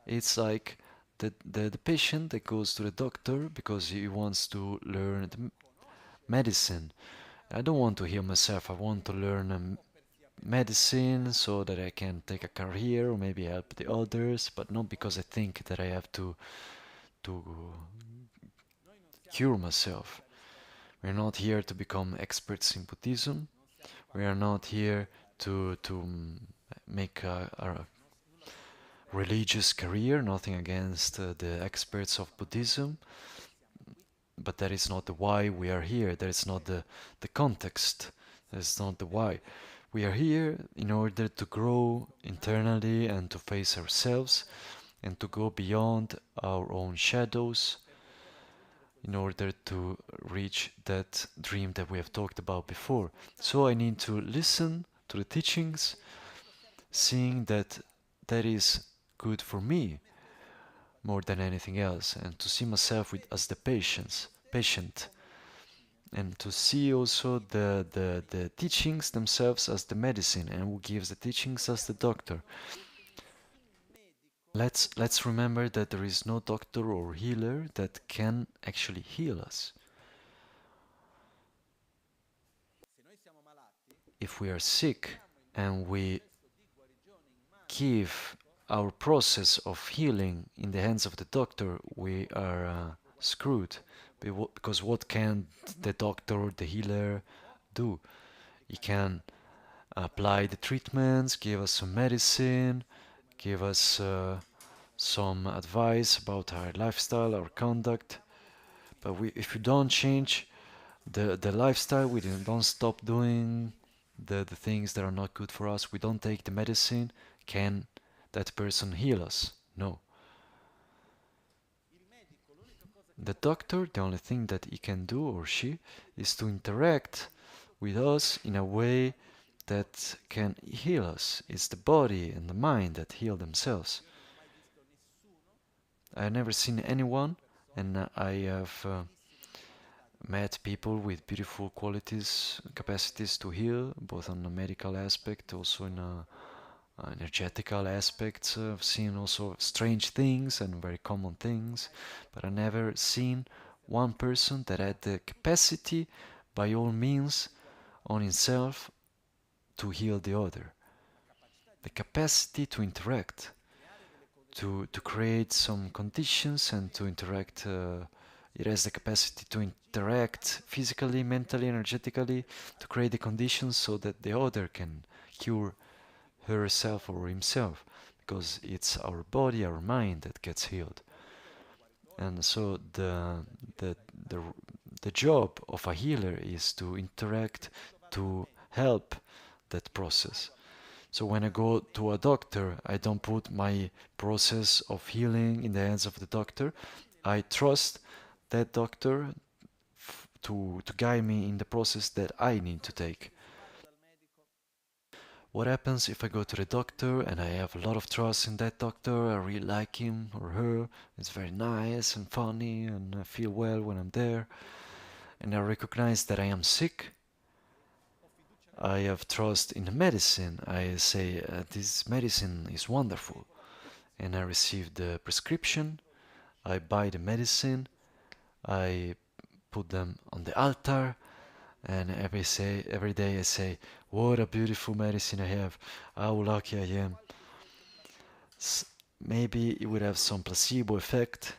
It's like the patient that goes to the doctor because he wants to learn the medicine. I don't want to heal myself, I want to learn medicine so that I can take a career or maybe help the others, but not because I think that I have to cure myself. We're not here to become experts in Buddhism. We are not here to make a religious career, nothing against the experts of Buddhism, but that is not the why we are here. That is not the context. That is not the why. We are here in order to grow internally and to face ourselves and to go beyond our own shadows in order to reach that dream that we have talked about before. So I need to listen to the teachings, seeing that that is good for me more than anything else, and to see myself as the patient, and to see also the teachings themselves as the medicine, and who gives the teachings as the doctor. Let's remember that there is no doctor or healer that can actually heal us. If we are sick and we give our process of healing in the hands of the doctor, we are screwed. Because what can the doctor or the healer do? He can apply the treatments, give us some medicine, give us some advice about our lifestyle, our conduct. But if we don't change the lifestyle, we don't stop doing the things that are not good for us, we don't take the medicine, can that person heal us? No. The doctor, the only thing that he can do, or she, is to interact with us in a way that can heal us. It's the body and the mind that heal themselves. I've never seen anyone, and I have met people with beautiful qualities, capacities to heal, both on the medical aspect, also in energetical aspects. I've seen also strange things and very common things, but I've never seen one person that had the capacity, by all means, on himself to heal the other. The capacity to interact, to create some conditions and to interact. It has the capacity to interact physically, mentally, energetically, to create the conditions so that the other can cure herself or himself, because it's our body, our mind that gets healed. And so the the job of a healer is to interact, to help that process. So when I go to a doctor, I don't put my process of healing in the hands of the doctor. I trust that doctor to guide me in the process that I need to take. What happens if I go to the doctor and I have a lot of trust in that doctor, I really like him or her, it's very nice and funny and I feel well when I'm there, and I recognize that I am sick? I have trust in the medicine. I say, this medicine is wonderful. And I receive the prescription, I buy the medicine, I put them on the altar, and every day I say, what a beautiful medicine I have, how lucky I am. Maybe it would have some placebo effect,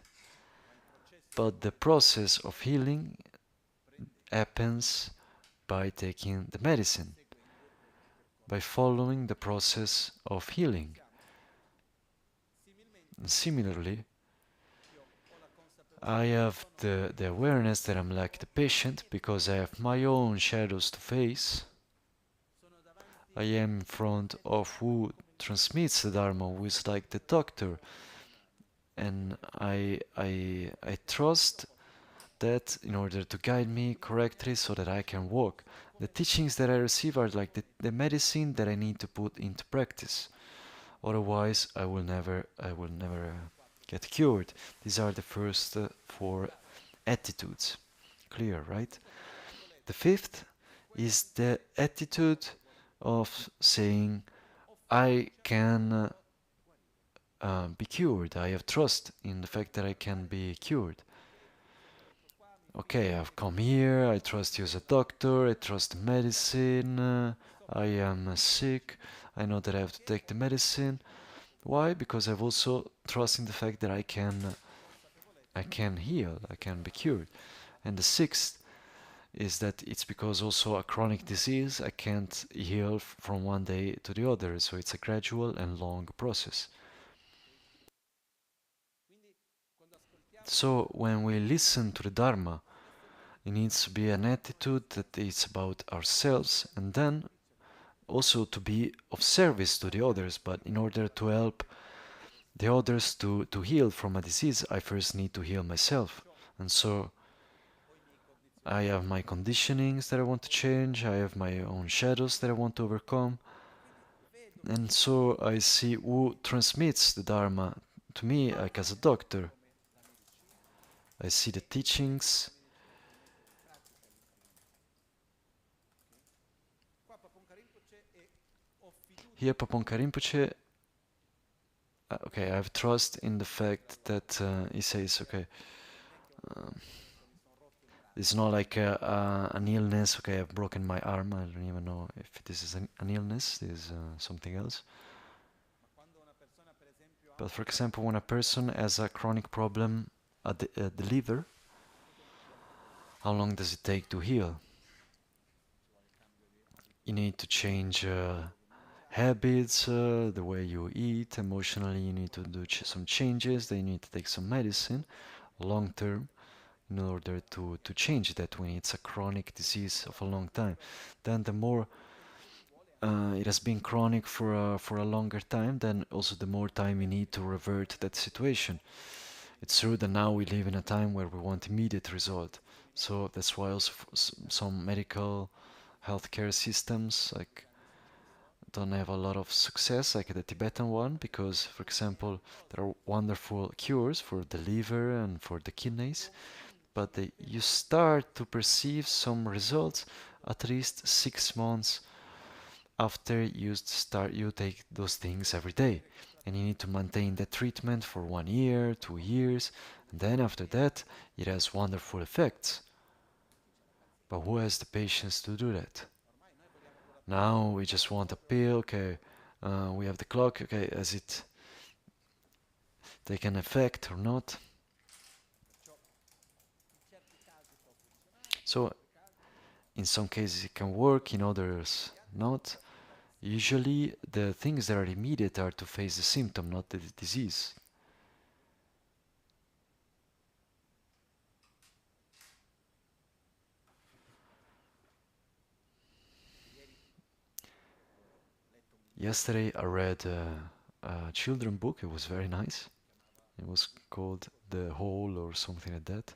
but the process of healing happens by taking the medicine, by following the process of healing. And similarly, I have the awareness that I'm like the patient because I have my own shadows to face. I am in front of who transmits the Dharma, who is like the doctor, and I trust that in order to guide me correctly so that I can walk. The teachings that I receive are like the medicine that I need to put into practice. Otherwise, I will never get cured. These are the first four attitudes. Clear, right? The fifth is the attitude of saying, I can be cured. I have trust in the fact that I can be cured. Okay, I've come here, I trust you as a doctor, I trust the medicine, I am sick, I know that I have to take the medicine. Why? Because I've also trust in the fact that I can heal, I can be cured. And the sixth is that it's because also a chronic disease, I can't heal from one day to the other, so it's a gradual and long process. So when we listen to the Dharma, it needs to be an attitude that is about ourselves, and then also to be of service to the others. But in order to help the others to heal from a disease, I first need to heal myself. And so I have my conditionings that I want to change, I have my own shadows that I want to overcome. And so I see who transmits the Dharma to me, like as a doctor. I see the teachings. Here Pabonka Rinpoche, okay, I have trust in the fact that he says, okay, it's not like an illness, okay, I've broken my arm, I don't even know if this is an illness, this is something else. But for example, when a person has a chronic problem at the liver, how long does it take to heal? You need to change habits, the way you eat, emotionally you need to do some changes, then you need to take some medicine long term in order to change that when it's a chronic disease of a long time. Then the more it has been chronic for a longer time, then also the more time you need to revert that situation. It's true that now we live in a time where we want immediate result. So that's why also some medical healthcare systems like don't have a lot of success like the Tibetan one because, for example, there are wonderful cures for the liver and for the kidneys, but you start to perceive some results at least 6 months after you take those things every day, and you need to maintain the treatment for 1 year, 2 years, and then after that it has wonderful effects. But who has the patience to do that? Now we just want a pill, okay, we have the clock, okay, has it taken effect or not? So in some cases it can work, in others not. Usually the things that are immediate are to face the symptom, not the disease. Yesterday I read a children book, it was very nice. It was called The Whole or something like that.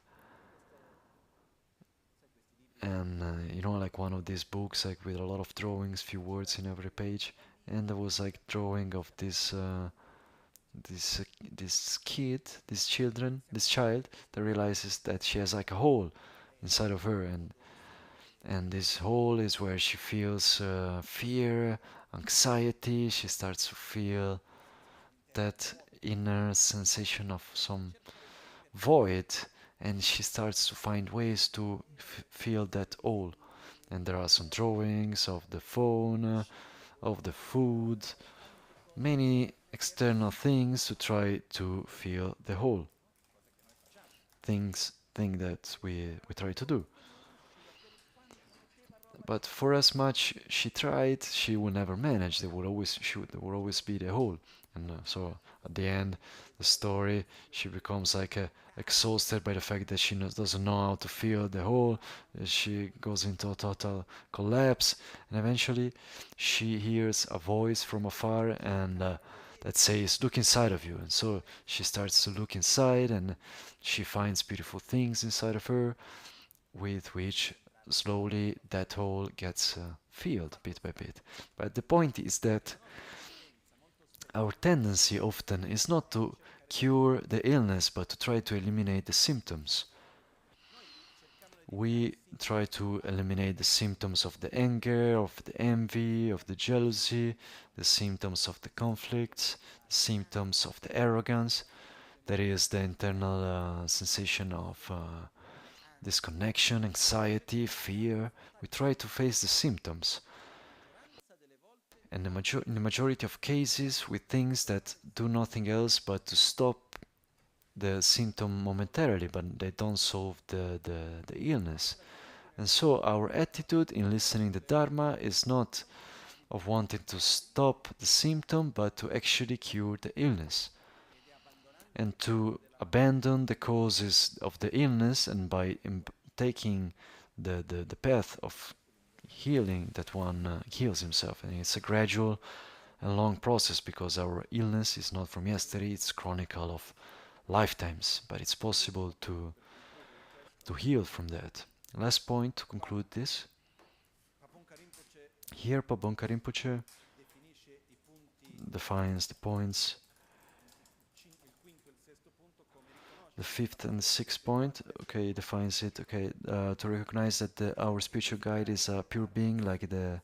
And like one of these books like with a lot of drawings, few words in every page, and there was like drawing of this kid, this child that realizes that she has like a hole inside of her, and this hole is where she feels fear, anxiety. She starts to feel that inner sensation of some void, and she starts to find ways to feel that hole. And there are some drawings of the phone, of the food, many external things to try to feel the whole. Thing that we try to do. But for as much she tried, she would never manage. There would always be the hole. And so at the end, the story, she becomes like exhausted by the fact that she doesn't know how to feel the hole. She goes into a total collapse, and eventually she hears a voice from afar and that says, "Look inside of you." And so she starts to look inside, and she finds beautiful things inside of her, with which slowly that hole gets filled bit by bit. But the point is that our tendency often is not to cure the illness but to try to eliminate the symptoms. We try to eliminate the symptoms of the anger, of the envy, of the jealousy, the symptoms of the conflicts, the symptoms of the arrogance, that is the internal sensation of disconnection, anxiety, fear. We try to face the symptoms. And in the majority of cases, with things that do nothing else but to stop the symptom momentarily, but they don't solve the illness. And so our attitude in listening to Dharma is not of wanting to stop the symptom, but to actually cure the illness. And to abandon the causes of the illness, and by taking the path of healing, that one heals himself. And it's a gradual and long process, because our illness is not from yesterday, it's chronicle of lifetimes, but it's possible to heal from that. Last point to conclude this. Here Pabonka Rinpoche defines the points. The fifth and the sixth point, okay, defines it, okay, to recognize that our spiritual guide is a pure being like the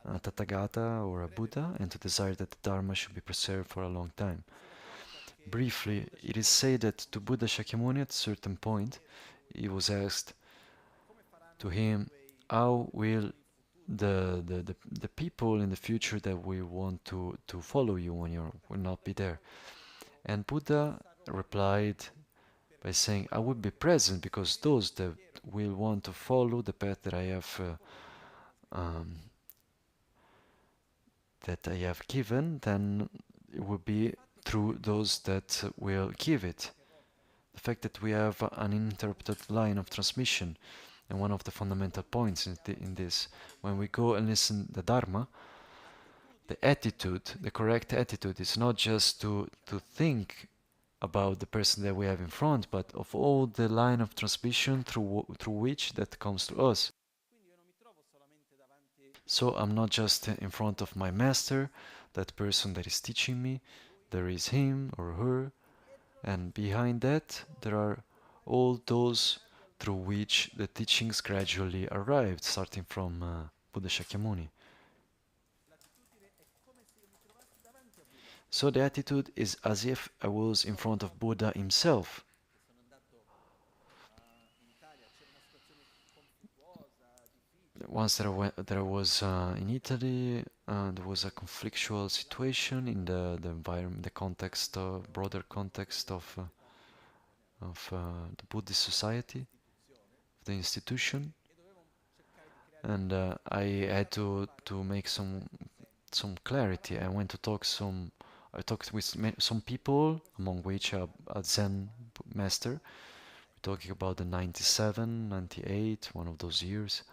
Tathagata or a Buddha, and to desire that the Dharma should be preserved for a long time. Briefly, it is said that to Buddha Shakyamuni at a certain point, he was asked to him, how will the people in the future that we want to follow you when you will not be there? And Buddha replied by saying, I will be present because those that will want to follow the path um, that I have given, then it will be through those that will give it. The fact that we have an uninterrupted line of transmission, and one of the fundamental points in this, when we go and listen the Dharma, the attitude, the correct attitude, is not just to think about the person that we have in front, but of all the line of transmission through which that comes to us. So I'm not just in front of my master, that person that is teaching me. There is him or her, and behind that there are all those through which the teachings gradually arrived, starting from Buddha Shakyamuni. So the attitude is as if I was in front of Buddha himself. Once that I was in Italy, there was a conflictual situation in the environment, the context, broader context of the Buddhist society, the institution, and I had to make some clarity. I talked with some people, among which a Zen master. We're talking about the 97, 98, one of those years.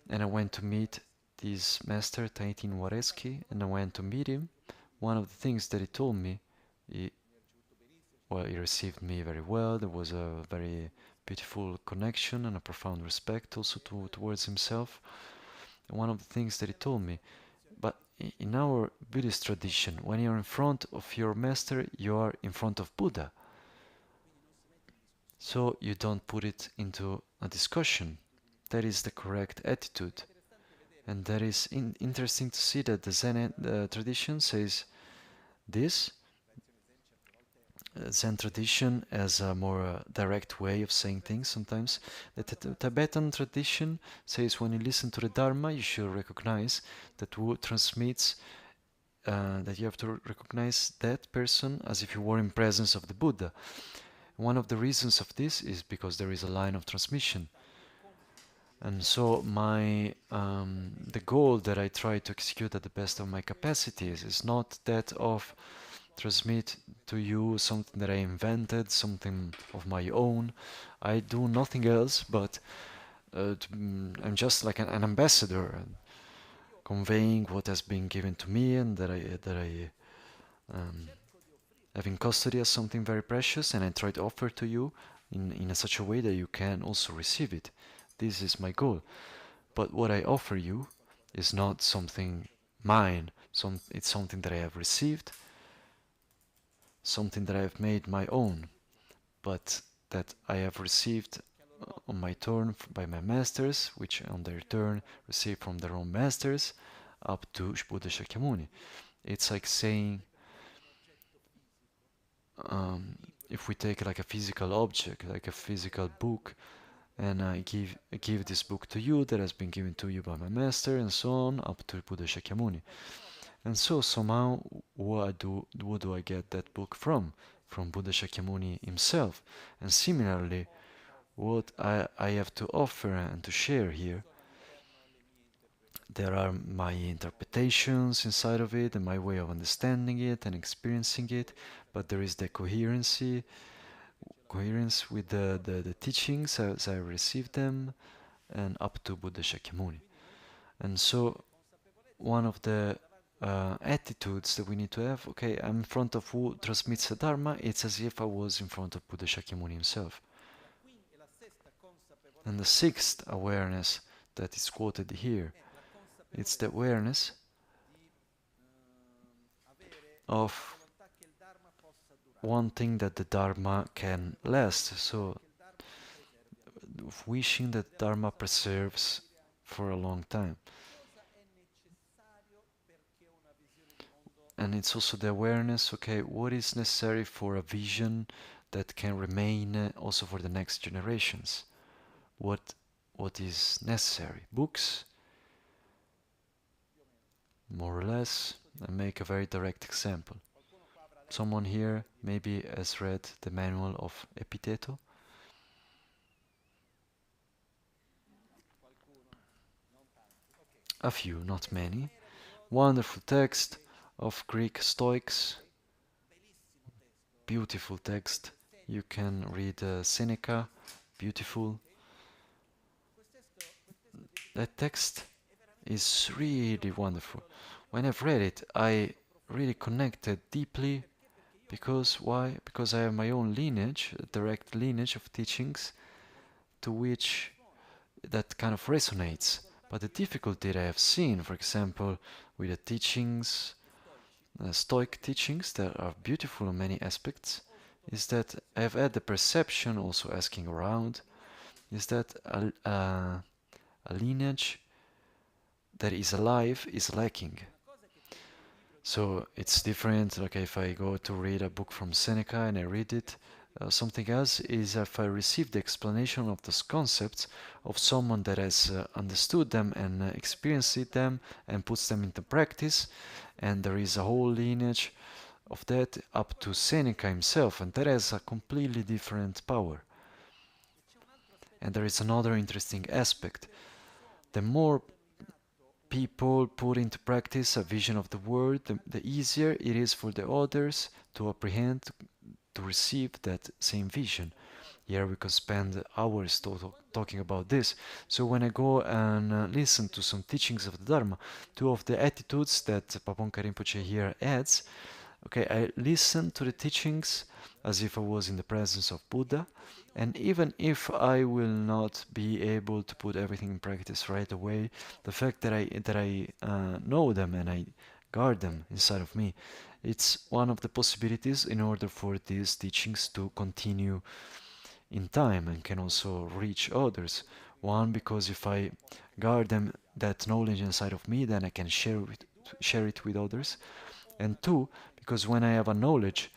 And I went to meet this master, Taitin Wareski, and I went to meet him. One of the things that he told me, he received me very well. There was a very beautiful connection and a profound respect also towards himself. And one of the things that he told me, but in our Buddhist tradition, when you're in front of your master, you are in front of Buddha. So you don't put it into a discussion. That is the correct attitude. And that is interesting to see that the Zen tradition says this. Zen tradition has a more direct way of saying things sometimes. The Tibetan tradition says when you listen to the Dharma, you should recognize that who transmits, that you have to recognize that person as if you were in presence of the Buddha. One of the reasons of this is because there is a line of transmission. And so the goal that I try to execute at the best of my capacities is not that of transmit to you something that I invented, something of my own. I do nothing else, but I'm just like an ambassador, conveying what has been given to me and that I have in custody as something very precious, and I try to offer to you in such a way that you can also receive it. This is my goal. But what I offer you is not something mine. It's something that I have received, something that I have made my own, but that I have received on my turn by my masters, which on their turn received from their own masters, up to Buddha Shakyamuni. It's like saying, if we take like a physical object, like a physical book, and I give this book to you that has been given to you by my master, and so on, up to Buddha Shakyamuni. And so somehow, what do I get that book from? From Buddha Shakyamuni himself. And similarly, what I have to offer and to share here, there are my interpretations inside of it and my way of understanding it and experiencing it, but there is the coherence with the teachings as I received them and up to Buddha Shakyamuni. And so one of the attitudes that we need to have, okay, I'm in front of who transmits the Dharma, it's as if I was in front of Buddha Shakyamuni himself. And the sixth awareness that is quoted here, it's the awareness of wanting that the Dharma can last, so wishing that Dharma preserves for a long time. And it's also the awareness, okay, what is necessary for a vision that can remain also for the next generations? What is necessary? Books? More or less. I make a very direct example. Someone here maybe has read the manual of Epiteto. A few, not many. Wonderful text of Greek Stoics. Beautiful text. You can read Seneca. Beautiful. That text is really wonderful. When I've read it, I really connected deeply. Because why? Because I have my own lineage, a direct lineage of teachings to which that kind of resonates. But the difficulty that I have seen, for example, with the teachings, Stoic teachings that are beautiful in many aspects, is that I have had the perception, also asking around, is that a lineage that is alive is lacking. So it's different, like if I go to read a book from Seneca and I read it, something else is if I receive the explanation of those concepts of someone that has understood them and experienced them and puts them into practice, and there is a whole lineage of that up to Seneca himself, and that has a completely different power. And there is another interesting aspect. The more people put into practice a vision of the world, the easier it is for the others to apprehend, to receive that same vision. Here we could spend hours talking about this. So when I go and listen to some teachings of the Dharma, two of the attitudes that Pabonka Rinpoche here adds, okay, I listen to the teachings as if I was in the presence of Buddha, and even if I will not be able to put everything in practice right away, the fact that I know them and I guard them inside of me, it's one of the possibilities in order for these teachings to continue in time and can also reach others. One, because if I guard them, that knowledge inside of me, then I can share it with others. And two, because when I have a knowledge,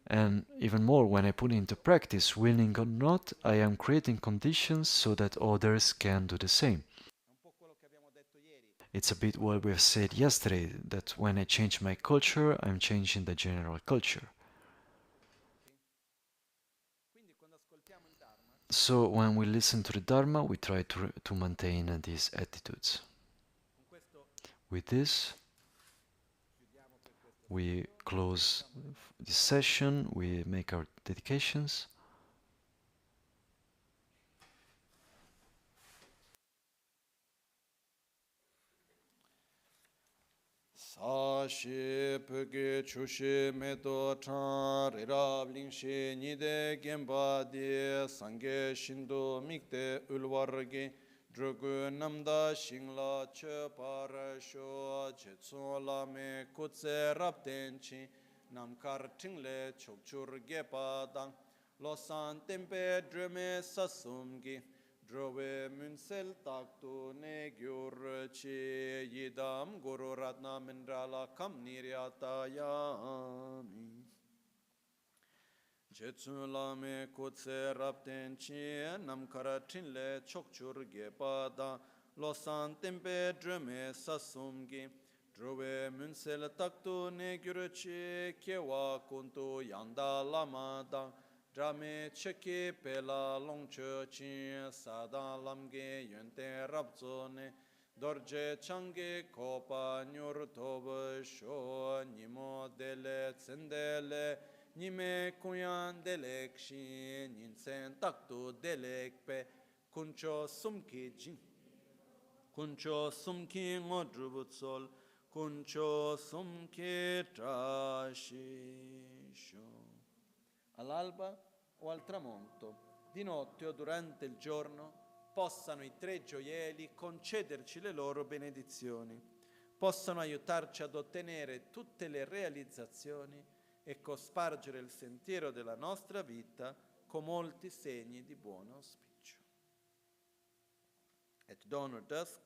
and even more when I put it into practice, willing or not, I am creating conditions so that others can do the same. It's a bit what we've said yesterday, that when I change my culture, I'm changing the general culture. So when we listen to the Dharma, we try to maintain these attitudes. With this, we close this session, we make our dedications. Sashi pöge chushi medo chan rirab lingshi nide genpa di sangye shindu mikde ulwargi drogu namda shingla che parasho je tsong lame kutse rabdenchi namkar tingle chokchur gepa dang losan tempe drume sasumgi Drove Munsel taktu ne gyur chi yidam guru ratna mindrala kam niryata yami. Jetsun lame kutse rapten chi namkara tinle chokchur gepada losan tempe drume sasumgi. Drove Munsel taktu ne gyur chi kewa kuntu yanda lama dang. Drame cheke pela longche chin sada lamge yente rabzone dorje change kopa nyur tobe sho nimo dele tsendele nime kuyan delek shin ninsen taktu delek pe kuncho sumki jin kuncho sumki ngodrubutsol kuncho sumki trashi sho. All'alba o al tramonto, di notte o durante il giorno, possano i tre gioielli concederci le loro benedizioni, possano aiutarci ad ottenere tutte le realizzazioni e cospargere il sentiero della nostra vita con molti segni di buon auspicio. At dawn or dusk,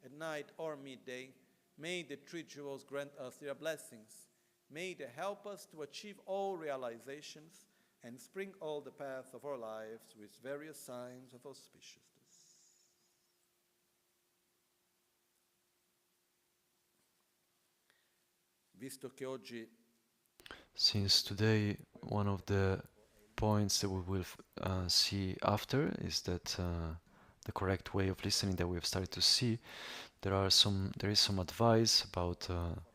at night or midday, may the three jewels grant us their blessings. May they help us to achieve all realizations and spring all the path of our lives with various signs of auspiciousness. Visto che oggi Since today one of the points that we will see after is that the correct way of listening that we have started to see, there is some advice about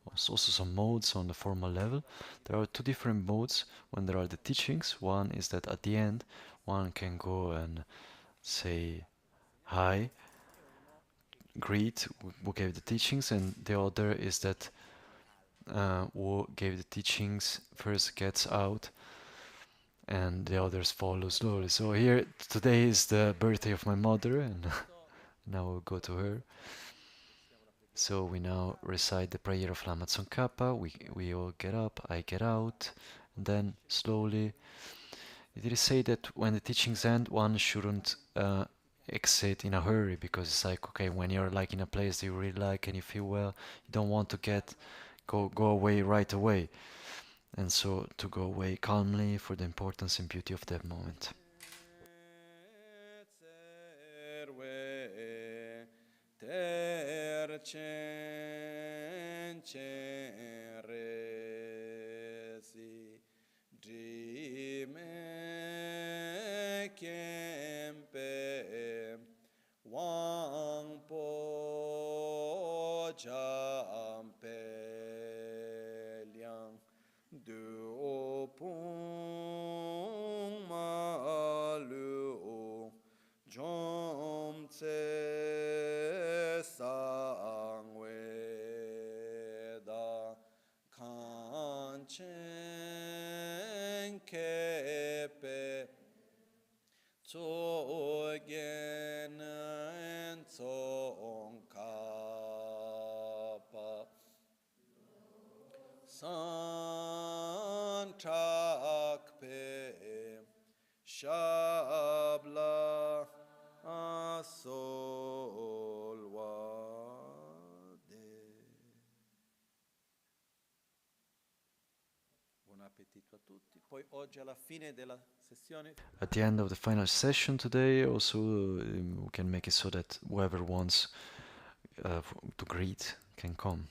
also some modes on the formal level. There are two different modes when there are the teachings. One is that at the end one can go and say hi, greet who gave the teachings, and the other is that who gave the teachings first gets out and the others follow slowly. So here today is the birthday of my mother, and now we'll go to her. So we now recite the prayer of Lama Tsong Khapa. We all get up, I get out, and then slowly. It is said that when the teachings end, one shouldn't exit in a hurry, because it's like, okay, when you're like in a place that you really like and you feel well, you don't want to go away right away. And so to go away calmly for the importance and beauty of that moment. Shabla Buon appetito a tutti. Poi oggi alla fine della sessione At the end of the final session today, also we can make it so that whoever wants to greet can come.